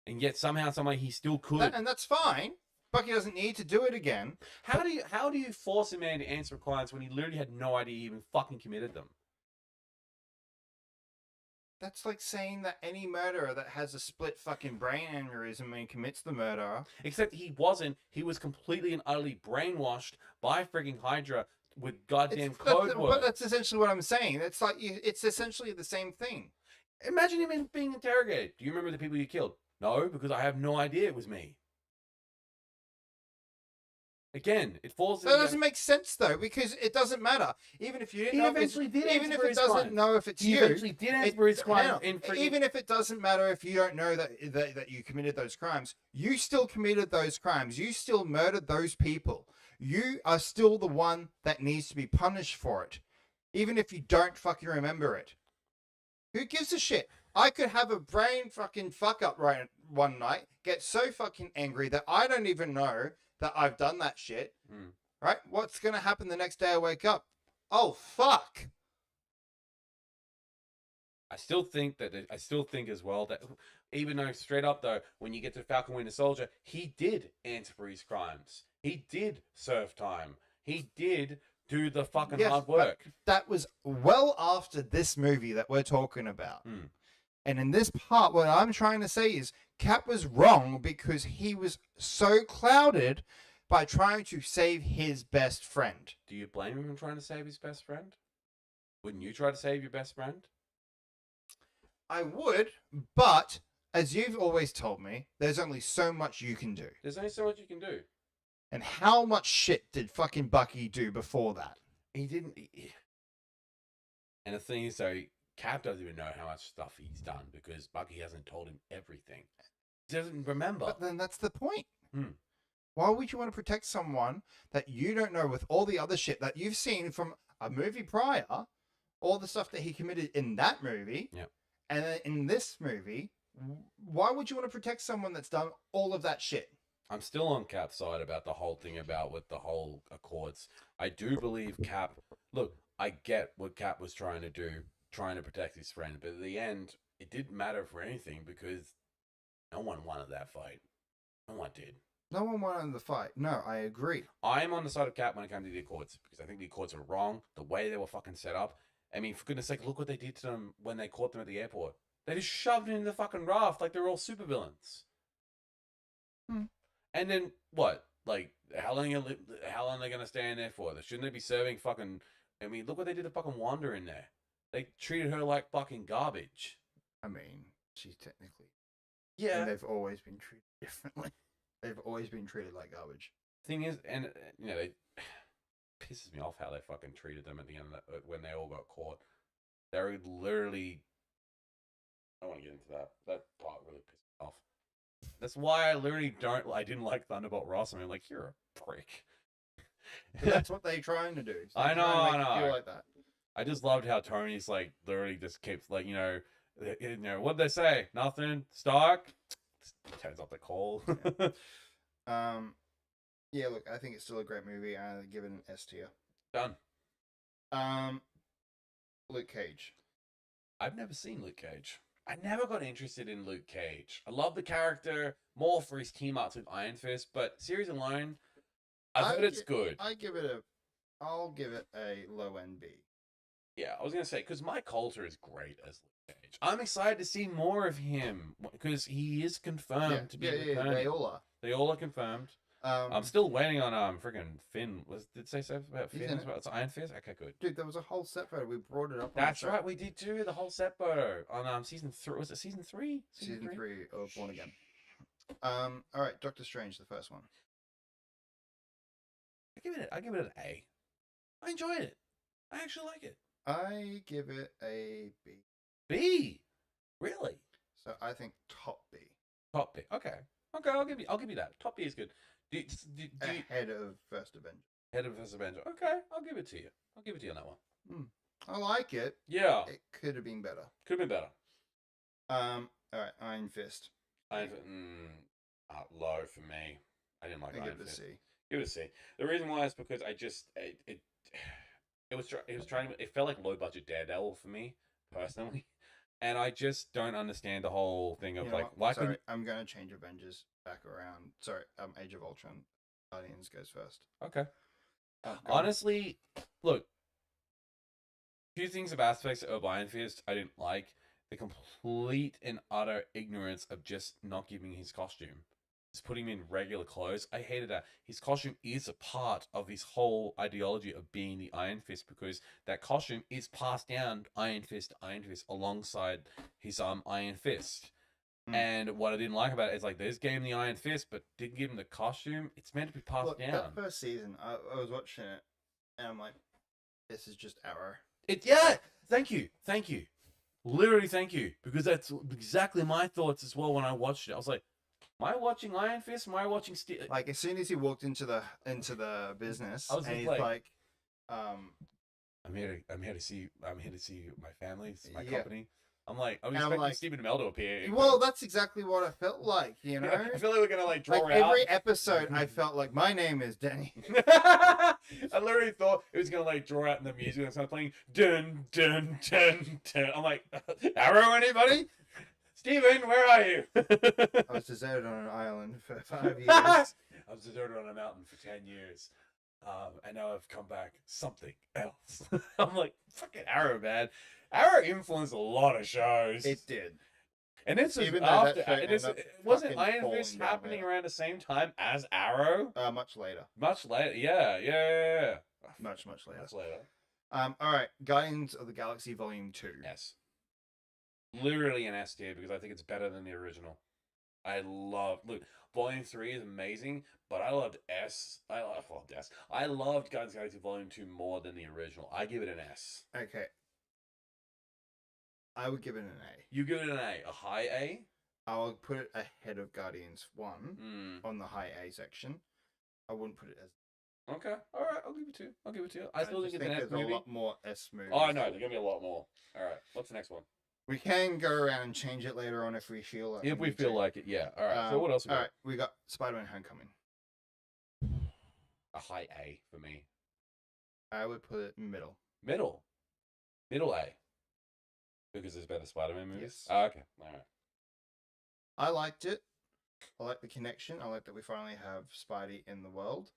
And yet somehow, some way, he still could. And that's fine. Bucky doesn't need to do it again. How do you force a man to answer requirements when he literally had no idea he even fucking committed them? That's like saying that any murderer that has a split fucking brain aneurysm when he commits the murder. Except he wasn't. He was completely and utterly brainwashed by frigging Hydra with goddamn code words. But that's essentially what I'm saying. It's like it's essentially the same thing. Imagine him being interrogated. Do you remember the people you killed? No, because I have no idea it was me. Again, it falls. That doesn't make sense though, because it doesn't matter. Even if you didn't know, even if it doesn't know if it's you, he eventually did answer his crime. Even if it doesn't matter if you don't know that you committed those crimes, you still committed those crimes. You still murdered those people. You are still the one that needs to be punished for it, even if you don't fucking remember it. Who gives a shit? I could have a brain fucking fuck up right one night, get so fucking angry that I don't even know that I've done that shit, right? What's going to happen the next day I wake up? Oh, fuck. I still think as well that even though straight up though, when you get to Falcon Winter Soldier, he did answer for his crimes. He did serve time. He did do the fucking hard work. But that was well after this movie that we're talking about. And in this part, what I'm trying to say is Cap was wrong because he was so clouded by trying to save his best friend. Do you blame him for trying to save his best friend? Wouldn't you try to save your best friend? I would, but as you've always told me, there's only so much you can do. There's only so much you can do. And how much shit did fucking Bucky do before that? He didn't. And the thing is, though, Cap doesn't even know how much stuff he's done because Bucky hasn't told him everything. He doesn't remember. But then that's the point. Why would you want to protect someone that you don't know with all the other shit that you've seen from a movie prior, all the stuff that he committed in that movie, and then in this movie, why would you want to protect someone that's done all of that shit? I'm still on Cap's side about the whole thing about with the whole Accords. I do believe Cap... Look, I get what Cap was trying to do, trying to protect his friend, but at the end, it didn't matter for anything because no one wanted that fight. No one did. No one wanted the fight. No, I agree. I'm on the side of Cap when it comes to the Accords because I think the Accords are wrong, the way they were fucking set up, I mean, for goodness sake, look what they did to them when they caught them at the airport. They just shoved them in the fucking raft like they're all supervillains. And then what? Like, how long are they gonna stay in there for? Shouldn't they be serving fucking? I mean, look what they did to fucking Wanda in there. They treated her like fucking garbage. I mean, she's technically. Yeah. And they've always been treated differently. They've always been treated like garbage. Thing is, and you know, it pisses me off how they fucking treated them at the end of that, when they all got caught. They were literally. I don't want to get into that. That part really pissed me off. That's why I literally I didn't like Thunderbolt Ross. I mean, like, you're a prick. That's what they're trying to do. So I know. Feel like that. I just loved how Tony's like literally just keeps like, what'd they say? Nothing. Stark turns off the call. Yeah. Look, I think it's still a great movie. I give it an S tier. Done. Luke Cage. I've never seen Luke Cage. I never got interested in Luke Cage. I love the character more for his team ups with Iron Fist, but series alone, I've heard it's good. I'll give it a low end B. Yeah, I was gonna say because Mike Coulter is great as Luke Cage. I'm excited to see more of him because he is confirmed to be. Yeah, they all are. They all are confirmed. I'm still waiting on freaking Finn. Did say something about Finn? It's Iron Fist. Okay, good. Dude, there was a whole set photo. We brought it up. That's right. We did too. The whole set photo on season 3. Was it season 3? Season 3 of Born Again. All right, Doctor Strange, the first one. I give it an A. I enjoyed it. I actually like it. I give it a B. B. Really? So I think top B. Top B. Okay. I'll give you that. Top B is good. Ahead of First Avenger. Head of First Avenger. Okay, I'll give it to you. I'll give it to you on that one. I like it. Yeah. It could have been better. Could have been better. All right, Iron Fist. Iron Fist. Low for me. I didn't like Iron Fist. Give it a C. Give it a C. The reason why is because I just it felt like low budget Daredevil for me personally, and I just don't understand the whole thing of Sorry, I'm gonna change Avengers back around. Sorry, Age of Ultron. Guardians goes first. Okay. Honestly, look. Few things of aspects of Iron Fist I didn't like. The complete and utter ignorance of just not giving his costume. Just putting him in regular clothes. I hated that. His costume is a part of his whole ideology of being the Iron Fist because that costume is passed down Iron Fist to Iron Fist alongside his Iron Fist. And what I didn't like about it is like they just gave him the Iron Fist but didn't give him the costume. It's meant to be passed down. That first season, I was watching it and I'm like, this is just Arrow. Thank you. Literally thank you. Because that's exactly my thoughts as well when I watched it. I was like, am I watching Iron Fist? Am I watching Steel? Like as soon as he walked into the business, I was and he's like, I'm here to see my family, my company. I'm like, I was expecting like, Stephen Amell to appear. Well, that's exactly what I felt like, you know? I feel like we're gonna like draw like out. Every episode I felt like my name is Denny. I literally thought it was gonna like draw out in the music and start playing dun dun dun dun. I'm like, Arrow, anybody? Steven, where are you? I was deserted on an island for 5 years. I was deserted on a mountain for 10 years. And now I've come back something else. I'm like, fucking Arrow, man. Arrow influenced a lot of shows. It did. And it's after. Wasn't Iron Fist happening around the same time as Arrow? Much later. Much later. Yeah. Much later. Much later. All right. Guardians of the Galaxy Volume 2. Yes. Literally an S tier because I think it's better than the original. Volume 3 is amazing, but I loved S. I loved Guardians of the Galaxy Volume 2 more than the original. I give it an S. Okay. I would give it an A. You give it an A. A high A? I would put it ahead of Guardians 1 on the high A section. I wouldn't put it as... Okay. All right. I'll give it to you. I still think it's an S movie. There's a lot more S movies. Oh, no. There's going to be a lot more. All right. What's the next one? We can go around and change it later on if we feel like it. If we feel like it, yeah. All right. So what else we got? All right. We got Spider-Man Homecoming. A high A for me. I would put it middle. Middle A. Because there's better Spider-Man movies? Yes. Oh, okay. All right. I liked it. I like the connection. I like that we finally have Spidey in the world.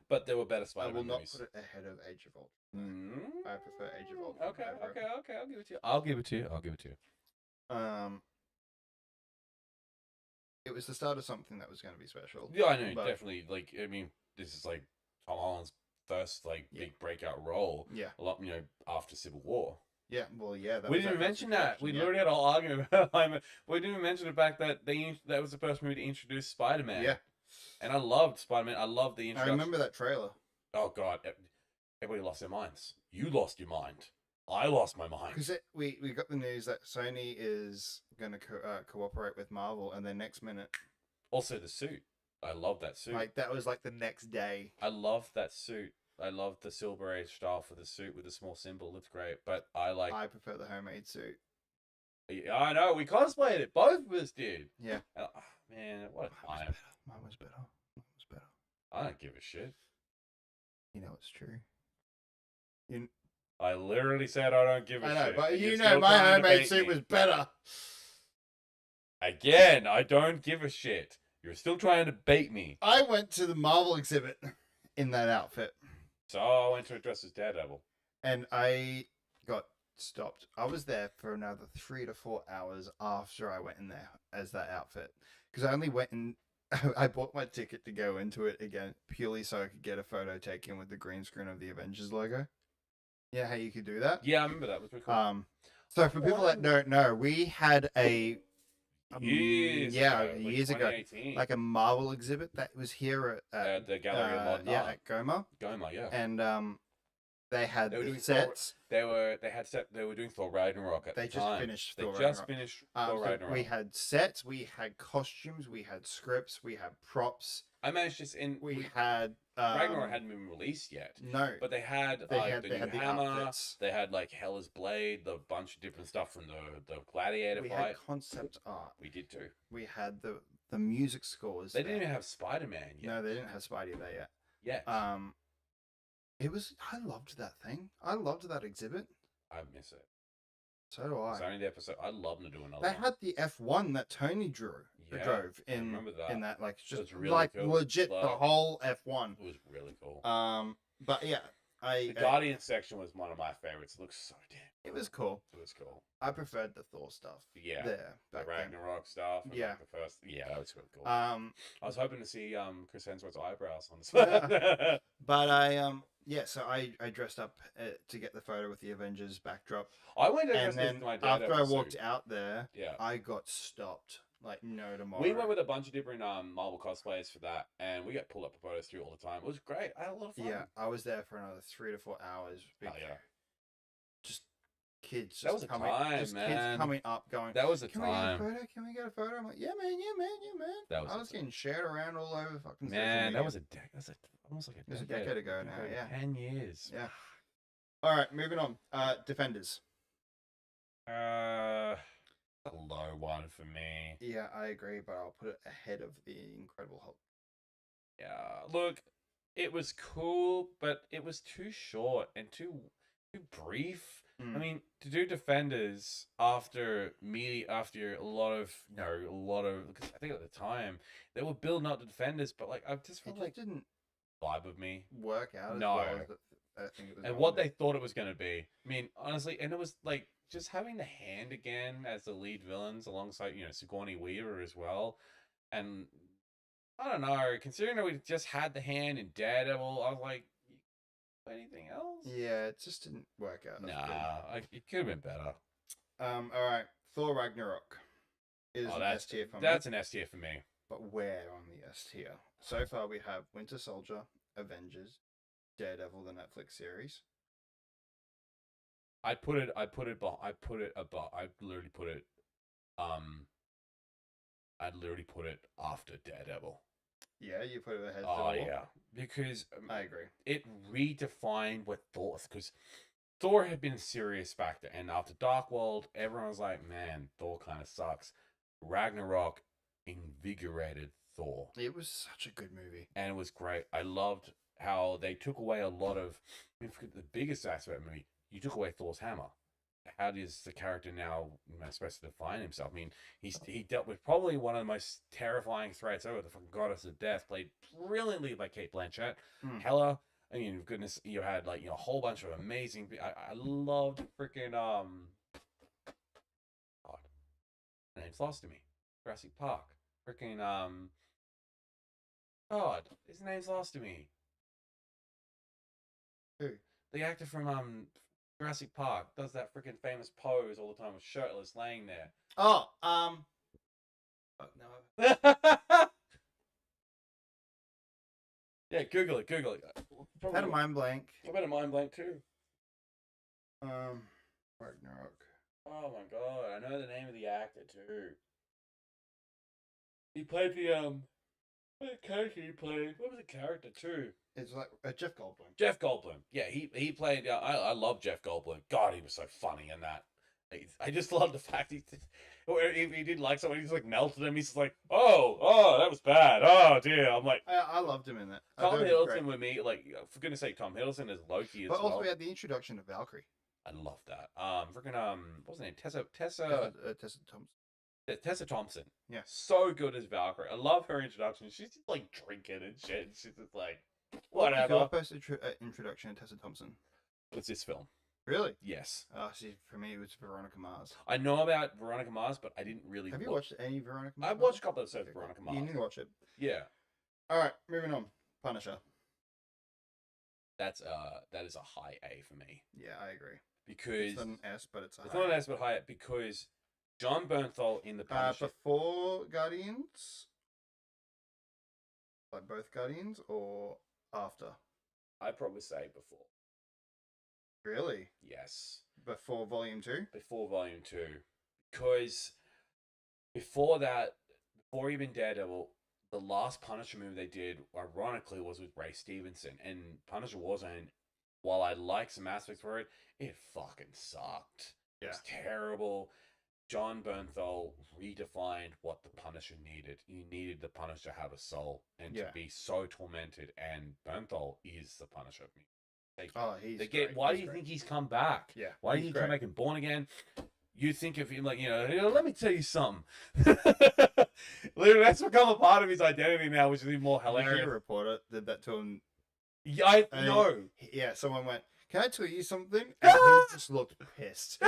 But there were better I Spider-Man will not movies. put it ahead of Age of Ultron. Mm. I prefer Age of Ultron. Okay, over okay, it. okay. I'll give it to you. I'll give it to you. I'll give it to you. It was the start of something that was going to be special. Yeah, I know, but- definitely. Like, I mean, this is like Tom Holland's first like big breakout role. Yeah. A lot, after Civil War. Yeah, well, yeah. We didn't even mention that. We literally had a whole argument about it. We didn't even mention the fact that that was the first movie to introduce Spider-Man. Yeah. And I loved Spider-Man. I loved the I introduction. remember that trailer. Oh, God. Everybody lost their minds. You lost your mind. I lost my mind. Because we got the news that Sony is going to cooperate with Marvel, and then next minute, Also, the suit. I love that suit. like that was like the next day. I love that suit. I love the Silver Age style for the suit with the small symbol. It's great. But I prefer the homemade suit. Yeah, I know. We cosplayed it. Both of us did. Yeah. Man, what a time. Mine was better. I don't give a shit. You know it's true. I literally said I don't give a shit. I know, but and you you're know still my trying to homemade bait suit me. was better. Again, I don't give a shit. You're still trying to bait me. I went to the Marvel exhibit in that outfit, So I went to a dress as Daredevil. and I got stopped. I was there for another 3 to 4 hours after I went in there as that outfit, because I only went in. I bought my ticket to go into it again purely so I could get a photo taken with the green screen of the Avengers logo. Yeah, how you could do that. Yeah, I remember that. Was pretty cool. So for people that don't know, we had a years ago, years ago, 2018. like a Marvel exhibit that was here at the Gallery of Modern Art. at Goma, Goma, yeah. and they had They were the doing sets. They were doing Thor Ragnarok at They the just time. finished They Thor just Ragnarok. finished So Thor Ragnarok. we had sets, we had costumes, we had scripts, we had props, I managed this in. we had Ragnarok hadn't been released yet, no, but they had they like had the they new had the hammer. outfits. They had like Hela's blade, the bunch of different stuff from the gladiator We fight. had concept art. We did too. We had the music scores. They didn't there. even have Spider-Man yet. No, they didn't have Spidey there yet. Yet. It was. I loved that thing. I loved that exhibit. I miss it. So do I. It's only the episode. I'd love to do another They one. had the F1 that Tony drove I in remember that. in that like just was really like cool. legit the Like- whole F1. It was really cool. But yeah, The Guardian section was one of my favorites. It looks so damn. it was cool. It was cool. I preferred the Thor stuff. Yeah. There The back then. Ragnarok stuff. And Yeah. Like the first. Yeah, that was really cool. I was hoping to see Chris Hemsworth's eyebrows on this. but I dressed up to get the photo with the Avengers backdrop, I went to and dress then with my after I Daredevil walked suit. out there, Yeah. I got stopped. Like no tomorrow. We went with a bunch of different Marvel cosplayers for that, and we got pulled up for photos through all the time. It was great. I had a lot of fun. Yeah, I was there for another 3 to 4 hours. Hell yeah. Just kids. That was a time, kids man. coming up, going. That was a Can we get a time. photo? Can we get a photo? I'm like, yeah, man. That was I was getting shared around all over fucking. social Man, media. that was almost like It was a decade ago now, yeah. 10 years. Yeah. All right, moving on. Defenders. A low one for me. Yeah, I agree, but I'll put it ahead of the Incredible Hulk. Yeah, look, it was cool, but it was too short and too brief. I mean, to do Defenders after a lot of, because I think at the time they were building up the Defenders, but like I just felt It like just didn't vibe with me. work out. No. As well as I think it was And going what to. they thought it was going to be. I mean, honestly, and it was like just having the Hand again as the lead villains alongside, Sigourney Weaver as well. And I don't know, considering that we just had the Hand in Daredevil, I was like, anything else? Yeah, it just didn't work out. as Nah, it could have been better. good. All right. Thor Ragnarok is an S tier for me. That's an S tier for me. But where on the S tier? So far, we have Winter Soldier, Avengers, Daredevil, the Netflix series. I'd literally put it after Daredevil. Yeah, you put it ahead. Oh Thor. yeah, because I agree. it redefined what Thor, because Thor had been a serious factor, and after Dark World, everyone was like, "Man, Thor kind of sucks." Ragnarok invigorated Thor, It was such a good movie. and it was great. I loved how they took away a lot of. I mean, the biggest aspect of the movie, you took away Thor's hammer, how does the character now supposed to define himself? I mean, he dealt with probably one of the most terrifying threats ever, the fucking goddess of death, played brilliantly by Kate Blanchett. Hella, I mean, goodness, you had like a whole bunch of amazing. I loved freaking God, the name's lost to me. Jurassic Park, freaking God, his name's lost to me. Who? The actor from Jurassic Park does that freaking famous pose all the time with shirtless, laying there. Oh, fuck, no. Yeah, Google it. I've had a mind blank. I've had a mind blank too. Ragnarok. Oh my god, I know the name of the actor too. He played the what character he played? What was the character too? It's like Jeff Goldblum. Jeff Goldblum. Yeah, he played. I love Jeff Goldblum. God, he was so funny in that. I just love the fact if he did like someone, he just like melted him. He's just like, oh, that was bad. Oh dear. I'm like, I loved him in that. Tom Hiddleston with me, like, for goodness sake, Tom Hiddleston as Loki as but also well. we had the introduction of Valkyrie. I love that. Freaking what's her name? Tessa Thompson. Tessa Thompson. Yeah. So good as Valkyrie. I love her introduction. She's just like drinking and shit. She's just like, whatever. Your best introduction to Tessa Thompson. What's this film? Really? Yes. Oh, see, for me, it was Veronica Mars. I know about Veronica Mars, but I didn't really. Have you watched any Veronica Mars? I've watched a couple of episodes of Veronica Mars. You need to watch it. Yeah. All right, moving on. Punisher. That is a high A for me. Yeah, I agree. Because it's not an S, but it's a high. It's not an S, but high A because John Bernthal in the Punisher. Before Guardians, like both Guardians, or after? I'd probably say before. Really? Yes. Before Volume 2? Before Volume 2. Because before that, before even Daredevil, the last Punisher movie they did, ironically, was with Ray Stevenson. And Punisher Warzone, while I like some aspects for it, it fucking sucked. Yeah. It was terrible. John Bernthal redefined what the Punisher needed. You needed the Punisher to have a soul and to be so tormented. And Bernthal is the Punisher. He's great. Why do you think he's come back? Yeah. Why do you think he's come back and born again? You think of him like, let me tell you something. Literally, that's become a part of his identity now, which is even more hilarious. A reporter did that to him. Yeah, I know. Yeah, someone went, "Can I tell you something?" And he just looked pissed.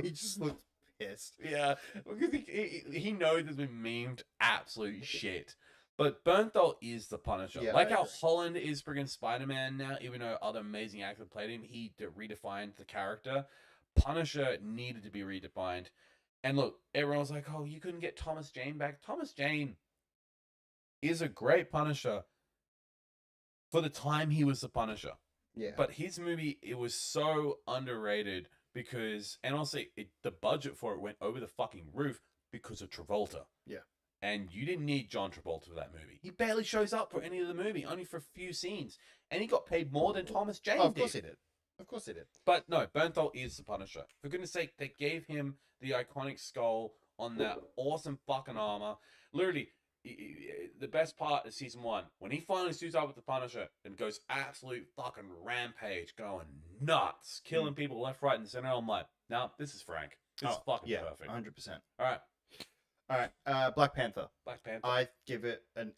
He just looked pissed. Yeah, because he knows there's been memed absolute shit. But Bernthal is the Punisher. Yeah, like how Holland is friggin' Spider-Man now, even though other amazing actors played him, he redefined the character. Punisher needed to be redefined. And look, everyone was like, oh, you couldn't get Thomas Jane back. Thomas Jane is a great Punisher for the time he was the Punisher. Yeah. But his movie, it was so underrated because, and also the budget for it went over the fucking roof because of Travolta. Yeah. And you didn't need John Travolta for that movie. He barely shows up for any of the movie, only for a few scenes. And he got paid more than Thomas Jane did. Of course he did. Of course he did. But no, Bernthal is the Punisher. For goodness sake, they gave him the iconic skull on that awesome fucking armor. Literally, the best part is season 1. When he finally suits up with the Punisher and goes absolute fucking rampage, going nuts, killing people left, right, and center. I'm like, no, this is Frank. This is fucking perfect. 100%. All right. Black Panther. Black Panther. I give it an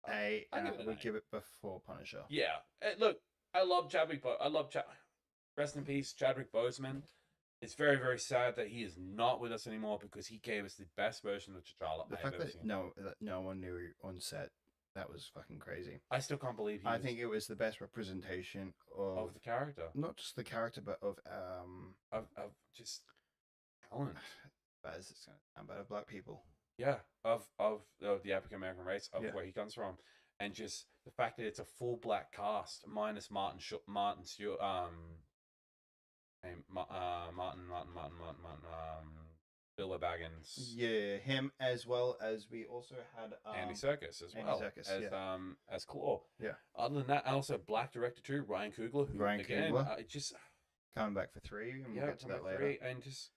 A. I give it an A. Give it before Punisher. Yeah. Look, I love Chadwick. Rest in peace, Chadwick Boseman. It's very, very sad that he is not with us anymore because he gave us the best version of T'Challa The I've fact ever that seen. no one knew on set, that was fucking crazy. I still can't believe I think it was the best representation of the character. Not just the character, but of just talent. As it's gonna sound, but of black people. Yeah, of the African American race, of where he comes from, and just the fact that it's a full black cast minus Martin Stewart, Bilbo Baggins. Yeah, him as well as we also had Andy Serkis as well. As Claw. Yeah. Other than that, also black director too, Ryan Coogler. Who, it just coming back for 3, and we'll get to that later. 3, and just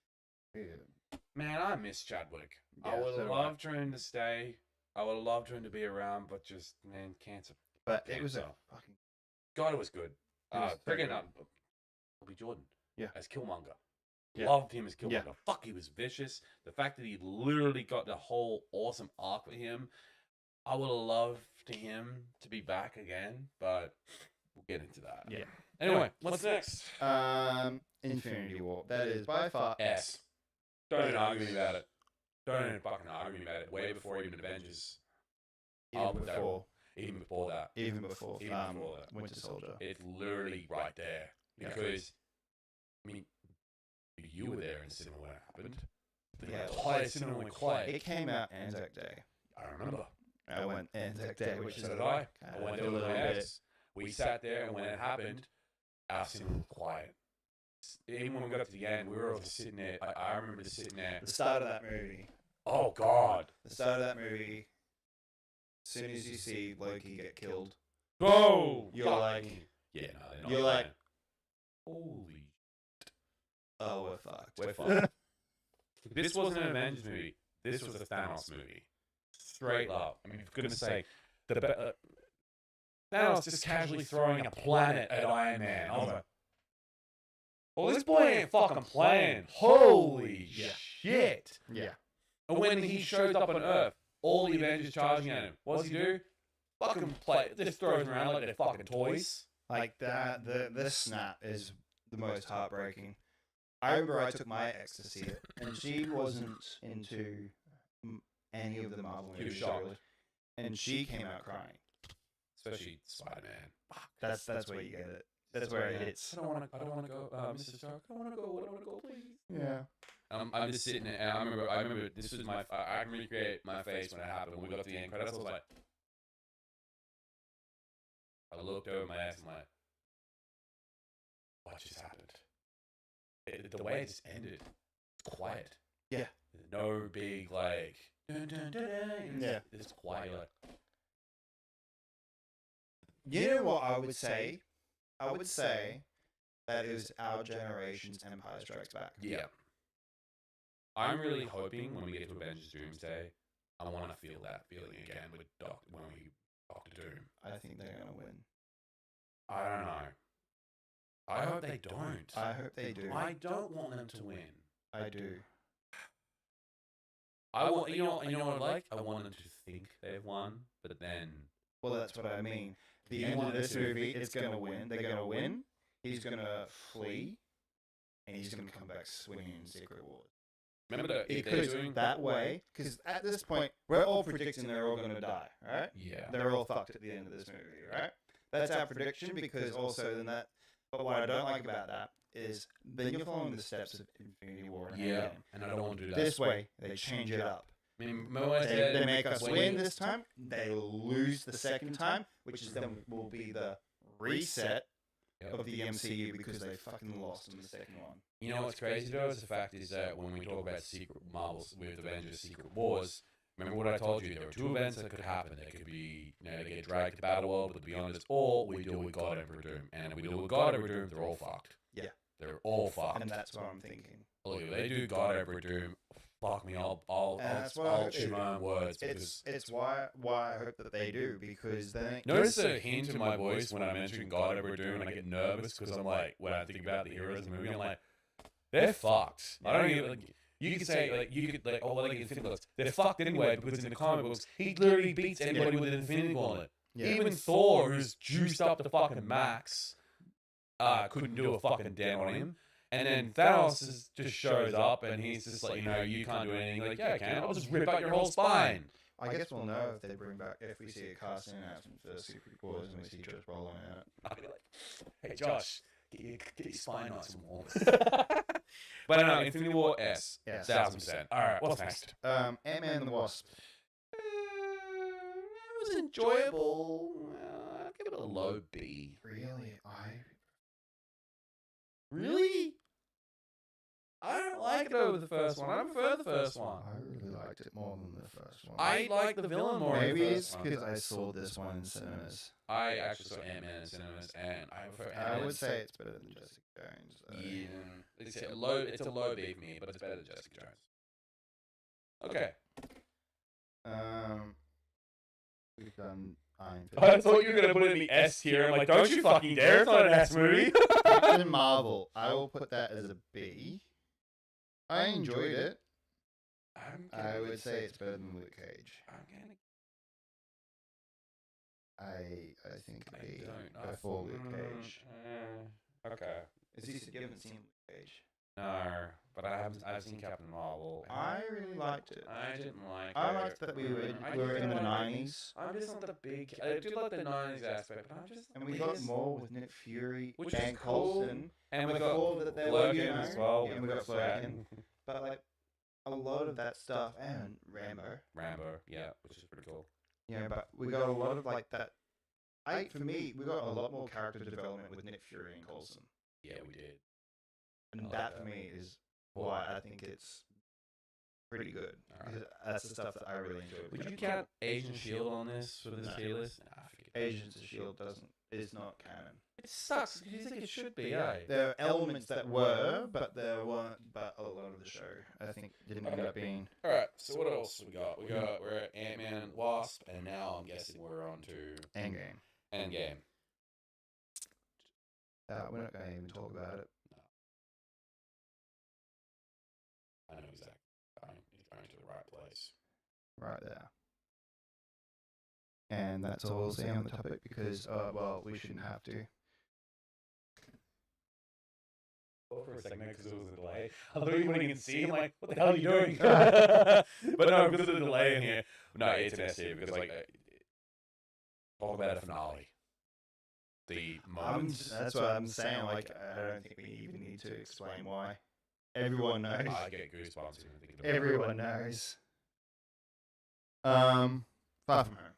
man, I miss Chadwick. Yeah, I would have loved for him to stay. I would have loved for him to be around, but just man, cancer. But it was a fucking God. It was good. Friggin' Bobby Jordan. as Killmonger. Yeah. Loved him as Killmonger. Yeah. Fuck, he was vicious. The fact that he literally got the whole awesome arc for him, I would have loved him to be back again, but we'll get into that. Yeah. Anyway, what's next? Infinity War. That is by far S. Don't even argue me about it. Don't even fucking argue me about it. Way before even Avengers. Even before. Even before that. Even before. Even before that. Winter Soldier. It's literally right there. Because, I mean, you were there in cinema when it happened. The entire cinema went quiet. It came out Anzac Day. I remember. I went Anzac Day, which is So did I. I went a there with little my bit. ex. We sat there, and when it happened, our cinema was quiet. Even when we got to the end, we were all just sitting there. I remember just sitting there. The start of that movie. Oh, God. The start of that movie. As soon as you see Loki get killed, Go! you're like, Yeah, no, they're not. you're like, holy. oh, we're fucked. We're fucked. This wasn't an Avengers movie. This was a Thanos movie. Straight up. I mean, for goodness sake, Thanos just casually throwing a planet at Iron Man. I was like, well, this boy ain't fucking playing. Holy shit. Yeah. And when he shows up on Earth, all the Avengers charging at him. What does he do? Fucking play. Just throws them around like they're fucking toys. Like that, the snap is the most heartbreaking. I remember I took my ex to see it, and she wasn't into any of the Marvel She was movies, shocked. really. And she came out crying. Especially Spider-Man. That's where you get it. That's where it hits. I don't want to go, Mr. Stark. I don't want to go, please. Yeah. I'm just sitting there, and I remember this was I can recreate my face when it happened. When we got to the end credits, I was like, I looked over my ass and like, what just happened? The way it just ended, it's quiet. Yeah. There's no big like, dun, dun, dun, dun. Yeah. It's quiet. You're like, You know what I would say? I would say that it was our generation's Empire Strikes Back. yeah. I'm really hoping when we get to Avengers Doomsday, I want to feel that feeling again with Doctor Doom. I think they're gonna win. I don't know. I hope they don't. I hope they do. I don't want them to win. I do. I want you know what I like? I want them to think they've won, but then Well, that's what I mean. The end of this movie, it's gonna win. They're gonna win. He's gonna flee, and he's gonna come back swinging in Secret Wars. remember if they're Because doing that way, because at this point, we're all predicting they're all gonna die, right? yeah. They're all fucked at the end of this movie, right? That's our prediction because also then that. But what I don't like about that is then you're following the steps of Infinity War. And Yeah, Endgame. and I don't want to do that. This way, they change it up. I mean, remember what I They said? make us when win you- this time. They lose the second time, which is then will be the reset Yep. of the MCU because they fucking lost in the second one. You know what's crazy though is the fact is that when we talk about Secret Marvels with Avengers Secret Wars, remember what I told you? There were two events that could happen. They could be, they get dragged to Battle World with the Beyonders, or we deal with God Emperor Doom. And if we deal with God Emperor Doom, they're all fucked. Yeah. They're all fucked. And that's what I'm thinking. Look, if they do God Emperor Doom, fuck me, I'll that's what I- choose my own words because It's why I hope that they do because then notice a hint in my voice when I'm entering God Emperor Doom and I get nervous because I'm like, when I think about the heroes of the movie, I'm like, they're fucked. I don't even, like, you could say, like, you could, like, oh, well, like, Infinity Gauntlet. They're fucked anyway because in the comic books, he literally beats anybody with an Infinity Gauntlet. Yeah. Even Thor, who's juiced up to fucking max, couldn't do a fucking damn on him. And then Thanos just shows up and he's just like, you can't do anything. Like, yeah, I can. I'll just rip out your whole spine. I guess we'll know if they bring back if we see a casting announcement for Secret Wars and we see Josh Brolin out. I'll be like, hey, Josh, get your spine nice and warm. But no, Infinity War S. Yeah. 1000%. All right, what's next? Ant-Man and the Wasp. It was enjoyable. I'll give it a low B. Really, Really? I don't like it over the first one. I prefer the first one. I really liked it more than the first one. I like the villain more. Maybe in the it's first because one. I saw this one in cinemas. I actually saw Ant-Man in cinemas, and I prefer Ant-Man. I would say it's better than Jessica Jones. Though. Yeah, it's a low B for me, but it's better than Jessica Jones. Okay. We've done Iron Fist. I thought you were gonna put it in the S tier. I'm like, don't you fucking dare! It's not an S movie. Captain Marvel. I will put that as a B. I enjoyed it. I would say it's better than Luke Cage. I think a B before Luke Cage. Okay. You haven't seen Luke Cage? No, but I've seen Captain Marvel. I really liked it. I didn't like it. I liked that we were in the 90s. I'm just not the big. I do like the 90s aspect, but I'm just. And we got more with Nick Fury Which and is cool. Coulson. And we I got thought that they were, Lurkin as well. Yeah, we got Lurkin. But like a lot of that stuff, and Rambo, yeah, which is pretty cool. Yeah, but we got a lot of like that. For me, we got a lot more character development with Nick Fury and Coulson. Yeah, we did. And that for me is why I think it's pretty good. Because that's the stuff that I really enjoy. Would you count Agent Shield on this for this tier list? Nah, Agents of Shield is not canon. It sucks because you think it should be, There are elements that were, but there weren't. But a lot of the show, I think, didn't end up being. All right. So what else we got? We're at Ant-Man and Wasp, and now I'm guessing we're on to Endgame. Endgame. We're not going to even talk about it. No. I know exactly. He's going to the right place. Right there. And that's all we'll say on the topic because, we shouldn't have to. For a second because it was a delay. I thought you wouldn't even see. I'm like, what the hell are you doing? But no, because of the delay in here. No, it's an S tier because talk about a finale. The moments. That's what I'm saying. Like, I don't think we even need to explain why. Everyone knows. I get goosebumps even thinking about it. Everyone knows. Far From Home.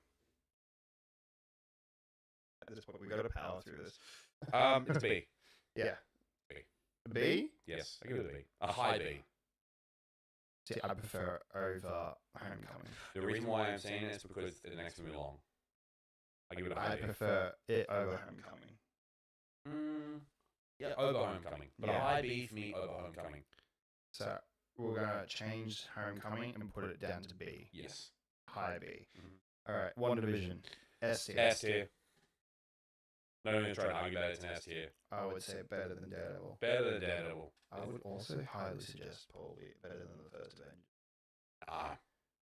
At this point, we got to power through this. It's B. Yeah. B. A B? Yes, I give it a B. A high B. See, I prefer over Homecoming. The reason why I'm saying it is because the next movie long. I give it a high B. I prefer it over Homecoming. Yeah, over Homecoming. But a high B for me over Homecoming. So we're going to change Homecoming and put it down to B. Yes. High B. Mm-hmm. All right, WandaVision. S tier. S tier. No need to try to argue that it's an S tier. I would say better than Daredevil. Better than Daredevil. I would also highly suggest probably better than the first Avengers.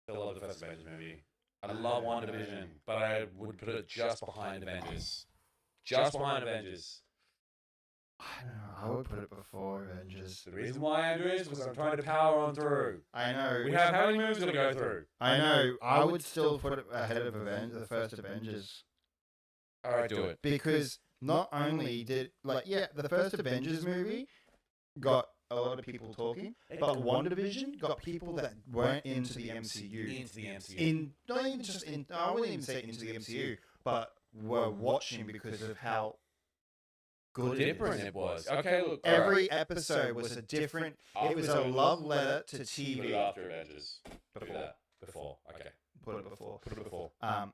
Still love the first Avengers movie. I love WandaVision, but I would put it just behind Avengers. Just behind Avengers. I don't know. I would put it before Avengers. The reason why I'm doing this is because I'm trying to power on through. I know. We have how many movies to go through? I know. I would still put it ahead of the first Avengers. Alright, do it. Because not only did, the first Avengers movie got a lot of people talking, but WandaVision got people that weren't into the MCU. Into the MCU. Not even just in, I wouldn't even say into the MCU, but were watching because of how good different it was. Okay, look. Every episode was a different, it was a love letter to TV. Put it after Avengers. Before. Before. Okay. Put it before. Put it before.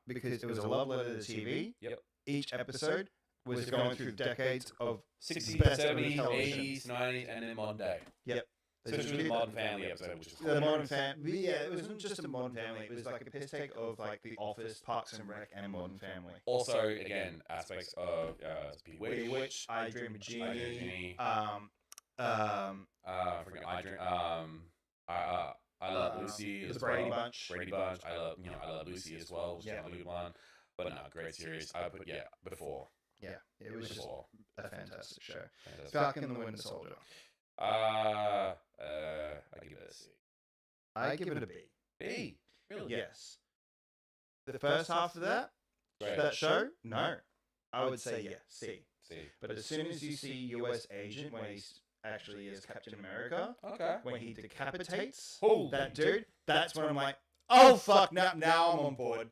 Because it was a love letter to TV. Yep. Each episode was going through decades of 60s, best 70s, television. 80s, 90s, and then modern day. Yep. So this was the Modern Family episode, which is the Modern Family. Yeah, it wasn't just a Modern Family. It was like a piss take of like The Office, Parks and Rec, and Modern Family. Also, again, aspects of Bewitched, I Dream of Jeannie. I Love Lucy. The Brady Bunch. Brady Bunch. I love Lucy as well, which is a good one. But no, great series. I put before. Yeah, it was before. Just a fantastic show. Falcon and the Winter Soldier. I give it a C. I give it a B. B? Really? Yes. The first half of that show, no. I would say yeah, C. C. But as soon as you see US Agent when he actually is Captain America, when he decapitates that dude, that's when I'm like, oh fuck, now I'm on board.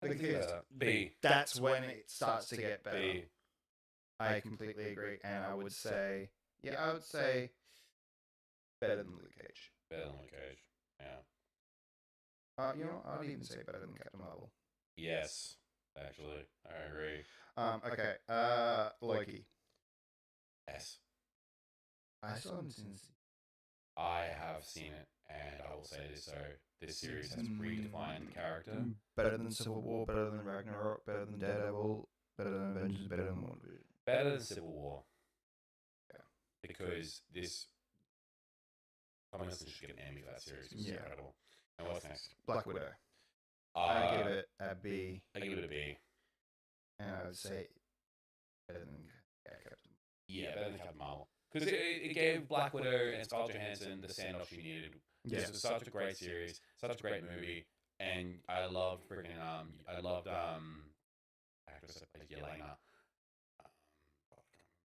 Because B. That's when it starts to get better. B. I completely agree, and I would say better than Luke Cage. Better than Luke Cage. Yeah. I'd even say better than Captain Marvel. Yes, actually, I agree. Okay. Loki. S. I still haven't seen this. I have seen it, and I will say this: so this series has redefined the character. Better than Civil War, better than Ragnarok, better than Daredevil, better than Avengers, better than WandaVision. Better than Civil War. Yeah. Because this... Tommy Hiddleston should get an Emmy for that series. It was incredible. And what's next? Black Widow. I give it a B. I give it a B. And I would say better than Captain. Yeah, better than Captain Marvel. Because it gave Black Widow and Scarlett Johansson the standoff she needed. This was such a great series, such a great movie, and I loved freaking actress that plays Yelena.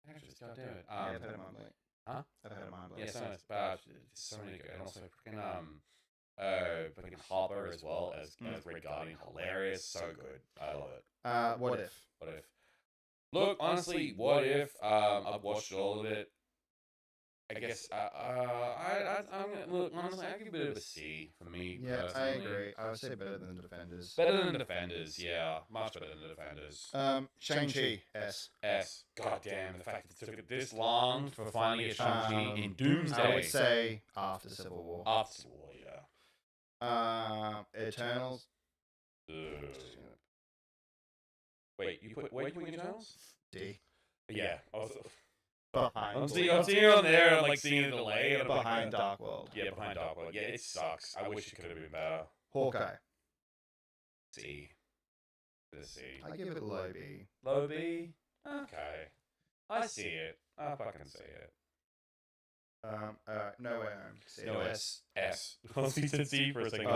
Actress, goddamn it. I've had a mind blank. Huh? I've had a mind blank. Yeah, so many good, and also freaking Harper as well as Red Guardian, hilarious, so good. I love it. What if? What if? Look, honestly, what if? I've watched all of it. I guess I'm gonna look. Honestly, I give it a bit of a C for me. Yeah, personally. I agree. I would say better than the Defenders. Better than the Defenders, yeah, much better than the Defenders. Shang-Chi, S. S. God damn, the fact that it took it this long for finally a Shang-Chi in Doomsday. I would say after Civil War. After Civil War, yeah. Eternals. Wait, you put Eternals? D. Yeah. Behind. I'm seeing you on there. I'm like seeing a delay. And behind Dark World. Yeah, behind Dark World. Yeah, it sucks. I wish it could have been better. Hawkeye. C. The C. I give it a low B. Low B. Okay. I see it. I fucking see it. No Way Home. C. No S. S. I said C for a second.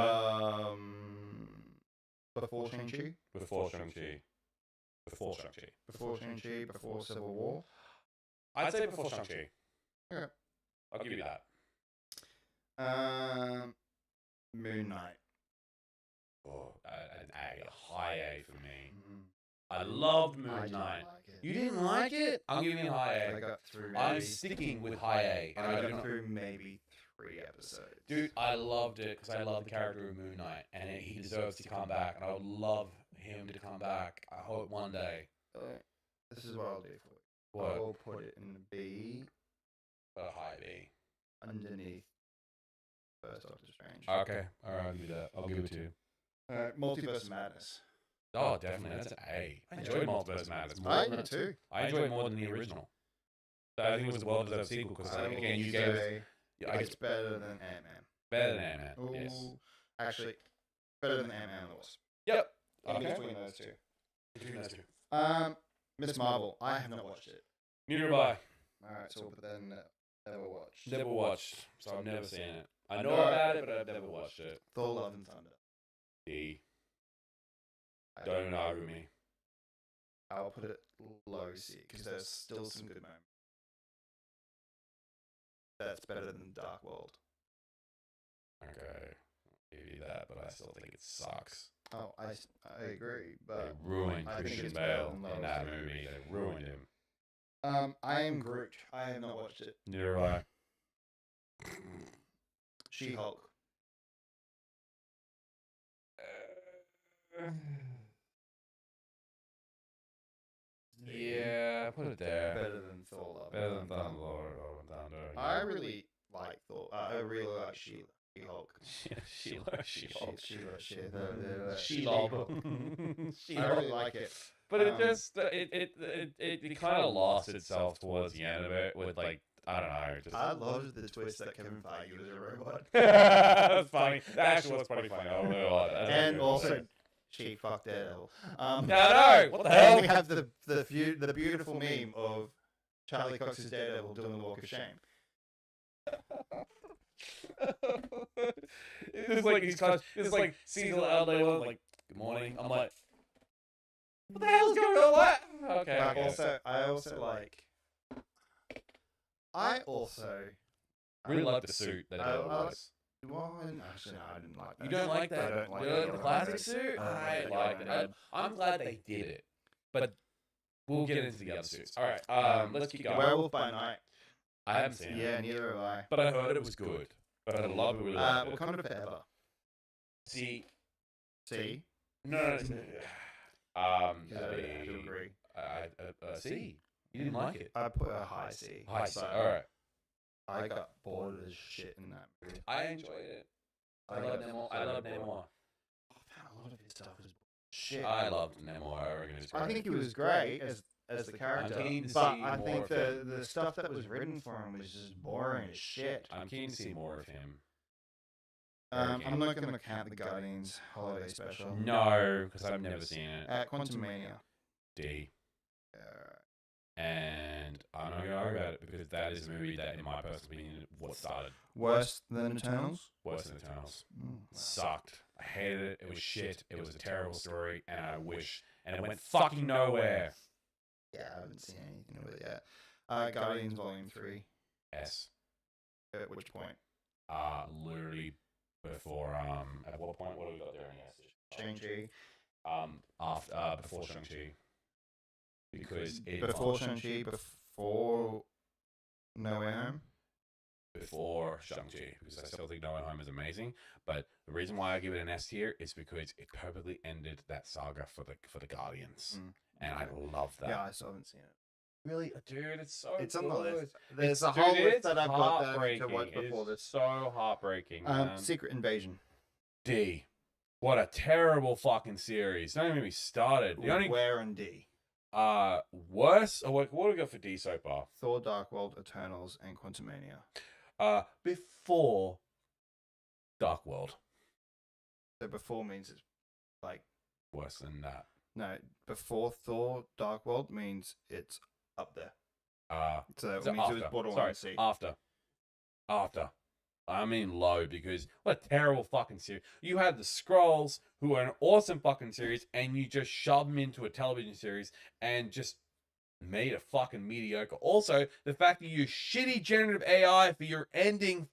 Before Shang-Chi. Before Shang-Chi. Before Shang-Chi. Before Shang-Chi. Before Civil War. I'd say before Shang-Chi. Okay. I'll give you that. Moon Knight. Oh, an A. A high A for me. I loved Moon Knight. Like You didn't like it? I'm giving you a high A. I got through. I'm sticking with high A. And I do got not... through maybe 3 episodes. Dude, I loved it because I love the character of Moon Knight, and he deserves to come back, and I would love him to come back. I hope one day. This is what I'll do for you. What? I'll put it in B. A high B. Underneath First Doctor Strange. Okay, alright, I'll do that. I'll give it to you. Multiverse Madness. Oh, definitely, that's an A. I enjoyed Multiverse Madness more. I did too. I enjoyed it more than the original. I think it was a well-deserved sequel because, again, you gave us... It's better than Ant-Man. Better than Ant-Man, yes. Actually, better than Ant-Man and the Wasp. Yep. In Okay. between those two. Between those two. Miss Marvel. I have not watched it. Neither have I. Alright, so but then never watched. Never watched, so I've never seen it. I know about it, but I've never watched it. Thor: Love and Thunder. D. Don't argue with me. I'll put it low C because there's still some good moments. That's better than Dark World. Okay, I'll give you that, but I still think it sucks. Oh, I agree, They but ruined I think Christian it's better Bale than in those that two. movie. They ruined him. I Am Groot. I have not watched it. Neither have I. She-Hulk. Yeah, put it there. Better than Thor: Love. Better than Thunder, Lord of Thunder. I really like Thor. I really like She-Hulk. She-Hulk. She-Hulk. I really like it. But it just it kind of lost itself towards the end of it with like I don't know. Just... I loved the twist that Kevin Feige was a robot. That's funny. That actually was pretty funny. I really like that. And also, she fucked Daredevil. No, what the And hell? we have the beautiful meme of Charlie Cox's Daredevil doing the Walk of Shame. It's like it's like seasonal outlet like good morning. I'm like, what the hell's going on? What? Okay. But okay. I also Really like the suit that it I was. well, actually, no, I didn't like that. You don't like that? I don't like You don't like the the classic suit. suit? I liked it. I'm glad they did it, but we'll get into the other suits. All right. Let's keep going. Werewolf by Night. I haven't seen it. Yeah, neither have I. But I heard it was good. But I love it. Really loved it. Wakanda Forever. See. No. I do agree. C. You didn't like it. I put a high C. High C. but All right. I got bored as shit in that movie. I enjoyed it. I love Namor. I love Namor. A lot of his stuff was shit. I loved Namor. I reckon he's great. I think he was great as the character, keen to but see I more think of the stuff that was written for him was just boring as shit. I'm keen to see more of him. I'm not going to count the Guardians holiday special. No, because I've never seen it. Quantum Mania. D. And I'm not going to argue about it because that is a movie that, in my personal opinion, what started. Worse than Eternals? Worse than Eternals. Sucked. I hated it. It was shit. It was a terrible story, and I wish. And it went fucking nowhere. Yeah, I haven't seen anything of it yet. Guardians Volume 3. S. At which point? Literally before, at what point? What have we got there in S? Shang-Chi. Before Shang-Chi. Because before Shang-Chi, before No Way Home? Before Shang-Chi, because I still think No Way Home is amazing. But the reason why I give it an S tier is because it perfectly ended that saga for the Guardians, and I love that. Yeah, I still haven't seen it. Really, dude, it's so. It's good. on the list. There's a whole list that I've got that I need to watch before this. So heartbreaking. Secret Invasion. D. What a terrible fucking series. Don't even get me started. Where and D? Worse. Or what do we got for D so far? Thor: Dark World, Eternals, and Quantumania. Before Dark World. So before means it's like worse than that. No, before Thor: Dark World means it's up there. So it means after. it was borderline C. After. I mean low, because what a terrible fucking series. You had the Skrulls, who are an awesome fucking series, and you just shove them into a television series and just made it fucking mediocre. Also, the fact that you use shitty generative AI for your ending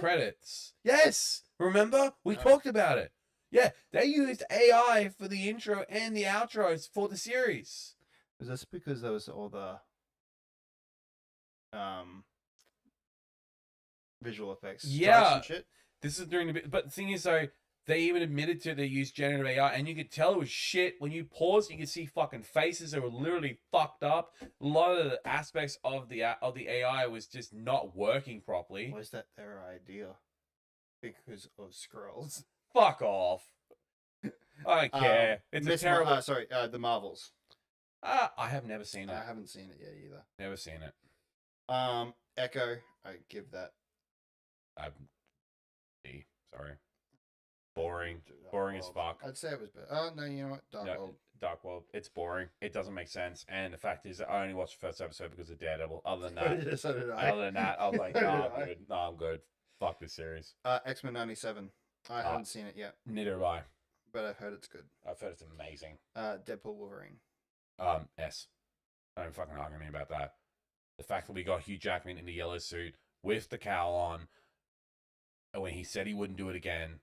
credits. Yes! Remember? We talked about it. Yeah, they used AI for the intro and the outros for the series. Is this because there was all the visual effects? Yeah. And shit? This is during the... But the thing is, though, they even admitted to they used generative AI, and you could tell it was shit. When you paused, you could see fucking faces that were literally fucked up. A lot of the aspects of the AI was just not working properly. Was that their idea? Because of Skrulls. Fuck off. I don't care. It's a terrible... The Marvels. I have never seen it. I haven't seen it yet either. Never seen it. Echo, I give that. D. Sorry. Boring. Boring as fuck. I'd say it was better. Oh, no, you know what? Dark World. It's boring. It doesn't make sense. And the fact is, I only watched the first episode because of Daredevil. Other than that, so did I. Other than that, I was like, no, I'm good. No, I'm good. Fuck this series. X-Men 97. I haven't seen it yet. Neither have I. But I've heard it's good. I've heard it's amazing. Deadpool Wolverine. S. Don't fucking argue me about that. The fact that we got Hugh Jackman in the yellow suit with the cowl on, and when he said he wouldn't do it again,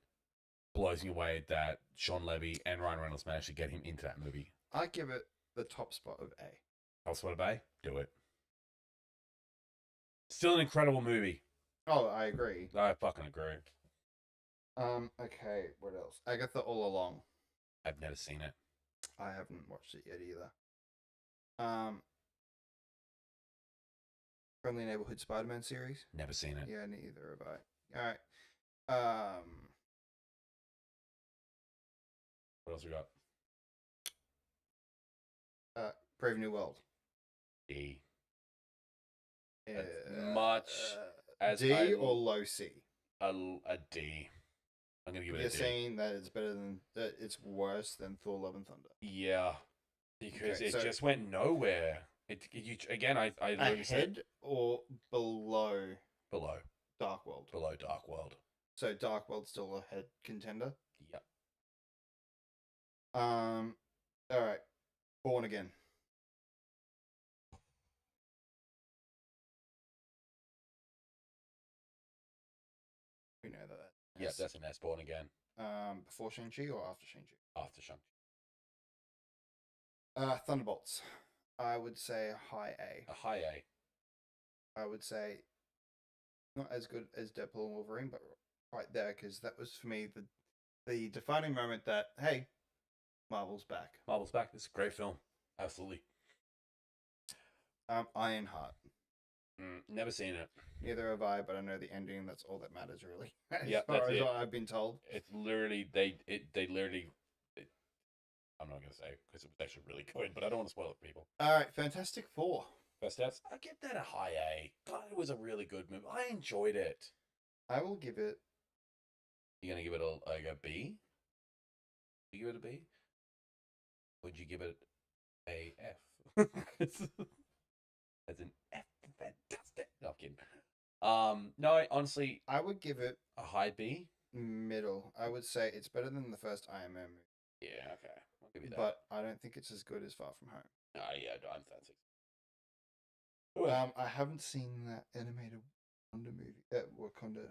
blows me away that Sean Levy and Ryan Reynolds managed to get him into that movie. I give it the top spot of A. Top spot of A? Do it. Still an incredible movie. Oh, I agree. I fucking agree. Okay, what else? Agatha All Along. I've never seen it. I haven't watched it yet either. Friendly Neighborhood Spider-Man series. Never seen it. Yeah, neither have I. Alright. What else we got? Brave New World. D. As much as D or low C? A D. I'm gonna give it a D. You're saying that it's better than that. It's worse than Thor: Love and Thunder. Yeah, because it just went nowhere. I ahead or below Dark World. Below Dark World. So Dark World's still a head contender. Yep. All right. Born Again. We know that. Yeah, that's an S. Born Again. Before Shang-Chi or after Shang-Chi? After Shang-Chi. Thunderbolts. I would say a high A. A high A. I would say not as good as Deadpool and Wolverine, but right there, because that was for me the defining moment that, hey, Marvel's back. Marvel's back. It's a great film. Absolutely. Ironheart. Never seen it. Neither have I, but I know the ending. That's all that matters, really. As Yeah, far that's as it. what I've been told. It's literally they literally. I'm not gonna say because it was actually really good, but I don't want to spoil it for people. All right, Fantastic Four. First steps, I give that a high A. God, it was a really good movie. I enjoyed it. I will give it. You gonna give it a B? You give it a B? Would you give it a F? As an F, fantastic. No, I'm kidding. No, honestly, I would give it a high B. middle. I would say it's better than the first Iron Man movie, Yeah, okay, I'll give you that. but I don't think it's as good as Far From Home. Yeah, I'm fancy. I haven't seen that animated Wonder movie. Wakanda.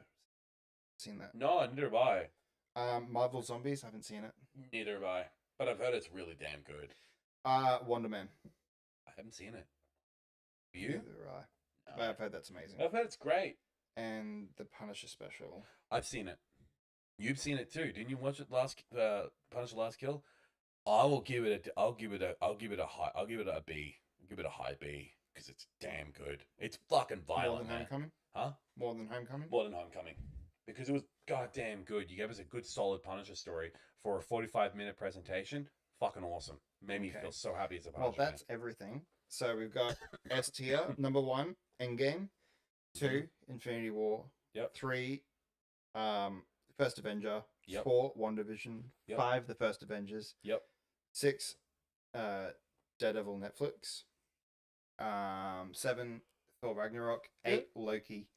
Seen that? No, neither have I. Marvel Zombies. Haven't seen it. Neither have I. But I've heard it's really damn good. Wonder Man. I haven't seen it. You? Neither have I. No. But I've heard that's amazing. I've heard it's great. And the Punisher special. I've seen it. You've seen it too, didn't you? Watch it Punisher Last Kill. I'll give it a B. I'll give it a high B because it's damn good. It's fucking violent. More than Homecoming. Huh? More than Homecoming. More than Homecoming, because it was goddamn good. You gave us a good, solid Punisher story for a 45-minute presentation. Fucking awesome. Made me feel so happy as a Punisher. Well, that's everything. So we've got S tier. Number 1, Endgame. 2, Infinity War. Yep. 3, First Avenger. Yep. 4, WandaVision. Yep. 5, The First Avengers. Yep. 6, Daredevil Netflix. 7, Thor Ragnarok. 8, Loki.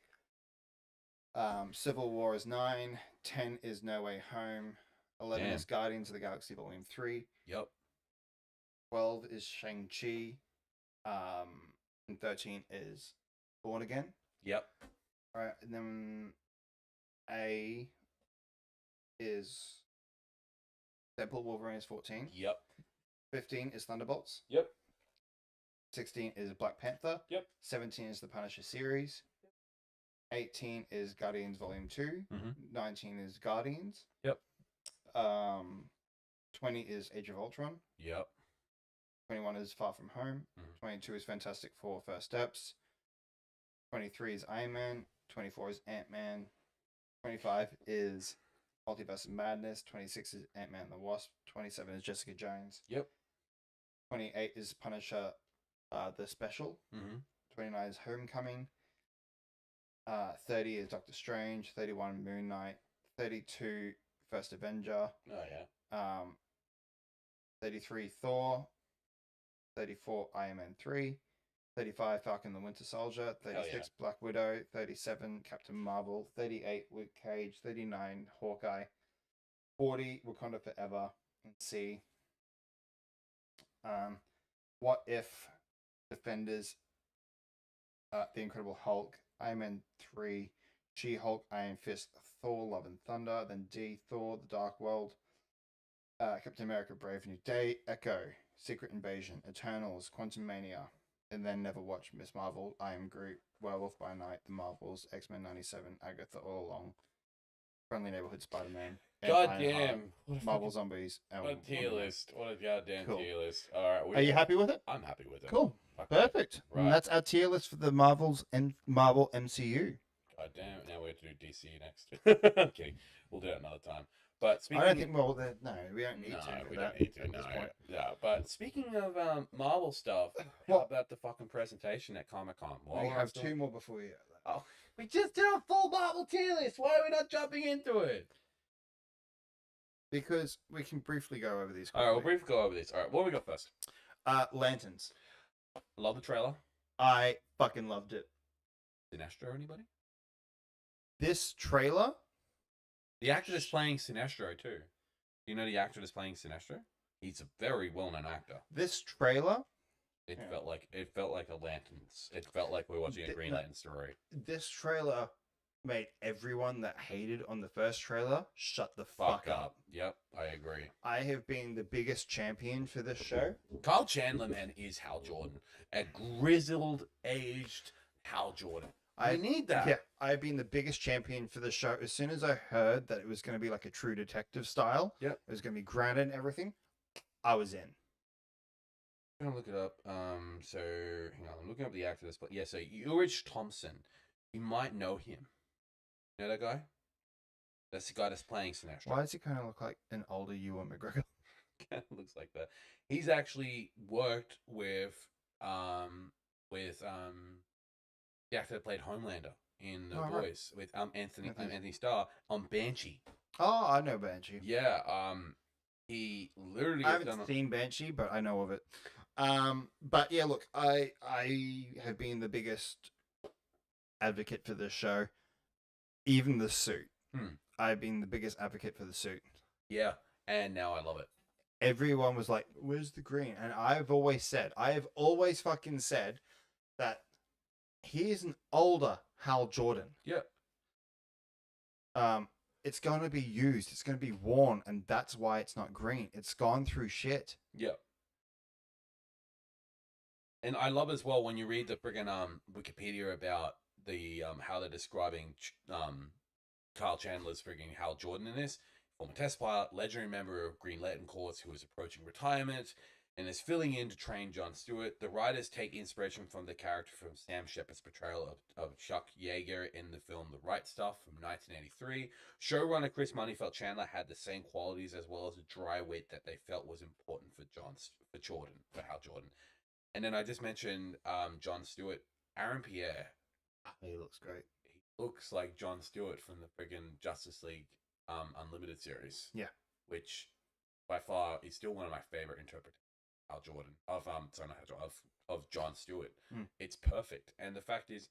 Civil War is 9. 10 is No Way Home. 11 Damn. is Guardians of the Galaxy Volume 3. Yep. 12 is Shang-Chi. And 13 is Born Again. Yep. All right, and then A is Deadpool Wolverine is 14. Yep. 15 is Thunderbolts. Yep. 16 is Black Panther. Yep. 17 is the Punisher series. 18 is Guardians Volume 2. Mhm. 19 is Guardians. Yep. 20 is Age of Ultron. Yep. 21 is Far From Home. Mhm. 22 is Fantastic Four First Steps. 23 is Iron Man. 24 is Ant-Man. 25 is Multiverse of Madness. 26 is Ant-Man and the Wasp. 27 is Jessica Jones. Yep. 28 is Punisher, the special. Mm-hmm. 29 is Homecoming. 30 is Doctor Strange. 31 Moon Knight. 32 First Avenger. Oh yeah. 33 Thor. 34 Iron Man 3. 35 Falcon and the Winter Soldier. 36 Black Widow. 37 Captain Marvel. 38 Luke Cage. 39 Hawkeye. 40 Wakanda Forever. And C. What If, Defenders, The Incredible Hulk, Iron Man 3, She-Hulk, Iron Fist, Thor, Love and Thunder, then D, Thor, The Dark World, Captain America, Brave New Day, Echo, Secret Invasion, Eternals, Quantum Mania, and then never watched Miss Marvel, I Am Groot, Werewolf by Night, The Marvels, X-Men 97, Agatha All Along, Friendly Neighborhood Spider-Man, and Goddamn. Marvel Zombies. And What a tier list. What a goddamn Cool. tier list. All right. Are you happy with it? I'm happy with it. Cool. Fuck Perfect. Right. And that's our tier list for the Marvels and Marvel MCU. God damn it. Now we have to do DC next. I'm kidding. We'll do that another time. But speaking I don't think. Well, no, we don't need No, to. For we that don't need to. at No, this point. yeah. But speaking of Marvel stuff, how What? about the fucking presentation at Comic Con? We have 2 more before we. Oh, we just did a full Marvel tier list. Why are we not jumping into it? Because we can briefly go over these. All right, we'll quickly. briefly go over this. All right, what do we got first? Lanterns. Love the trailer. I fucking loved it. Sinestro, anybody? This trailer. The actor that's playing Sinestro too. You know the actor that's playing Sinestro? He's a very well-known actor. This trailer. It Yeah. felt like a Lanterns. It felt like we were watching a Green Lantern story. This trailer made everyone that hated on the first trailer shut the fuck up. Yep, I agree. I have been the biggest champion for this show. Kyle Chandler, man, is Hal Jordan. A grizzled, aged Hal Jordan. I need that. Yeah, I've been the biggest champion for the show. As soon as I heard that it was going to be like a True Detective style, Yep. it was going to be grounded and everything, I was in. I'm gonna look it up. So hang on, I'm looking up the actor this, but yeah, so Ulrich Thompson. You might know him. You know that guy? That's the guy that's playing Sinestro. Why does he kind of look like an older Ewan McGregor? Kind of looks like that. He's actually worked with the actor that played Homelander in The Boys with Anthony Starr on Banshee. Oh, I know Banshee. Yeah, he literally. I haven't seen Banshee, but I know of it. But yeah, look, I have been the biggest advocate for this show. Even the suit. I've been the biggest advocate for the suit. Yeah, and now I love it. Everyone was like, "Where's the green?" And I have always fucking said that he is an older Hal Jordan. Yeah. It's going to be used. It's going to be worn, and that's why it's not green. It's gone through shit. Yeah. And I love as well when you read the friggin' Wikipedia about the how they're describing Kyle Chandler's friggin' Hal Jordan in this. Former test pilot, legendary member of Green Lantern Corps who is approaching retirement and is filling in to train Jon Stewart. The writers take inspiration from the character from Sam Shepard's portrayal of Chuck Yeager in the film The Right Stuff from 1983. Showrunner Chris Money felt Chandler had the same qualities as well as a dry wit that they felt was important for Hal Jordan. And then I just mentioned Jon Stewart, Aaron Pierre. He looks great. He looks like Jon Stewart from the friggin' Justice League Unlimited series. Yeah. Which by far is still one of my favorite interpretations of Hal Jordan. Of Jon Stewart. It's perfect. And the fact is,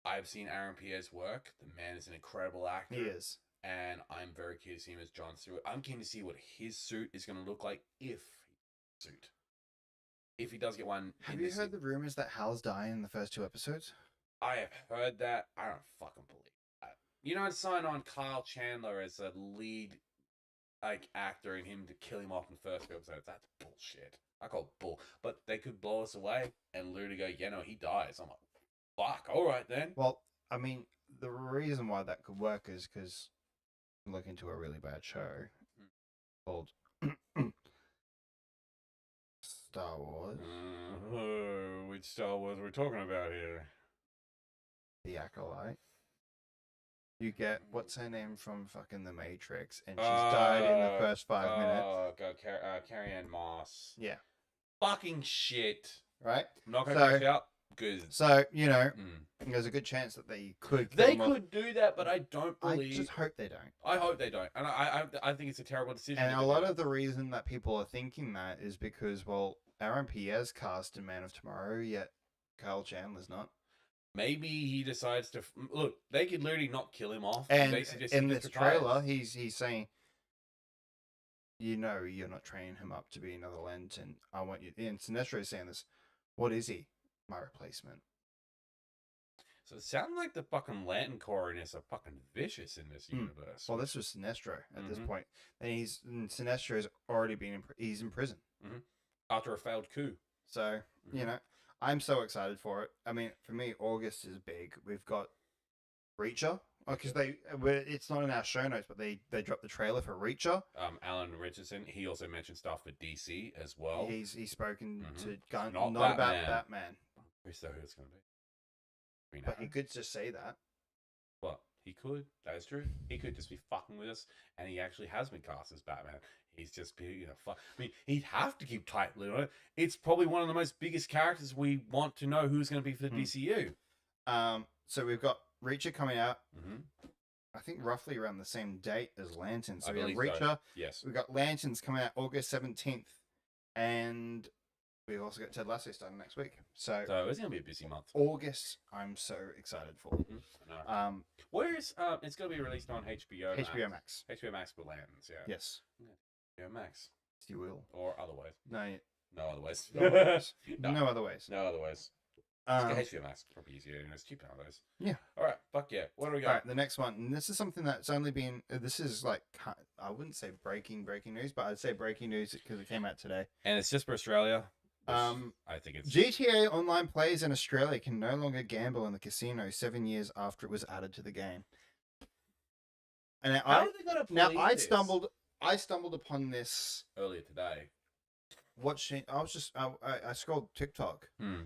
I've seen Aaron Pierre's work. The man is an incredible actor. He is. And I'm very keen to see him as Jon Stewart. I'm keen to see what his suit is going to look like if he does get one. Have you heard the rumors that Hal's dying in the first 2 episodes? I have heard that. I don't fucking believe that. You don't sign on Kyle Chandler as a lead actor and him to kill him off in the first 2 episodes. That's bullshit. I call it bull. But they could blow us away and literally go, yeah, no, he dies. I'm like, fuck, all right then. Well, I mean, the reason why that could work is because I'm looking into a really bad show called Star Wars. Which Star Wars are we talking about here? The Acolyte. You get, what's her name from fucking The Matrix, and she's died in the first 5 minutes. Oh, God, Carrie-Anne Moss. Yeah. Fucking shit. Right? I'm not going to check out. Good. So, you know, there's a good chance that they could do that, but I don't believe. I just hope they don't. I hope they don't. And I think it's a terrible decision. And a lot of the reason that people are thinking that is because, well, Aaron Pierre's cast in Man of Tomorrow, yet Kyle Chandler's not. Maybe he decides to look. They could literally not kill him off. And in this trailer, he's saying, you know, you're not training him up to be another Lantern. I want you. And Sinestro is saying this. What is he? My replacement. So it sounds like the fucking Lantern Corps are fucking vicious in this universe. Well, this was Sinestro at this point, and Sinestro has already been he's in prison after a failed coup. So you know. I'm so excited for it. I mean, for me, August is big. We've got Reacher, because it's not in our show notes, but they dropped the trailer for Reacher. Alan Richardson, he also mentioned stuff for DC as well. He's spoken to Gunn, not about Batman. Who it's going to be? But he could just say that. Well, he could. That is true. He could just be fucking with us, and he actually has been cast as Batman. He's just being, fuck. I mean, he'd have to keep tightly on it. It's probably one of the most biggest characters we want to know who's going to be for the DCU. So we've got Reacher coming out. I think roughly around the same date as Lanterns. So we have Reacher. So. Yes. We've got Lanterns coming out August 17th, and we've also got Ted Lasso starting next week. So it's going to be a busy month. August, I'm so excited for. I know. Where is it's going to be released on HBO? HBO Max. HBO Max for Lanterns, yeah. Yes. HBO Max. You will. Or otherwise. No. No other ways. No other ways. No other ways. No other ways. Let's get HBO Max. Probably easier and it's cheaper nowadays. Yeah. All right. Fuck yeah. What do we got? All right. The next one. And this is something that's only been. This is like, I wouldn't say breaking news, but I'd say breaking news because it came out today. And it's just for Australia. I think it's GTA Online players in Australia can no longer gamble in the casino 7 years after it was added to the game. And I stumbled I stumbled upon this earlier today. watching. I scrolled TikTok, Hmm.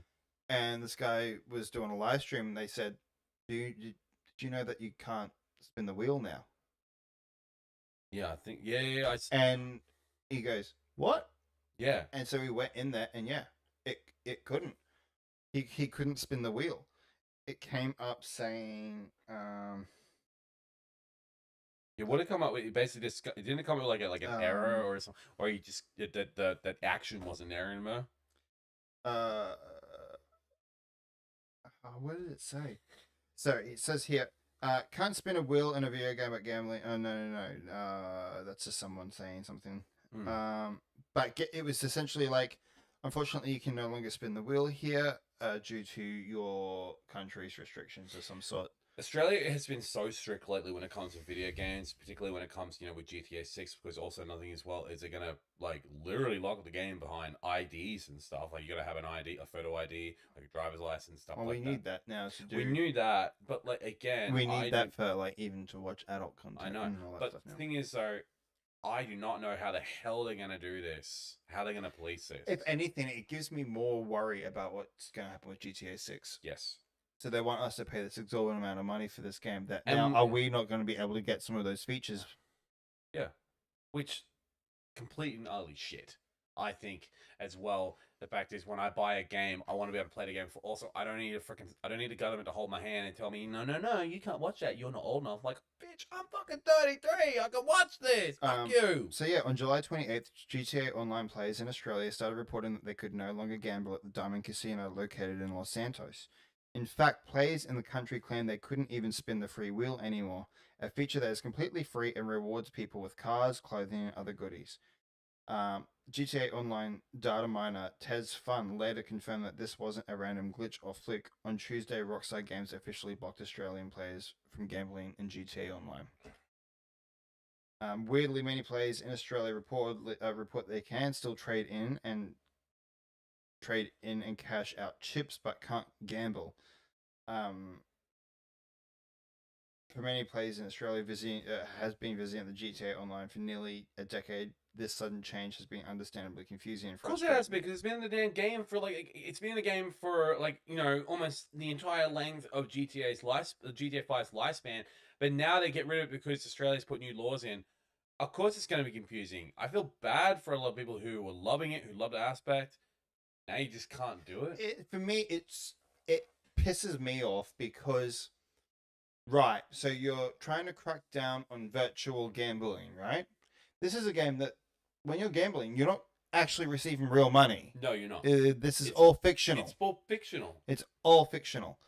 and this guy was doing a live stream. And they said, Did you know that you can't spin the wheel now?" Yeah, I think. Yeah. And he goes, "What?" Yeah. And so he went in there, and yeah, it couldn't. He couldn't spin the wheel. It came up saying, Yeah, what did it come up with? It basically just didn't it come up with like an error or something, or you just that action wasn't there anymore. What did it say? So it says here, can't spin a wheel in a video game at gambling. Oh no. That's just someone saying something. But it was essentially like, unfortunately, you can no longer spin the wheel here due to your country's restrictions of some sort. Australia has been so strict lately when it comes to video games, particularly when it comes, with GTA 6, because also another thing as well is they're gonna like literally lock the game behind IDs and stuff. Like you gotta have an ID, a photo ID, like a driver's license, stuff Well, like that. we need that now to do. We knew that, but like again, we need that for like even to watch adult content. I know, and all that but stuff the now. thing is though, I do not know how the hell they're gonna do this. How they're gonna police this. If anything, it gives me more worry about what's going to happen with GTA 6. Yes. So they want us to pay this exorbitant amount of money for this game. That And- now, are we not going to be able to get some of those features? Yeah, which complete and utterly shit. I think as well. The fact is, when I buy a game, I want to be able to play the game. For also, I don't need the government to hold my hand and tell me, no, you can't watch that. You're not old enough. Like, bitch, I'm fucking 33. I can watch this. Fuck you. So yeah, on July 28th, GTA Online players in Australia started reporting that they could no longer gamble at the Diamond Casino located in Los Santos. In fact, players in the country claimed they couldn't even spin the free wheel anymore, a feature that is completely free and rewards people with cars, clothing, and other goodies. GTA Online data miner Tez Fun later confirmed that this wasn't a random glitch or fluke. On Tuesday, Rockstar Games officially blocked Australian players from gambling in GTA Online. Weirdly, many players in Australia report they can still trade in and cash out chips, but can't gamble. For many players in Australia, has been visiting the GTA Online for nearly a decade. This sudden change has been understandably confusing and frustrating. Of course it has, because it's been in the damn game for almost the entire length of GTA 5's lifespan. But now they get rid of it because Australia's put new laws in. Of course, it's going to be confusing. I feel bad for a lot of people who were loving it, who loved the aspect. Now you just can't do it. For me, it pisses me off because, right, so you're trying to crack down on virtual gambling, right? This is a game that, when you're gambling, you're not actually receiving real money. No, you're not. This is all fictional. It's all fictional. It's all fictional.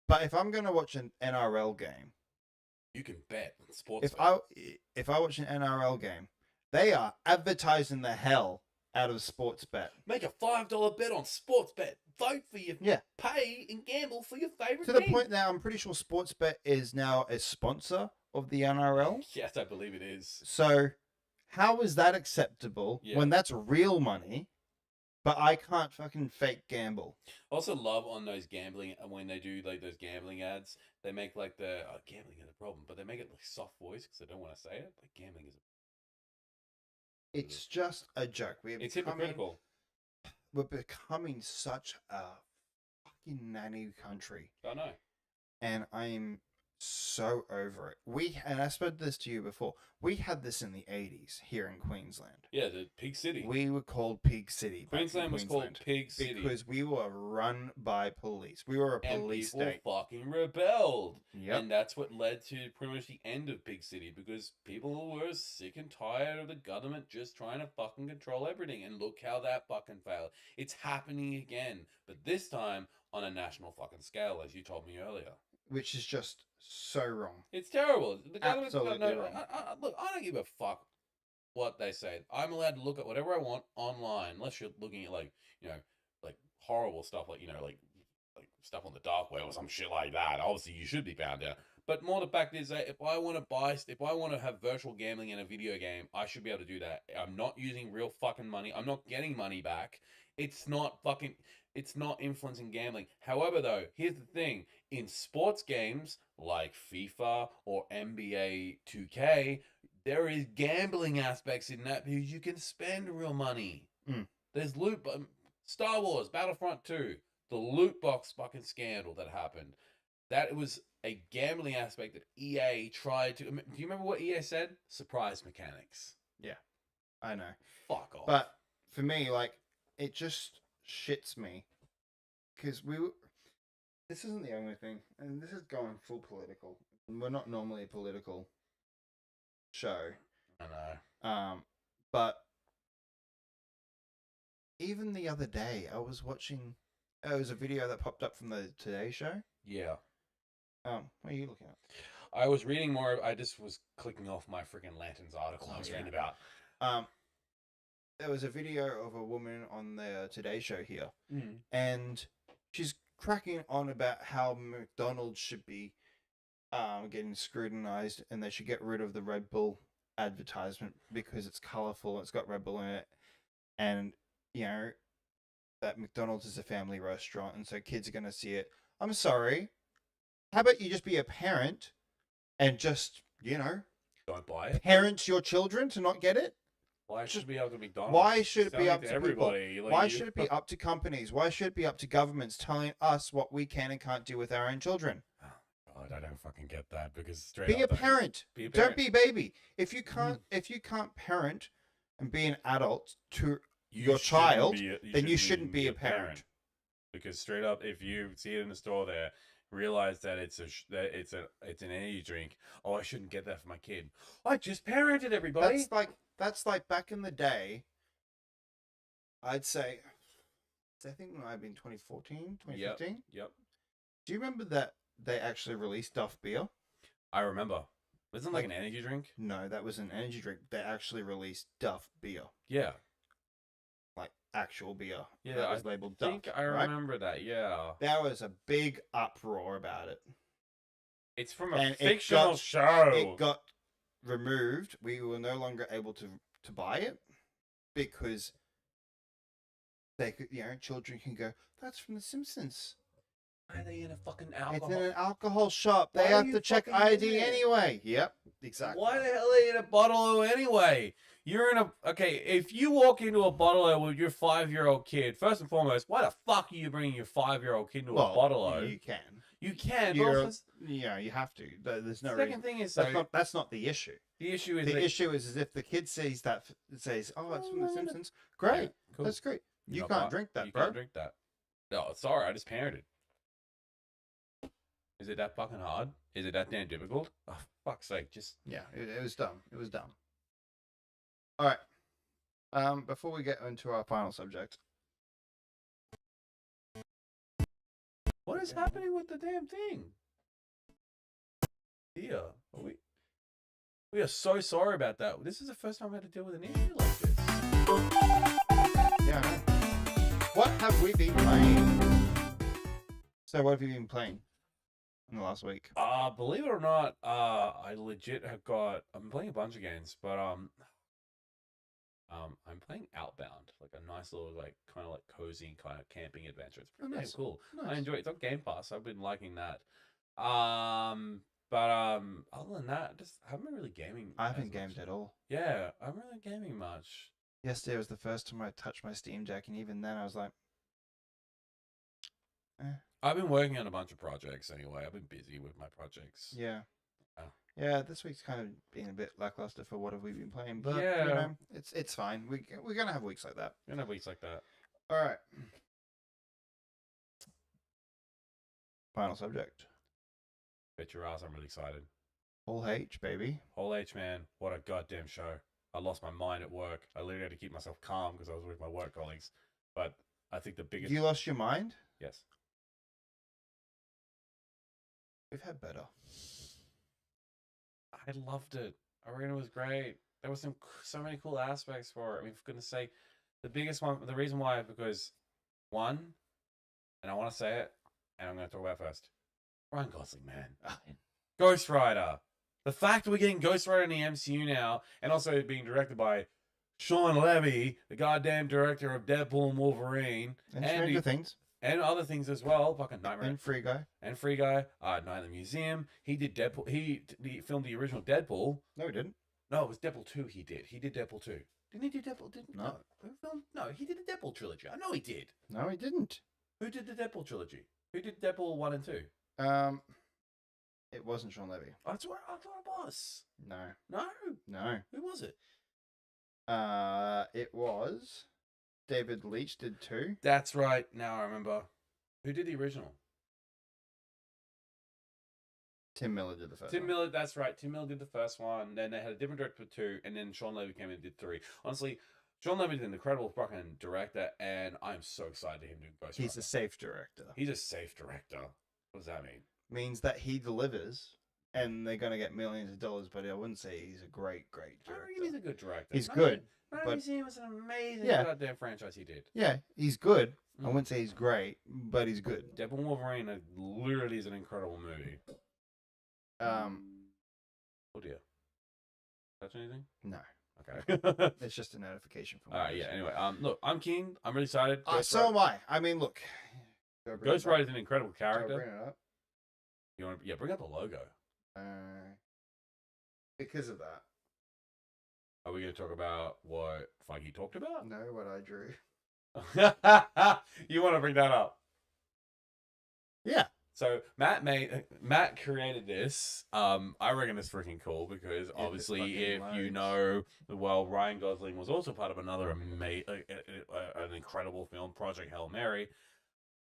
But if I'm going to watch an NRL game, you can bet on sports. If I watch an NRL game, they are advertising the hell out of sports bet. Make a $5 bet on sports bet. Vote for your pay and gamble for your favorite team. To the point now, I'm pretty sure sports bet is now a sponsor of the NRL. Yes, I believe it is. So how is that acceptable when that's real money, but I can't fucking fake gamble? Also love on those gambling, when they do like those gambling ads, they make like the gambling is a problem, but they make it like soft voice because they don't want to say it. Like gambling is it's just a joke. It's hypocritical. We're becoming such a fucking nanny country. I know. And I'm so over it. And I spoke this to you before. We had this in the 80s here in Queensland. Yeah, the Pig City. We were called Pig City. Queensland was called Pig City because we were run by police. We were a police state. And people fucking rebelled. Yep. And that's what led to pretty much the end of Pig City, because people were sick and tired of the government just trying to fucking control everything. And look how that fucking failed. It's happening again, but this time on a national fucking scale, as you told me earlier. Which is just so wrong. It's terrible. The government's absolutely got no. wrong. Look, I don't give a fuck what they say. I'm allowed to look at whatever I want online, unless you're looking at like horrible stuff, like stuff on the dark web or some shit like that. Obviously, you should be bound down. But more the fact is that if I want to have virtual gambling in a video game, I should be able to do that. I'm not using real fucking money. I'm not getting money back. It's not influencing gambling. However, though, here's the thing. In sports games like FIFA or NBA 2K, there is gambling aspects in that because you can spend real money. There's Star Wars Battlefront 2, the loot box fucking scandal that happened. That was a gambling aspect that EA tried to. Do you remember what EA said? Surprise mechanics. Yeah, I know. Fuck off. But for me, like, it just shits me because this isn't the only thing, and this is going full political. We're not normally a political show. I know. But even the other day, I was watching. It was a video that popped up from the Today Show. Yeah. What are you looking at? I was reading more. I just was clicking off my freaking Lanterns article I was reading about. There was a video of a woman on the Today Show here, and she's cracking on about how McDonald's should be getting scrutinized, and they should get rid of the Red Bull advertisement because it's colorful, it's got Red Bull in it, and you know that McDonald's is a family restaurant, and so kids are going to see it. I'm sorry. How about you just be a parent and just, don't buy it. Parent your children to not get it? Why should it be up to McDonald's? Why should it be up to everybody? People? Why should it be up to companies? Why should it be up to governments telling us what we can and can't do with our own children? Oh, God, I don't fucking get that because be a parent. Don't be baby. If you can't parent and be an adult to your child, then you shouldn't be a parent. Because straight up, if you see it in the store there, realize that it's an energy drink. Oh, I shouldn't get that for my kid. I just parented everybody. That's like back in the day. I'd say, I think it might have been 2014, 2015. Yep. Do you remember that they actually released Duff beer? I remember. Wasn't it like an energy drink? No, that was an energy drink. They actually released Duff beer. Yeah. Like actual beer. Yeah, that was labeled Duff. I think I remember that, yeah. There was a big uproar about it. It's from a fictional show. It got removed. We were no longer able to buy it because they could, children can go, that's from The Simpsons. Why are they in a fucking alcohol? It's in an alcohol shop. They have to check ID anyway. Yep, exactly. Why the hell are you in a bottle anyway? You're in if you walk into a bottle with your 5-year-old kid, first and foremost, why the fuck are you bringing your 5-year-old kid to a bottle? You can. You can. You have to. There's no second thing is that's not the issue. The issue is if the kid says, oh, it's from The Simpsons. Great, yeah, cool. That's great. You can't drink that, bro. You can't drink that. No, sorry, I just parented. Is it that fucking hard? Is it that damn difficult? Oh, fuck's sake, just... Yeah, it was dumb. It was dumb. All right. Before we get into our final subject. What is happening with the damn thing? Yeah. We are so sorry about that. This is the first time I had to deal with an issue like this. Yeah, I know. What have we been playing? So what have you been playing in the last week? Believe it or not, I legit have I'm playing a bunch of games, but I'm playing Outbound, like a nice little kind of cozy kind of camping adventure. It's pretty damn cool. Nice. I enjoy it. It's on Game Pass. I've been liking that. But other than that, I haven't been really gaming. I haven't gamed at all. Yeah, I haven't really gaming much. Yesterday was the first time I touched my Steam Deck, and even then I was like, I've been working on a bunch of projects anyway. I've been busy with my projects. Yeah. Yeah, this week's kind of been a bit lackluster for what have we been playing, but yeah, it's fine. We're gonna have weeks like that. We're gonna have weeks like that. All right. Final subject. Bet your ass, I'm really excited. Whole H, baby. Whole H, man. What a goddamn show. I lost my mind at work. I literally had to keep myself calm because I was with my work colleagues. But I think the biggest... You lost your mind? Yes. We've had better. I loved it. Arena was great. There was so many cool aspects for it. I mean, for goodness sake, the biggest one, the reason why, because one, and I want to say it, and I'm going to talk about it first. Ryan Gosling, man. Ghost Rider. The fact that we're getting Ghost Rider in the MCU now, and also being directed by Sean Levy, the goddamn director of Deadpool and Wolverine. And Stranger Things. And other things as well. Fucking Nightmare. And Free Guy. And Free Guy. Night in the Museum. He did Deadpool. He filmed the original Deadpool. No, he didn't. No, it was Deadpool 2 he did. He did Deadpool 2. Didn't he do Deadpool? No. No, he did the Deadpool trilogy. I know he did. No, he didn't. Who did the Deadpool trilogy? Who did Deadpool 1 and 2? It wasn't Sean Levy. That's what I thought it was. No. No? Who was it? It was David Leitch did 2. That's right. Now I remember. Who did the original? Tim Miller did the first Tim one. Miller, that's right. Tim Miller did the first one. Then they had a different director for 2, and then Sean Levy came in and did 3. Honestly, Sean Levy is an incredible fucking director, and I'm so excited to him do Ghost He's a safe director. He's a safe director. What does that mean? Means that he delivers, and they're going to get millions of dollars, but I wouldn't say he's a great I director. reckon he's a good director. He's good. But but- Museum was an amazing Yeah. goddamn franchise he did. Yeah, he's good. I Mm. wouldn't say he's great, but he's good. Deadpool Wolverine literally is an incredible movie. Oh dear. Touch anything? No. Okay. It's just a notification from. Yeah. Anyway, look, I'm keen. I'm really excited. So am I. I mean, look. Ghost Rider is an incredible character. Bring it up. You want to? Yeah, bring up the logo. Because of that. Are we going to talk about what Feige talked about? No, what I drew. You want to bring that up? Yeah. So Matt created this. I reckon it's freaking cool because obviously, if you know, well, Ryan Gosling was also part of another an incredible film, Project Hail Mary.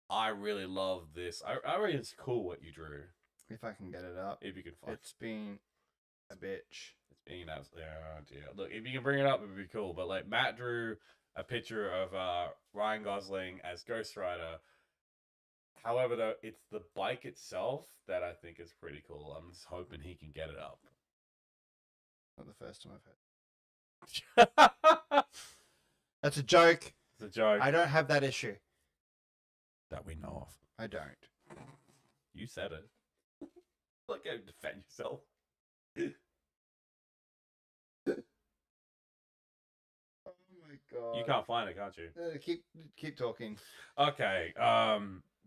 I really love this. I reckon it's cool what you drew. If I can get it up. If you can find It's been a bitch. it's being absolutely dear. Look, if you can bring it up, it'd be cool. But like Matt drew a picture of Ryan Gosling as Ghost Rider. However, though, it's the bike itself that I think is pretty cool. I'm just hoping he can get it up. Not the first time I've heard. It's That's a joke. a joke I don't have that issue. that we know of. I don't. You said it. Like, go defend yourself. Oh my god. You can't find it, can't you? Keep talking. Okay.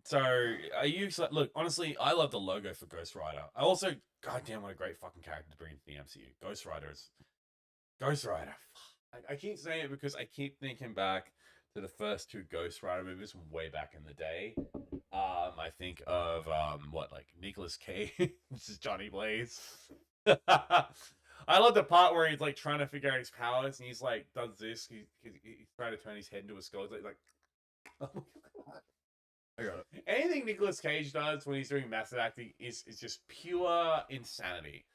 So are you look? Honestly, I love the logo for Ghost Rider. I also, goddamn, what a great fucking character to bring into the MCU. Ghost Rider is Ghost Rider. I keep saying it because I keep thinking back to the first 2 Ghost Rider movies from way back in the day. I think of like Nicolas Cage. This is Johnny Blaze. I love the part where he's like trying to figure out his powers, and he's like does this. He's trying to turn his head into a skull. He's like, oh my god. I got it. Anything Nicolas Cage does when he's doing method acting is just pure insanity.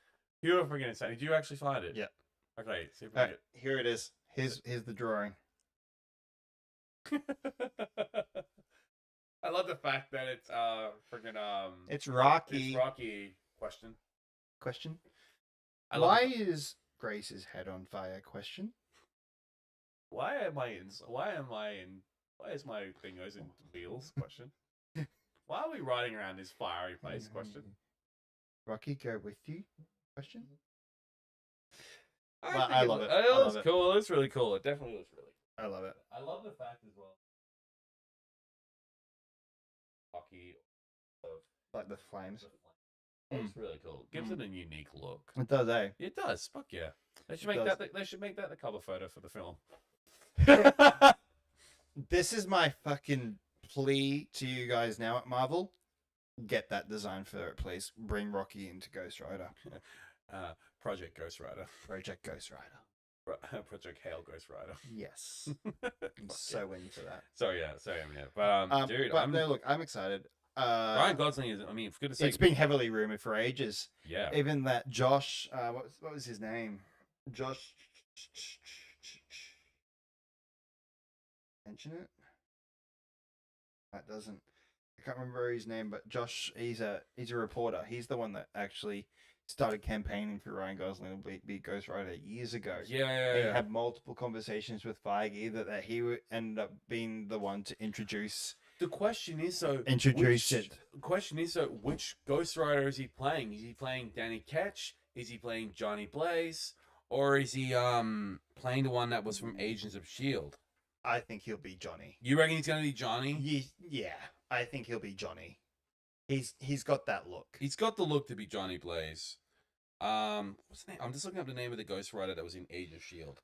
Pure freaking insanity. Do you actually find it? Yeah. Okay, see if we can Here it is. Here's the drawing. I love the fact that it's freaking It's Rocky. it's Rocky question. Question. I love Why is Grace's head on fire? Question. Why is my fingers in wheels? Question. Why are we riding around this fiery place? Question. Rocky, go with you? Question. I Well, think I love it. It I looks love it. cool. It's really cool. It definitely looks really cool. I love it. I love the fact as well. Rocky of Like the flames. It's really cool. Gives it a unique look. It does, eh? It does. Fuck yeah. They should It make does. that. They should make that the cover photo for the film. This is my fucking plea to you guys now at Marvel. Get that design for it, please. Bring Rocky into Ghost Rider. Project Ghost Rider. Project Ghost Rider. Project Hail Ghost Rider. Yes. I'm so into that. So yeah. But dude, but I'm, no, look, I'm excited. Ryan Gosling is. I mean, for goodness sake. It's been heavily rumored for ages. Yeah. Even that Josh, what was his name? Josh. Mention it. That doesn't. I can't remember his name, but Josh. He's a reporter. He's the one that actually started campaigning for Ryan Gosling to be Ghost Rider years ago. Yeah. He had multiple conversations with Feige that he would end up being the one to introduce. The question is so. Introduce it. The question is so. Which Ghost Rider is he playing? Is he playing Danny Ketch? Is he playing Johnny Blaze? Or is he playing the one that was from Agents of S.H.I.E.L.D.? I think he'll be Johnny. You reckon he's gonna be Johnny? Yeah, I think he'll be Johnny. He's got that look. He's got the look to be Johnny Blaze. What's the name? I'm just looking up the name of the Ghost Rider that was in Age of Shield.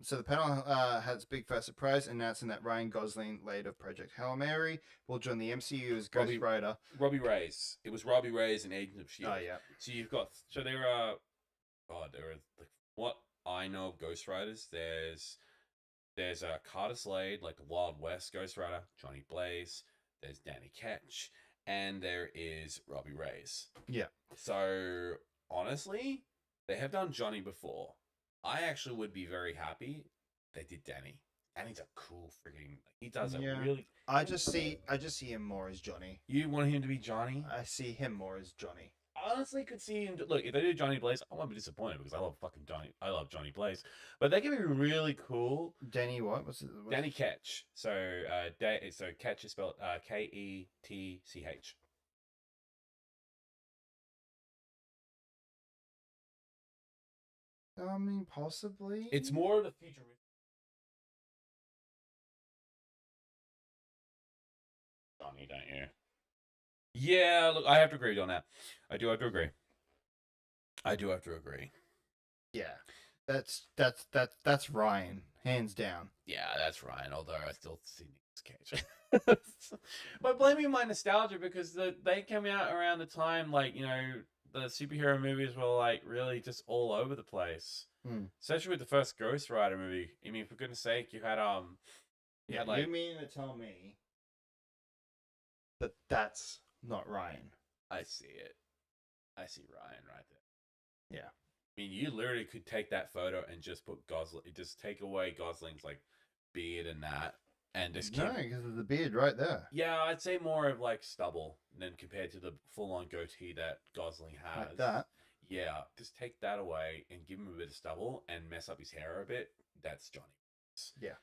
So the panel has big first surprise announcing that Ryan Gosling, lead of Project Hail Mary, will join the MCU as Ghost Rider. Robbie Reyes. It was Robbie Reyes in Agents of Shield. Oh yeah. So you've got there are like, what I know of Ghost Riders. There's Carter Slade, like the Wild West Ghost Rider, Johnny Blaze. There's Danny Ketch, and there is Robbie Reyes. Yeah. So honestly, they have done Johnny before. I actually would be very happy they did Danny. Danny's a cool freaking. He does a really. I just see him more as Johnny. You want him to be Johnny? I see him more as Johnny. I honestly could see him. Look, if they do Johnny Blaze, I won't be disappointed because I love fucking Johnny. I love Johnny Blaze, but they can be really cool. Danny, what? What's Danny Ketch. So, so Ketch is spelled Ketch. I mean, possibly. It's more of the future. Johnny, don't you? Yeah, look, I have to agree on that. I do have to agree. Yeah, that's Ryan, hands down. Yeah, that's Ryan. Although I still see Nicolas Cage. But blaming my nostalgia because they came out around the time the superhero movies were like really just all over the place. Especially with the first Ghost Rider movie. I mean, for goodness sake, you had you mean to tell me that that's not Ryan? I see it. I see Ryan right there. Yeah. I mean, you literally could take that photo and just put just take away Gosling's like beard and that, and just keep... No, because of the beard right there. Yeah, I'd say more of like stubble than compared to the full-on goatee that Gosling has. Like that. Yeah, just take that away and give him a bit of stubble and mess up his hair a bit. That's Johnny Blaze. Yeah.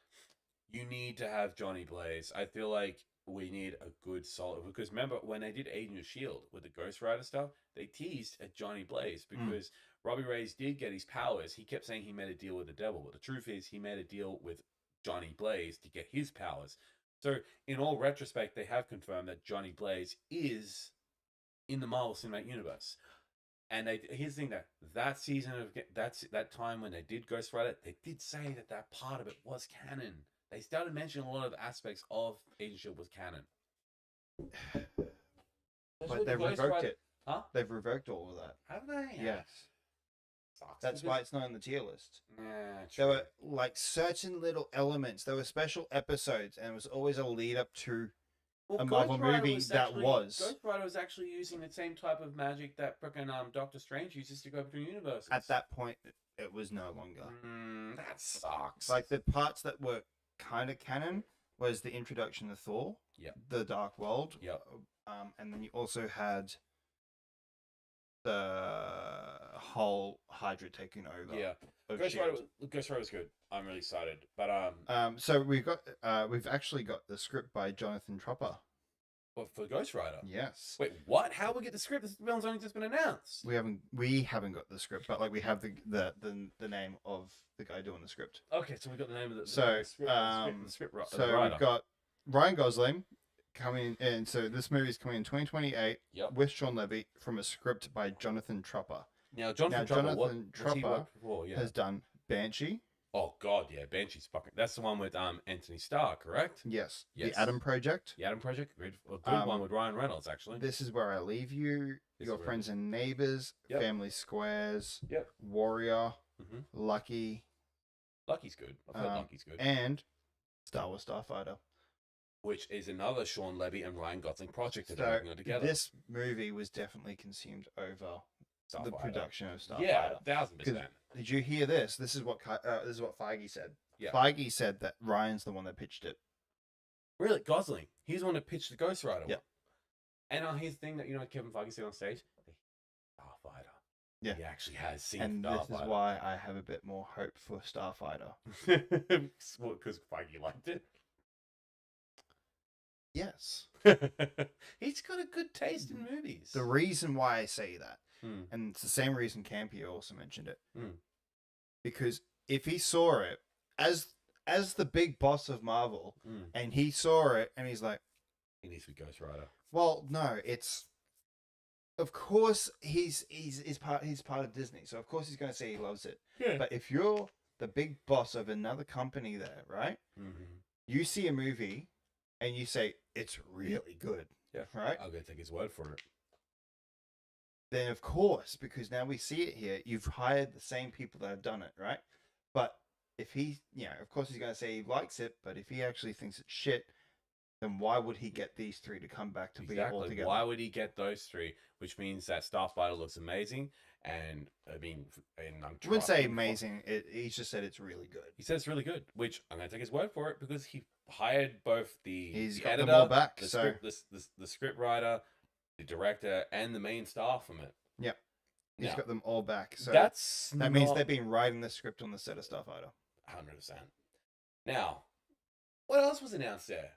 You need to have Johnny Blaze. I feel like we need a good solid, because remember when they did Agent of Shield with the Ghost Rider stuff, they teased at Johnny Blaze because Robbie Reyes did get his powers. He kept saying he made a deal with the devil, but the truth is he made a deal with Johnny Blaze to get his powers. So in all retrospect, they have confirmed that Johnny Blaze is in the Marvel Cinematic Universe. And here's the thing, that season of that time when they did Ghost Rider, they did say that part of it was canon. They started mentioning a lot of aspects of Agent Shield was canon. But they've revoked it. Huh? They've revoked all of that. Have they? Yes. Sucks. That's why it's not on the tier list. Yeah, there were like certain little elements. There were special episodes, and it was always a lead up to a Marvel movie Ghost Rider was actually using the same type of magic that frickin' Doctor Strange uses to go between universes. At that point, it was no longer. That sucks. Like the parts that were kind of canon was the introduction of Thor, the Dark World, and then you also had the whole Hydra taking over. Yeah, Ghost Rider was good. I'm really excited, but so we've actually got the script by Jonathan Tropper. What, for Ghost Rider? Yes. Wait, what? How we get the script? This film's only just been announced. We haven't got the script, but like we have the name of the guy doing the script. Okay, so we got the name of the script. We've got Ryan Gosling coming in. So this movie is coming in 2028 with Sean Levy from a script by Jonathan Tropper. Now, Jonathan Tropper has done Banshee. Oh God, yeah, Banshee's fucking. That's the one with Anthony Starr, correct? Yes. The Adam Project. The Adam Project, a good one with Ryan Reynolds, actually. This Is Where I Leave You. Your Friends and Neighbors. Family Squares. Warrior. Lucky. Lucky's good. I've heard Lucky's good. And Star Wars Starfighter, which is another Sean Levy and Ryan Gosling project that they're working on together. This movie was definitely consumed over the production of Starfighter. Yeah, 1,000%. Did you hear this? This is what Feige said. Yeah. Feige said that Ryan's the one that pitched it. Really, Gosling? He's the one that pitched the Ghost Rider. Yeah. And his thing that Kevin Feige said on stage, Starfighter. Yeah, he actually has seen and Starfighter. This is why I have a bit more hope for Starfighter. Because Feige liked it. Yes. He's got a good taste in movies. The reason why I say that, and it's the same reason Campio also mentioned it, because if he saw it as the big boss of Marvel, and he saw it and he's like, he needs to be Ghost Rider. Well, no, it's of course he's part of Disney, so of course he's going to say he loves it. Yeah. But if you're the big boss of another company there, right? Mm-hmm. You see a movie and you say it's really good. Yeah. Right? I'll go take his word for it. Then of course, because now we see it here, you've hired the same people that have done it, right? But if he, of course he's going to say he likes it, but if he actually thinks it's shit, then why would he get these three to come back to be all together? Why would he get those three? Which means that Starfighter looks amazing, and I mean, I wouldn't say amazing. He's just said it's really good. He said it's really good, which I'm gonna take his word for it because he hired both the got editor, them all back, the script writer, the director, and the main staff from it. Yep, he's got them all back. So that means they've been writing the script on the set of Starfighter. 100%. Now, what else was announced there?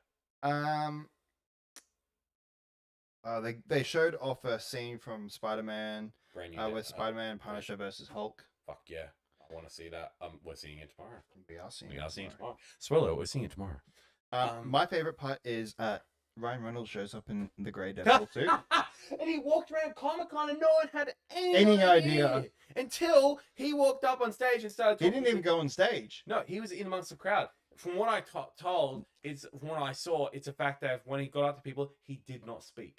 They showed off a scene from Spider-Man, with Spider-Man and Punisher versus Hulk. Fuck yeah, I want to see that. We're seeing it tomorrow. We are seeing it tomorrow. Spoiler: we're seeing it tomorrow. My favorite part is Ryan Reynolds shows up in the grey Deadpool suit, and he walked around Comic-Con and no one had any idea until he walked up on stage and started talking. He didn't even go on stage. No, he was in amongst the crowd. From what I told, from what I saw, it's a fact that when he got out to people, he did not speak.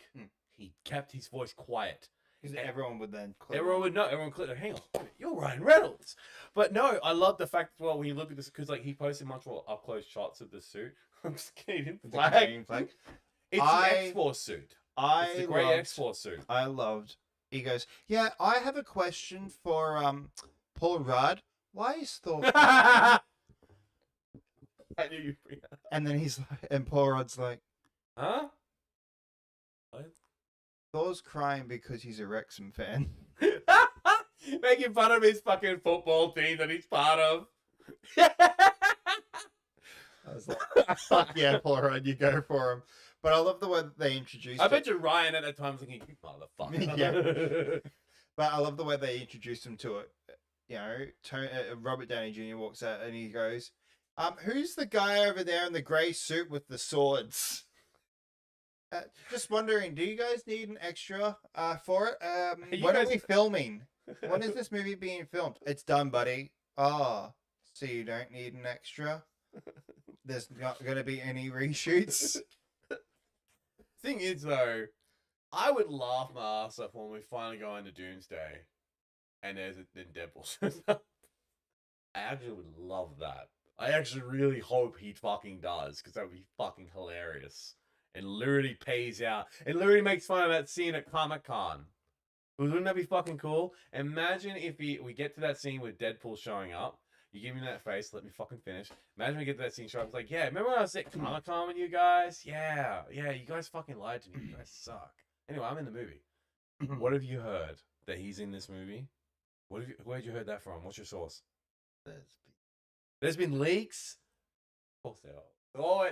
He kept his voice quiet. Because everyone would then Everyone would know. Everyone clicked, hang on, you're Ryan Reynolds. But no, I love the fact as well when you look at this, because like he posted much more up-close shots of the suit. I'm just Canadian flag. It's an X-Force suit. It's a grey X-Force suit. I loved. He goes, yeah, I have a question for Paul Rudd. Why is Thor... I knew you'd bring that. And then he's like, and Paul Rudd's like, huh? What? Thor's crying because he's a Wrexham fan. Making fun of his fucking football team that he's part of. I was like, fuck yeah, Paul Rudd, you go for him. But I love the way that they introduced I bet you Ryan at that time was thinking, you motherfucker. Yeah. But I love the way they introduced him to it. Robert Downey Jr. walks out and he goes, who's the guy over there in the grey suit with the swords? Just wondering, do you guys need an extra for it? When are we filming? When is this movie being filmed? It's done, buddy. Oh, so you don't need an extra? There's not going to be any reshoots? Thing is, though, I would laugh my ass off when we finally go into Doomsday and there's a Deadpool. I actually would love that. I actually really hope he fucking does, because that would be fucking hilarious. And literally pays out. And literally makes fun of that scene at Comic-Con. Wouldn't that be fucking cool? Imagine if we get to that scene with Deadpool showing up. You give me that face, let me fucking finish. Imagine we get to that scene showing up. It's like, yeah, remember when I was at Comic-Con with you guys? Yeah, you guys fucking lied to me. You guys suck. Anyway, I'm in the movie. What have you heard that he's in this movie? Where'd you heard that from? What's your source? There's been leaks. Of course there are. Oh,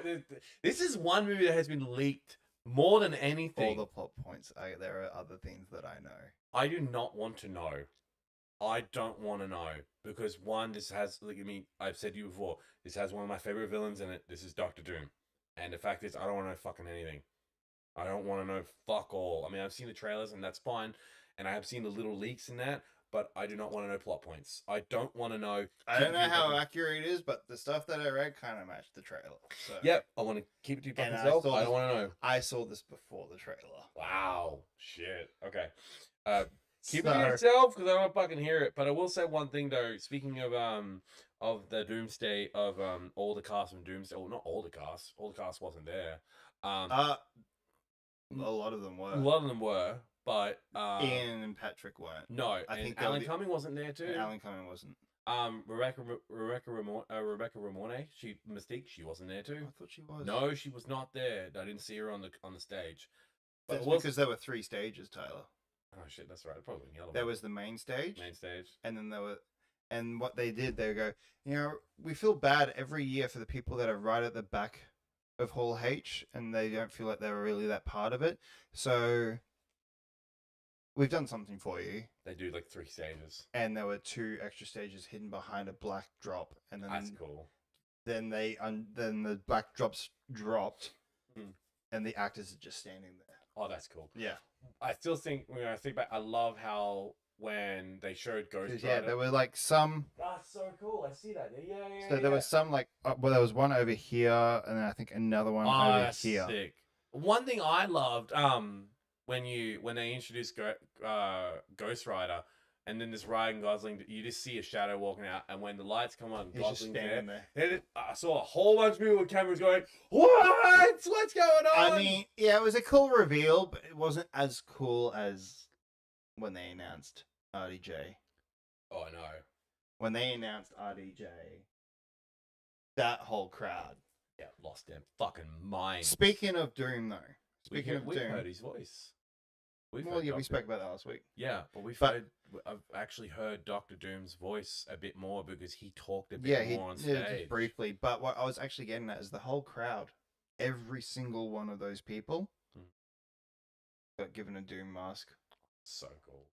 this is one movie that has been leaked more than anything. All the plot points. There are other things that I know. I do not want to know. I don't want to know. Because one, this has, like, I mean, I've said to you before, this has one of my favorite villains in it. This is Doctor Doom. And the fact is, I don't want to know fucking anything. I don't want to know fuck all. I mean, I've seen the trailers and that's fine. And I have seen the little leaks in that. But I do not want to know plot points. I don't want to know. I don't know how accurate it is, but the stuff that I read kind of matched the trailer. So. Yep, I want to keep it to yourself. I don't want to know. I saw this before the trailer. Wow, shit. Okay, keep it to yourself because I don't fucking hear it. But I will say one thing though. Speaking of the Doomsday of all the cast from Doomsday, well, not all the cast. All the cast wasn't there. A lot of them were. A lot of them were. But Ian and Patrick weren't. No, I think Alan Cumming wasn't there too. Alan Cumming wasn't. Rebecca Ramone, Mystique, she wasn't there too. I thought she was. No, she was not there. I didn't see her on the stage. But that's because there were 3 stages, Tyler. Oh shit, that's right. Probably the other there one. was the main stage. And then and what they did, they go, we feel bad every year for the people that are right at the back of Hall H, and they don't feel like they were really that part of it. So we've done something for you. They do like 3 stages. And there were 2 extra stages hidden behind a black drop. And then that's cool. Then then the black drops dropped. And the actors are just standing there. Oh, that's cool. Yeah. I still think when I think back, I love how when they showed Ghost Yeah, Rider. there were like some. That's so cool. I see that. Yeah. So there was some like, well, there was one over here, and then I think another one over that's here. sick. One thing I loved, when they introduced Ghost Rider, and then this Ryan Gosling, you just see a shadow walking out, and when the lights come on, He's just Gosling's standing there. there. I saw a whole bunch of people with cameras going, "What? What's going on?" I mean, yeah, it was a cool reveal, but it wasn't as cool as when they announced RDJ. oh no, When they announced RDJ, that whole crowd. yeah, lost their fucking minds. Speaking of Doom, though. Speaking of we've Doom. heard his voice. Well, heard yeah, we Doctor- spoke about that last week. Yeah, but I've actually heard Doctor Doom's voice a bit more because he talked a bit more on stage. Just briefly. But what I was actually getting at is the whole crowd, every single one of those people got given a Doom mask. So cool.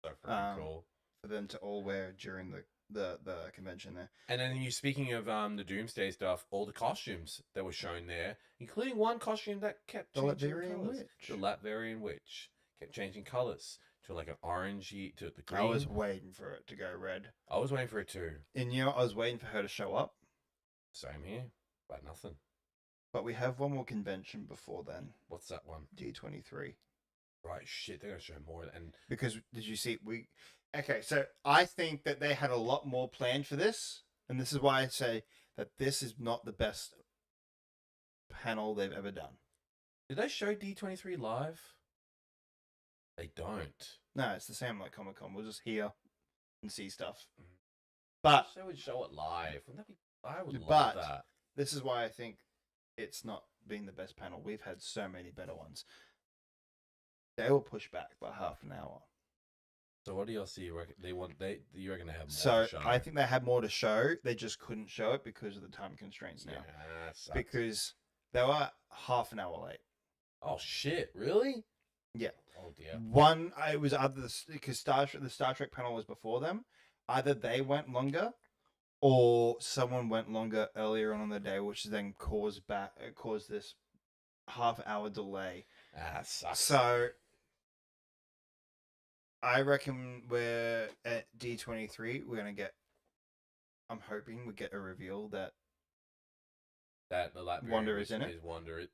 So freaking cool. For them to all wear during the convention there. And then you speaking of the Doomsday stuff, all the costumes that were shown there, including one costume that kept The changing Latverian colours. witch. The Latverian witch kept changing colours to like an orangey to the green. I was waiting for it to go red. I was waiting for it too. And you know, I was waiting for her to show up. Same here, but nothing. But we have one more convention before then. What's that one? D23. Right, shit, they're gonna show more. And Because did you see Okay, so I think that they had a lot more planned for this, and this is why I say that this is not the best panel they've ever done. did they show D23 live? They don't. No, it's the same like Comic-Con. We'll just hear and see stuff. But They would show it live. Wouldn't that be? I would But- love that. this is why I think it's not being the best panel. We've had so many better ones. They will push back by half an hour. So what do y'all see? You reckon you reckon they have more So to show? I think they had more to show. They just couldn't show it because of the time constraints now. Yeah, that sucks. Because they were half an hour late. Oh shit! Really? Yeah. Oh dear. One, it was either because the Star Trek panel was before them. Either they went longer, or someone went longer earlier on in the day, which then caused this half-hour delay. Ah, sucks. So I reckon we're at D23. We're gonna get. I'm hoping we get a reveal that that the Latverian Wanda is in it. Wanda is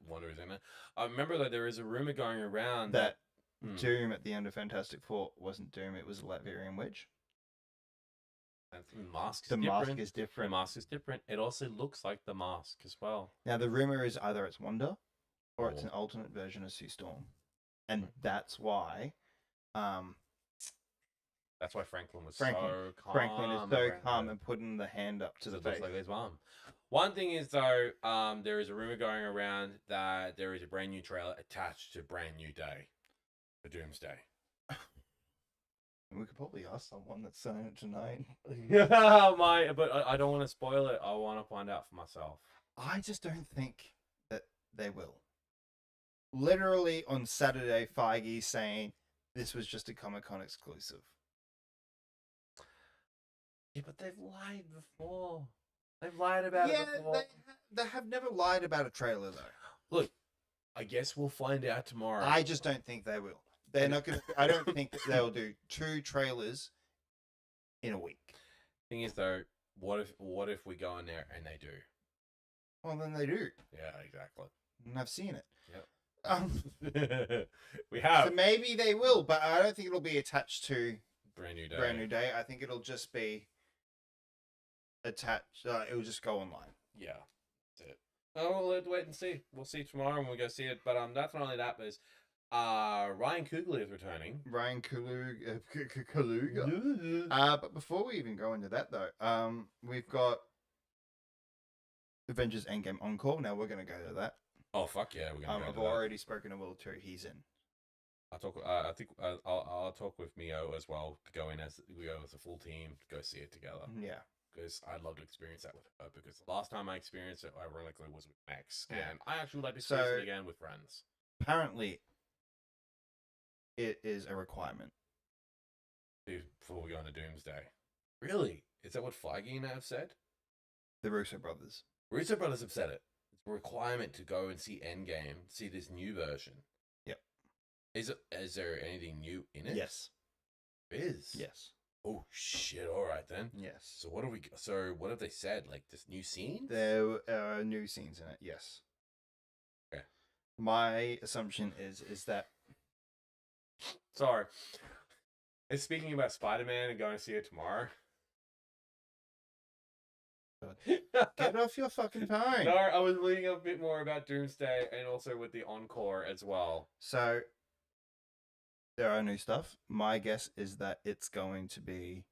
in it. I remember that there is a rumor going around that Hmm. Doom at the end of Fantastic Four wasn't Doom. It was a Latverian witch. the mask is The different. mask is The different. mask is different. It also looks like the mask as well. Now the rumor is either it's Wanda, or it's Or- an alternate version of Sue Storm, and that's why. That's why Franklin was Franklin- so calm. Franklin is so around calm her. and putting the hand up to So the it looks face. like his mom. One thing is though, there is a rumor going around that there is a brand new trailer attached to Brand New Day for Doomsday. We could probably ask someone that's saying it tonight. Yeah, but I don't want to spoil it. I want to find out for myself. I just don't think that they will. Literally on Saturday, Feige saying this was just a Comic-Con exclusive. Yeah, but they've lied before. They've lied about it before. they have never lied about a trailer though. Look, I guess we'll find out tomorrow. I just don't think they will. They're not gonna. I don't think that they'll do 2 trailers in a week. Thing is though, what if we go in there and they do? Well, then they do, Yeah, exactly. and I've seen it. Yep. We have So maybe they will, but I don't think it'll be attached to Brand New Day. Brand New Day. I think it'll just be attached. It'll just go online. Yeah, that's it. Oh, we'll have to wait and see. We'll see tomorrow when we go see it. But that's not only that, but Ryan Coogler is returning. Ryan Kaluga. But before we even go into that, though, we've got Avengers Endgame Encore. Now we're going to go to that. Oh fuck yeah, we're gonna. Go I've to that. already spoken to Will too. He's in. I'll talk. I think I'll talk with Mio as well to go in as we go as a full team to go see it together. Yeah. Because I'd love to experience that with her. Because the last time I experienced it, ironically, was with Max, Yeah. and I actually would like to experience So- it again with friends. Apparently, it is a requirement. Before we go into Doomsday, really? Is that what Feige and I have said? The Russo brothers. Russo brothers have said it. It's a requirement to go and see Endgame, see this new version. Yep. Is there anything new in it? Yes. There is. Yes. Oh shit! All right then. Yes. So what have we? So what have they said? Like this new scene? There are new scenes in it. Yes. Okay. My assumption is that Sorry. It's speaking about Spider-Man and going to see it tomorrow. get off your fucking phone. No, I was reading a bit more about Doomsday and also with the encore as well. So there are new stuff. My guess is that it's going to be.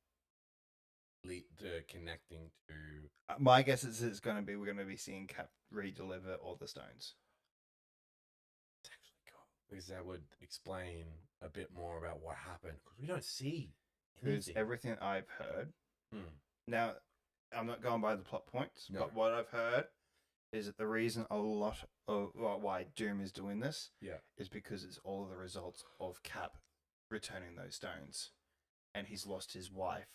Connecting to. My guess is it's going to be we're going to be seeing Cap redeliver all the stones. It's actually cool because that would explain a bit more about what happened because we don't see. Because everything I've heard. Now, I'm not going by the plot points, No. but what I've heard is that the reason a lot of why Doom is doing this is because it's all of the results of Cap returning those stones, and he's lost his wife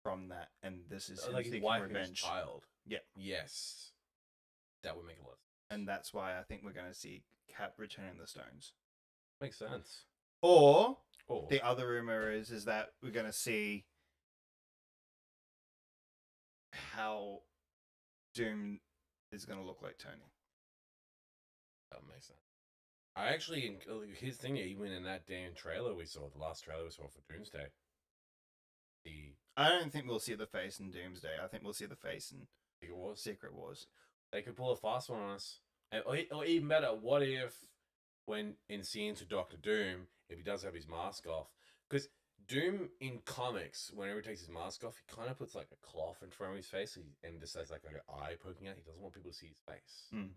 from that, and this is him like his seeking wife and his revenge. child. Yeah. Yes. That would make a lot of sense. And that's why I think we're going to see Cap returning the stones. Makes sense. Or Oh. the other rumor is that we're going to see how Doom is going to look like Tony. That makes sense. I actually, his thing, even in that damn trailer we saw, the last trailer we saw for Doomsday. I don't think we'll see the face in Doomsday. I think we'll see the face in Secret Wars. Secret Wars. They could pull a fast one on us. Or even better, what if, when in scenes with Doctor Doom, if he does have his mask off, because Doom in comics, whenever he takes his mask off, he kind of puts like a cloth in front of his face and just has like an eye poking out. He doesn't want people to see his face. Mm.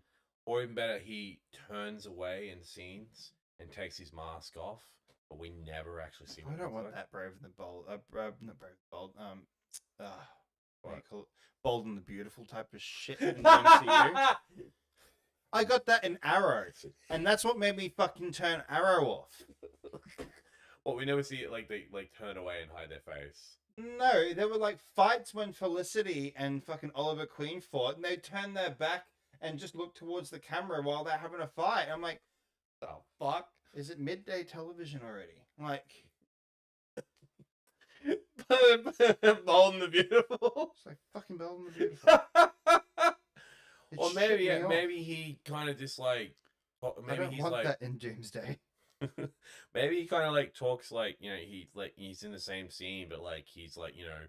Or even better, he turns away in scenes and takes his mask off, but we never actually see what I he don't looks want like. that Brave and the Bold. Not Brave, Bold. What do you What? call it? Bold and the Beautiful type of shit in the MCU. I got that in Arrow, and that's what made me fucking turn Arrow off. Well, we never see it like they like turn away and hide their face. No, there were like fights when Felicity and fucking Oliver Queen fought, and they turned their back and just looked towards the camera while they're having a fight. I'm like, the fuck? Is it midday television already? Like, Bold and the Beautiful. it's like fucking Bold and the Beautiful. It Or shit me off. maybe he kind of just like, I maybe don't he's want like, that in Doomsday. maybe he kind of like talks like, you know, he's in the same scene, but like he's like, you know,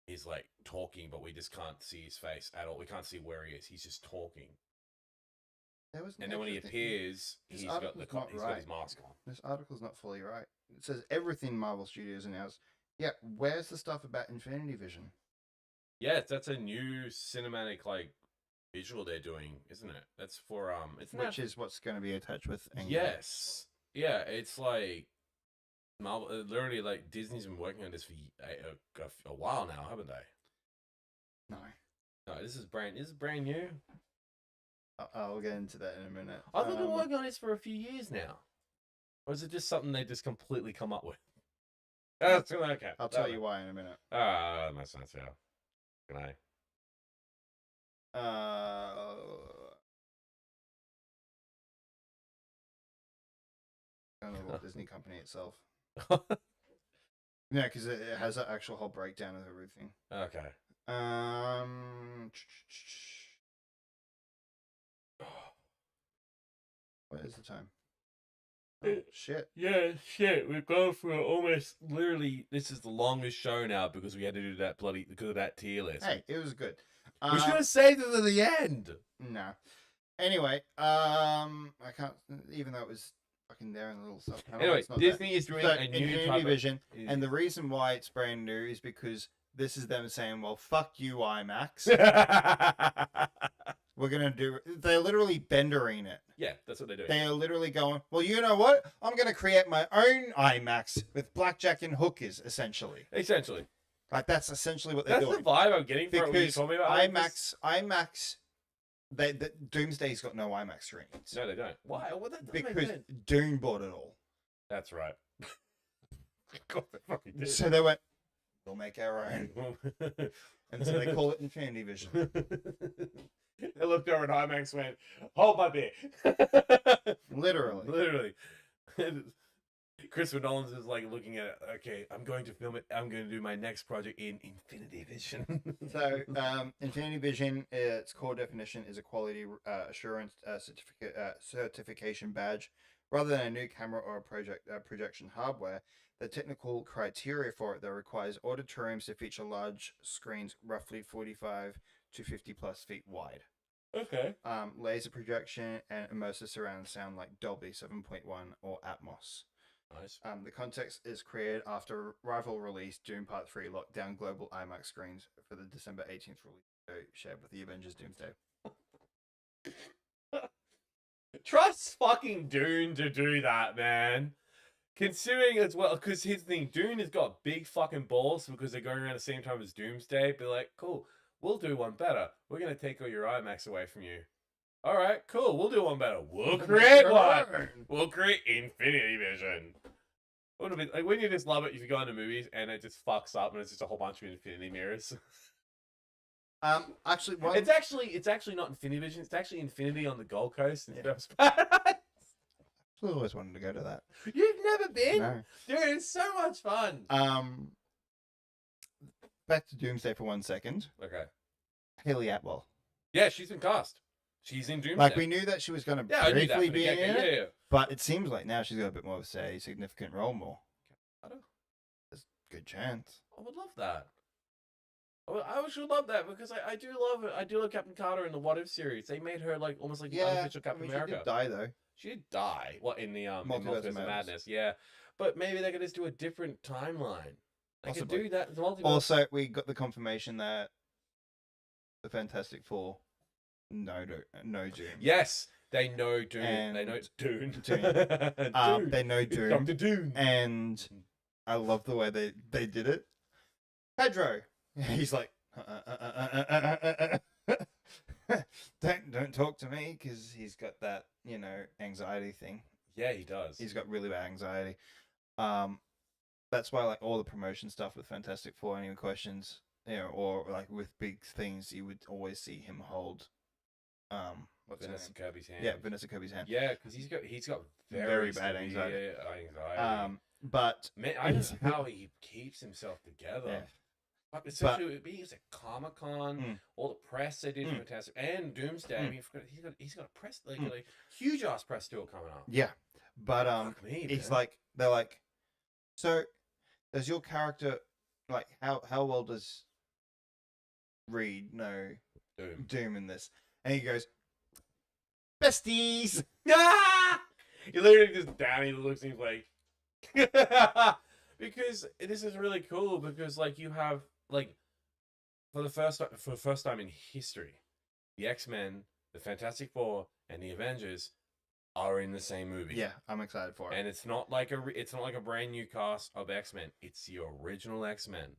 he's like talking, but we just can't see his face at all. We can't see where he is. He's just talking. And then when he appears, he's got his mask on. This article's not fully right. It says everything Marvel Studios announced. Yeah, where's the stuff about Infinity Vision? Yeah, that's a new cinematic like visual they're doing, isn't it? That's for Which is what's going to be attached with Endgame. Yes. Yeah, it's like Marvel. Literally, like Disney's been working on this for a while now, haven't they? No. No, this is brand new. I'll get into that in a minute. I thought they've been working on this for a few years now. Or is it just something they just completely come up with? That's okay. I'll tell you why in a minute. That makes sense, yeah. Can I? I don't know what Disney company itself. Yeah, because it has an actual whole breakdown of everything. Okay. What is the time? Oh, shit. Yeah, shit. We've gone through almost literally. This is the longest show now because we had to do that because of that tier list. Hey, it was good. We should have saved it to the end. No. Anyway, I can't. Even though it was fucking there in the little subtitle. Anyway, it's not Disney there. is doing So, a new Infinity type Vision, and the reason why it's brand new is because this is them saying, "Well, fuck you, IMAX. We're gonna do." They're literally bendering it. Yeah, that's what they're doing. They are literally going, "Well, you know what? I'm gonna create my own IMAX with blackjack and hookers, essentially." Essentially, Like that's essentially what they're that's doing. the vibe I'm getting from it when you Because told me about IMAX, the Doomsday's got no IMAX screens. No, they don't. Why? Well, that doesn't make Because sense. Doom bought it all. That's right. God, they fucking did. So they went, "We'll make our own," and so they call it Infinity Vision. They looked over at IMAX and went, "Hold my beer." Literally. Literally. Christopher Nolan's is like looking at it, okay, I'm going to film it. I'm going to do my next project in Infinity Vision. So, Infinity Vision, its core definition is a quality assurance certification badge. Rather than a new camera or a projection hardware, the technical criteria for it that requires auditoriums to feature large screens roughly 45 to 50 plus feet wide. Okay. Laser projection and immersive surround sound like Dolby 7.1 or Atmos. Nice. The context is created after rival release Doom Part 3 locked down global IMAX screens for the December 18th release shared with the Avengers Doomsday. Trust fucking Dune to do that, man. Considering as well, because here's the thing, Dune has got big fucking balls because they're going around the same time as Doomsday. Be like, cool, we'll do one better. We're going to take all your IMAX away from you. All right, cool, we'll do one better. We'll create one. We'll create Infinity Vision. Wouldn't it be, like, wouldn't you just love it if you go into movies and it just fucks up and it's just a whole bunch of infinity mirrors? Actually, it's actually not Infinity Vision. It's actually Infinity on the Gold Coast instead of I always wanted to go to that. You've never been? No. Dude, it's so much fun. Back to Doomsday for 1 second. Okay. Haley Atwell. Yeah, she's been cast. She's in Doomsday. Like, we knew that she was going to briefly be in it, yeah. but it seems like now she's got a bit more of a significant role more. I don't. There's a good chance. I would love that. I should love that because I do love it. I do love Captain Carter in the What If series. They made her like almost like the unofficial Captain America. She did die though. She did die. What in the Multiverse of Madness? Yeah, but maybe they could just do a different timeline. They could do that. The multiverse. Also, we got the confirmation that the Fantastic Four know Doom. Yes, they know Doom. And they know Doom. Doom. They know Doom. Come to Doom. And I love the way they did it. Pedro. He's like, don't talk to me, because he's got that, anxiety thing. Yeah, he does. He's got really bad anxiety. That's why, like, all the promotion stuff with Fantastic Four, any questions, or like with big things, you would always see him hold, what's Vanessa Kirby's hand. Yeah, Vanessa Kirby's hand. Yeah, because he's got very bad anxiety. But man, I don't know how he keeps himself together. Yeah. Especially he's at Comic-Con, all the press they did fantastic, and Doomsday. I mean, he's got a press like huge ass press tour coming up. Yeah, but it's like they're like, so does your character like how well does Reed know Doom in this? And he goes, besties. Ah! He literally just Danny looks and he's like, because this is really cool because like you have. Like, for the first time in history, the X-Men, the Fantastic Four, and the Avengers are in the same movie. Yeah, I'm excited for it. And it's not like a brand new cast of X-Men. It's the original X-Men.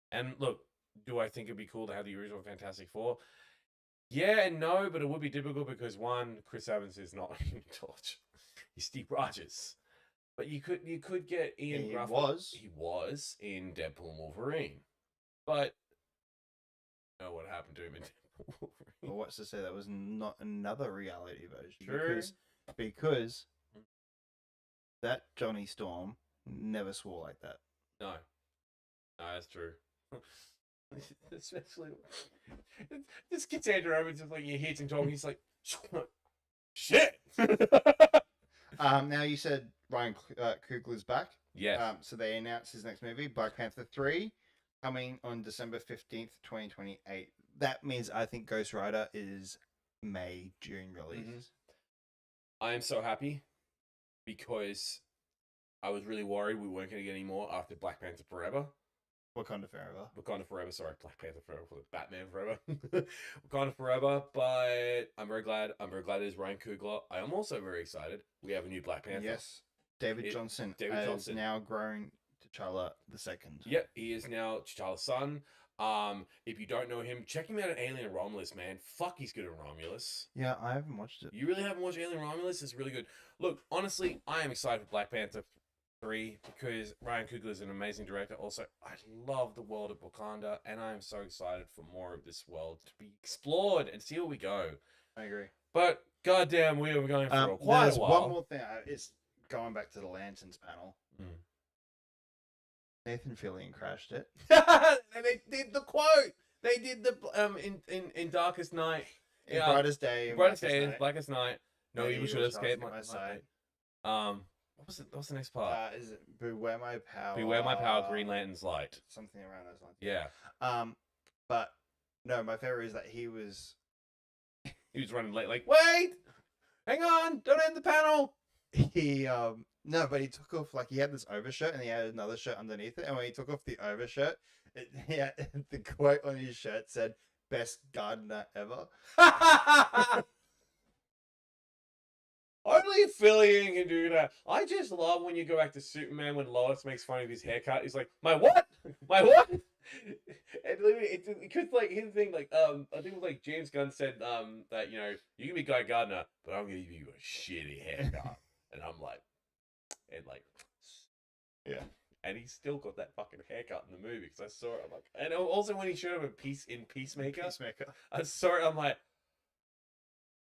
And look, do I think it'd be cool to have the original Fantastic Four? Yeah and no, but it would be difficult because one, Chris Evans is not Human Torch. He's Steve Rogers. But you could get Ian Gruffalo. He was in Deadpool and Wolverine. But you know what happened to him in Deadpool and Wolverine? Well, what's to say that was not another reality version? True. Because that Johnny Storm never swore like that. No, that's true. Especially this kid's Andrew Evans is like he hears him talking. He's like, shit. Now you said Ryan Coogler's back. Yeah. So they announced his next movie, Black Panther 3, coming on December 15th, 2028. That means I think Ghost Rider is May, June release. Mm-hmm. I am so happy because I was really worried we weren't going to get any more after Black Panther Forever. Wakanda Forever. Wakanda Forever, sorry, Black Panther Forever for Batman Forever. Wakanda Forever, but I'm very glad it is Ryan Coogler. I am also very excited. We have a new Black Panther. Yes. David Johnson has now grown T'Challa the second. Yep, he is now T'Challa's son. If you don't know him, check him out at Alien Romulus, man. Fuck, he's good at Romulus. Yeah, I haven't watched it. You really haven't watched Alien Romulus? It's really good. Look, honestly, I am excited for Black Panther 3 because Ryan Coogler is an amazing director. Also, I love the world of Wakanda, and I am so excited for more of this world to be explored and see where we go. I agree. But goddamn, we are going for quite a while. One more thing. It's going back to the Lanterns panel, Nathan Fillion crashed it. And they did the quote. They did the in Darkest Night. In Brightest Day. Brightest Day and Blackest Night. No Yeah, evil should escape my sight. What's the next part? Is it Beware My Power? Beware my power, Green Lantern's light. Something around those lines. Yeah. But no, my favorite is that he was running late. Like, wait, hang on, don't end the panel. No, but he took off, like, he had this overshirt and he had another shirt underneath it. And when he took off the overshirt, the quote on his shirt said, "Best gardener ever." Only Fillion can do that. I just love when you go back to Superman when Lois makes fun of his haircut. He's like, "My what? My what?" And literally, because like here's the thing, like I think it was like James Gunn said that you know you can be Guy Gardner, but I'm gonna give you a shitty haircut, and I'm like, and like, yeah. And he's still got that fucking haircut in the movie because I saw it. I'm like, and also when he showed up in Peacemaker, I saw it. I'm like,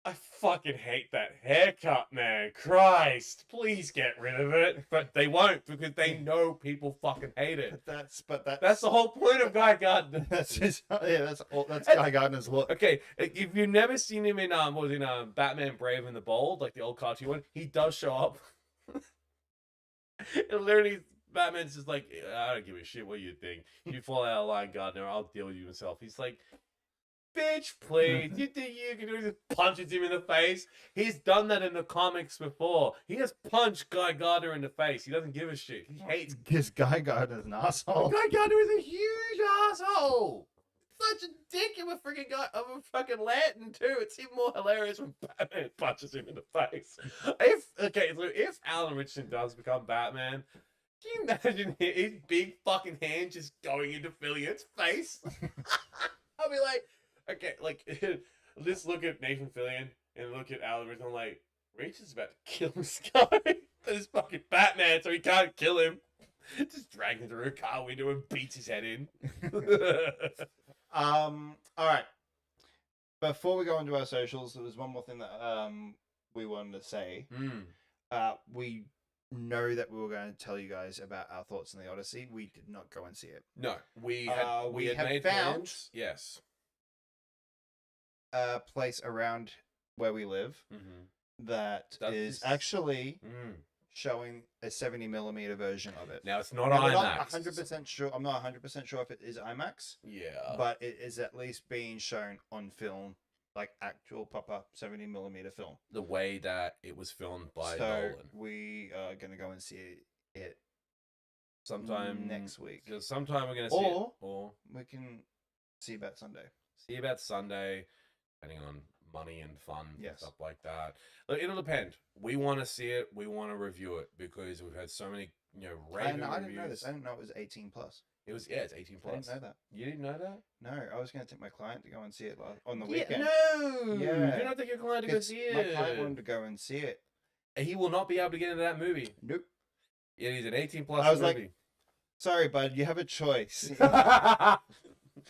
I fucking hate that haircut, man. Christ, please get rid of it. But they won't because they know people fucking hate it. That's the whole point of Guy Gardner. That's Guy Gardner's look. Okay, if you've never seen him in Batman Brave and the Bold, like the old cartoon one, he does show up. And literally, Batman's just like, I don't give a shit what you think. You fall out of line, Gardner, I'll deal with you myself. He's like, bitch, please. You think you can do it? Just punches him in the face. He's done that in the comics before. He has punched Guy Gardner in the face. He doesn't give a shit. He hates. This Guy Gardner's an asshole. Guy Gardner is a huge asshole. Such a dick of a freaking guy of a fucking lantern too. It's even more hilarious when Batman punches him in the face. If Alan Richardson does become Batman, can you imagine his big fucking hand just going into Fillion's face? I'll be like, okay, like, let's look at Nathan Fillion and look at Alan Richardson. I'm like, Richard's about to kill this guy. This fucking Batman, so he can't kill him. Just drag him through a car window and beats his head in. All right. Before we go into our socials, there was one more thing that we wanted to say. We know that we were going to tell you guys about our thoughts on the Odyssey. We did not go and see it. No, we had made found plans. Yes, a place around where we live that is actually showing a 70mm version of it. Now it's not now, IMAX. I'm not 100% sure. I'm not 100% sure if it is IMAX. Yeah, but it is at least being shown on film, like actual proper 70mm film. The way that it was filmed by so Nolan. We are gonna go and see it sometime next week. Sometime we're gonna see it, or we can see about Sunday. See about Sunday, depending on money and funds and Yes. stuff like that. Look, it'll depend. We want to see it. We want to review it because we've had so many, raving I reviews. didn't know this. I didn't know it was 18 plus. It's 18 I plus. didn't know that. You didn't know that? No, I was going to take my client to go and see it on the weekend. No, Yeah. do not take your client to go see it. My client wanted to go and see it. He will not be able to get into that movie. Nope. It is an 18 plus I was movie. like, sorry, bud, you have a choice. You have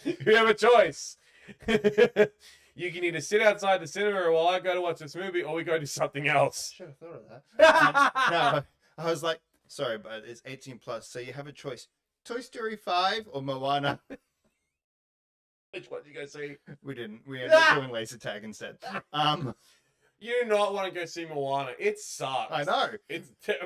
a choice. You can either sit outside the cinema while I go to watch this movie, or we go do something else. Should have thought of that. No, I was like, sorry, but it's 18 plus, so you have a choice: Toy Story 5 or Moana. Which one did you go see? We didn't. We ended up doing laser tag instead. You do not want to go see Moana. It sucks. I know.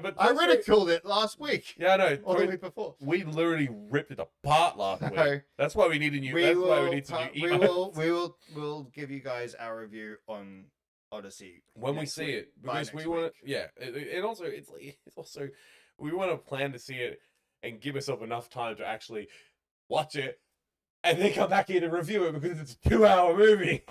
But I ridiculed it last week. Yeah, I know. Or the week before. We literally ripped it apart last week. No. That's why we need a new. That's why we need some new emails. We'll give you guys our review on Odyssey when we see it, because we want to. Yeah, and also it's also we want to plan to see it and give ourselves enough time to actually watch it and then come back here to review it because it's a 2-hour movie.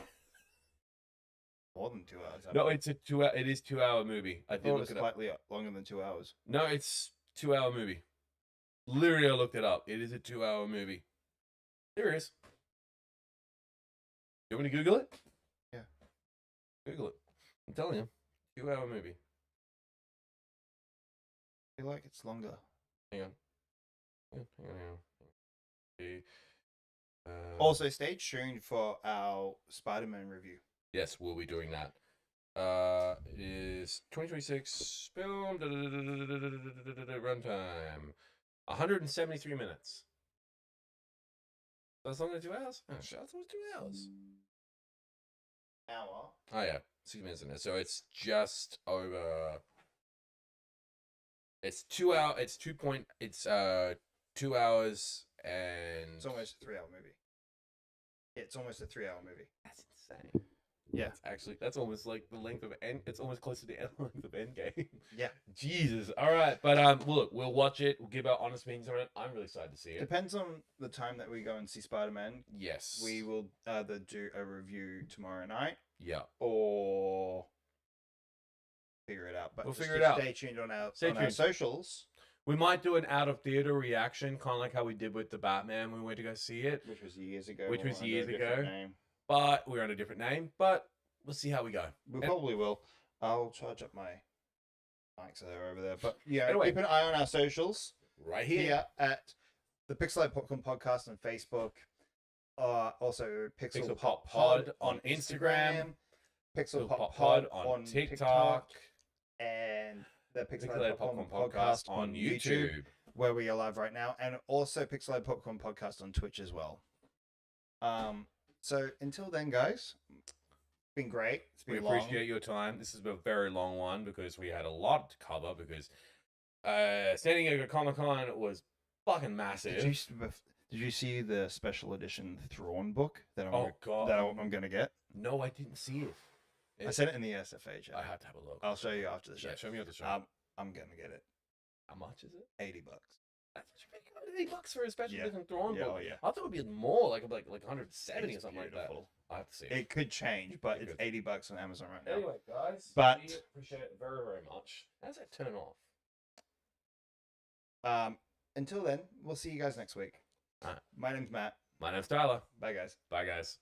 More than 2 hours. No, it's a 2 hour. It is 2-hour movie. I I did thought it look was it up. slightly longer than 2 hours. No, it's 2-hour movie. Literally, I looked it up. It is a 2-hour movie. Serious. You want me to Google it? Yeah. Google it. I'm telling you. 2-hour movie. I feel like it's longer. Hang on. Hang on. Okay. Also, stay tuned for our Spider-Man review. Yes, we'll be doing that. is 2026 film runtime 173 minutes. That's longer than 2 hours. Oh, shit, I thought it was 2 hours. Hour. Oh yeah, 6 minutes in it. So it's just over. It's 2 hour. It's 2 hours and. It's almost a 3-hour movie. Yeah, it's almost a 3-hour movie. That's insane. Yeah. That's almost like the length of It's almost close to the length of Endgame. Yeah. Jesus. All right, but look, we'll watch it. We'll give our honest opinions on it. I'm really excited to see it. Depends on the time that we go and see Spider-Man. Yes. We will either do a review tomorrow night Yeah. or figure it out. But We'll just figure it out. Stay tuned on our Stay our tuned. socials, We might do an out of theater reaction, kind of like how we did with the Batman when we went to go see it. which was years ago. Which was under a years different ago. name. But we're on a different name. But we'll see how we go. We probably will. I'll charge up my mics that are over there. But yeah, Anyway. keep an eye on our socials Right here. here at the Pixelite Popcorn Podcast on Facebook. Also Pixel Pop Pod on Instagram. Pixel Pop Pod on TikTok. And the Pixelite Popcorn Podcast on YouTube, where we are live right now, and also Pixelite Popcorn Podcast on Twitch as well. So until then, guys, it's been great. It's We been long. appreciate your time. This has been a very long one because we had a lot to cover because San Diego Comic-Con was fucking massive. Did you see the special edition Thrawn book that Oh, God. I'm gonna get? No, I didn't see it. I sent it in the SFA chat. I had to have a look. I'll show you after the show. Yeah, show me at the show. I'm gonna get it. How much is it? $80. That's what you pay $80 for a special Yeah. edition Thrawn Yeah, book. oh, yeah. I thought it would be more, like 170 It's or something like beautiful. that. I have to see it. It could change, but It it's could. $80 on Amazon right now. Anyway, guys, But- we appreciate it very, very much. How does that turn off? Until then, we'll see you guys next week. Alright. My name's Matt. My name's Tyler. Bye, guys. Bye, guys.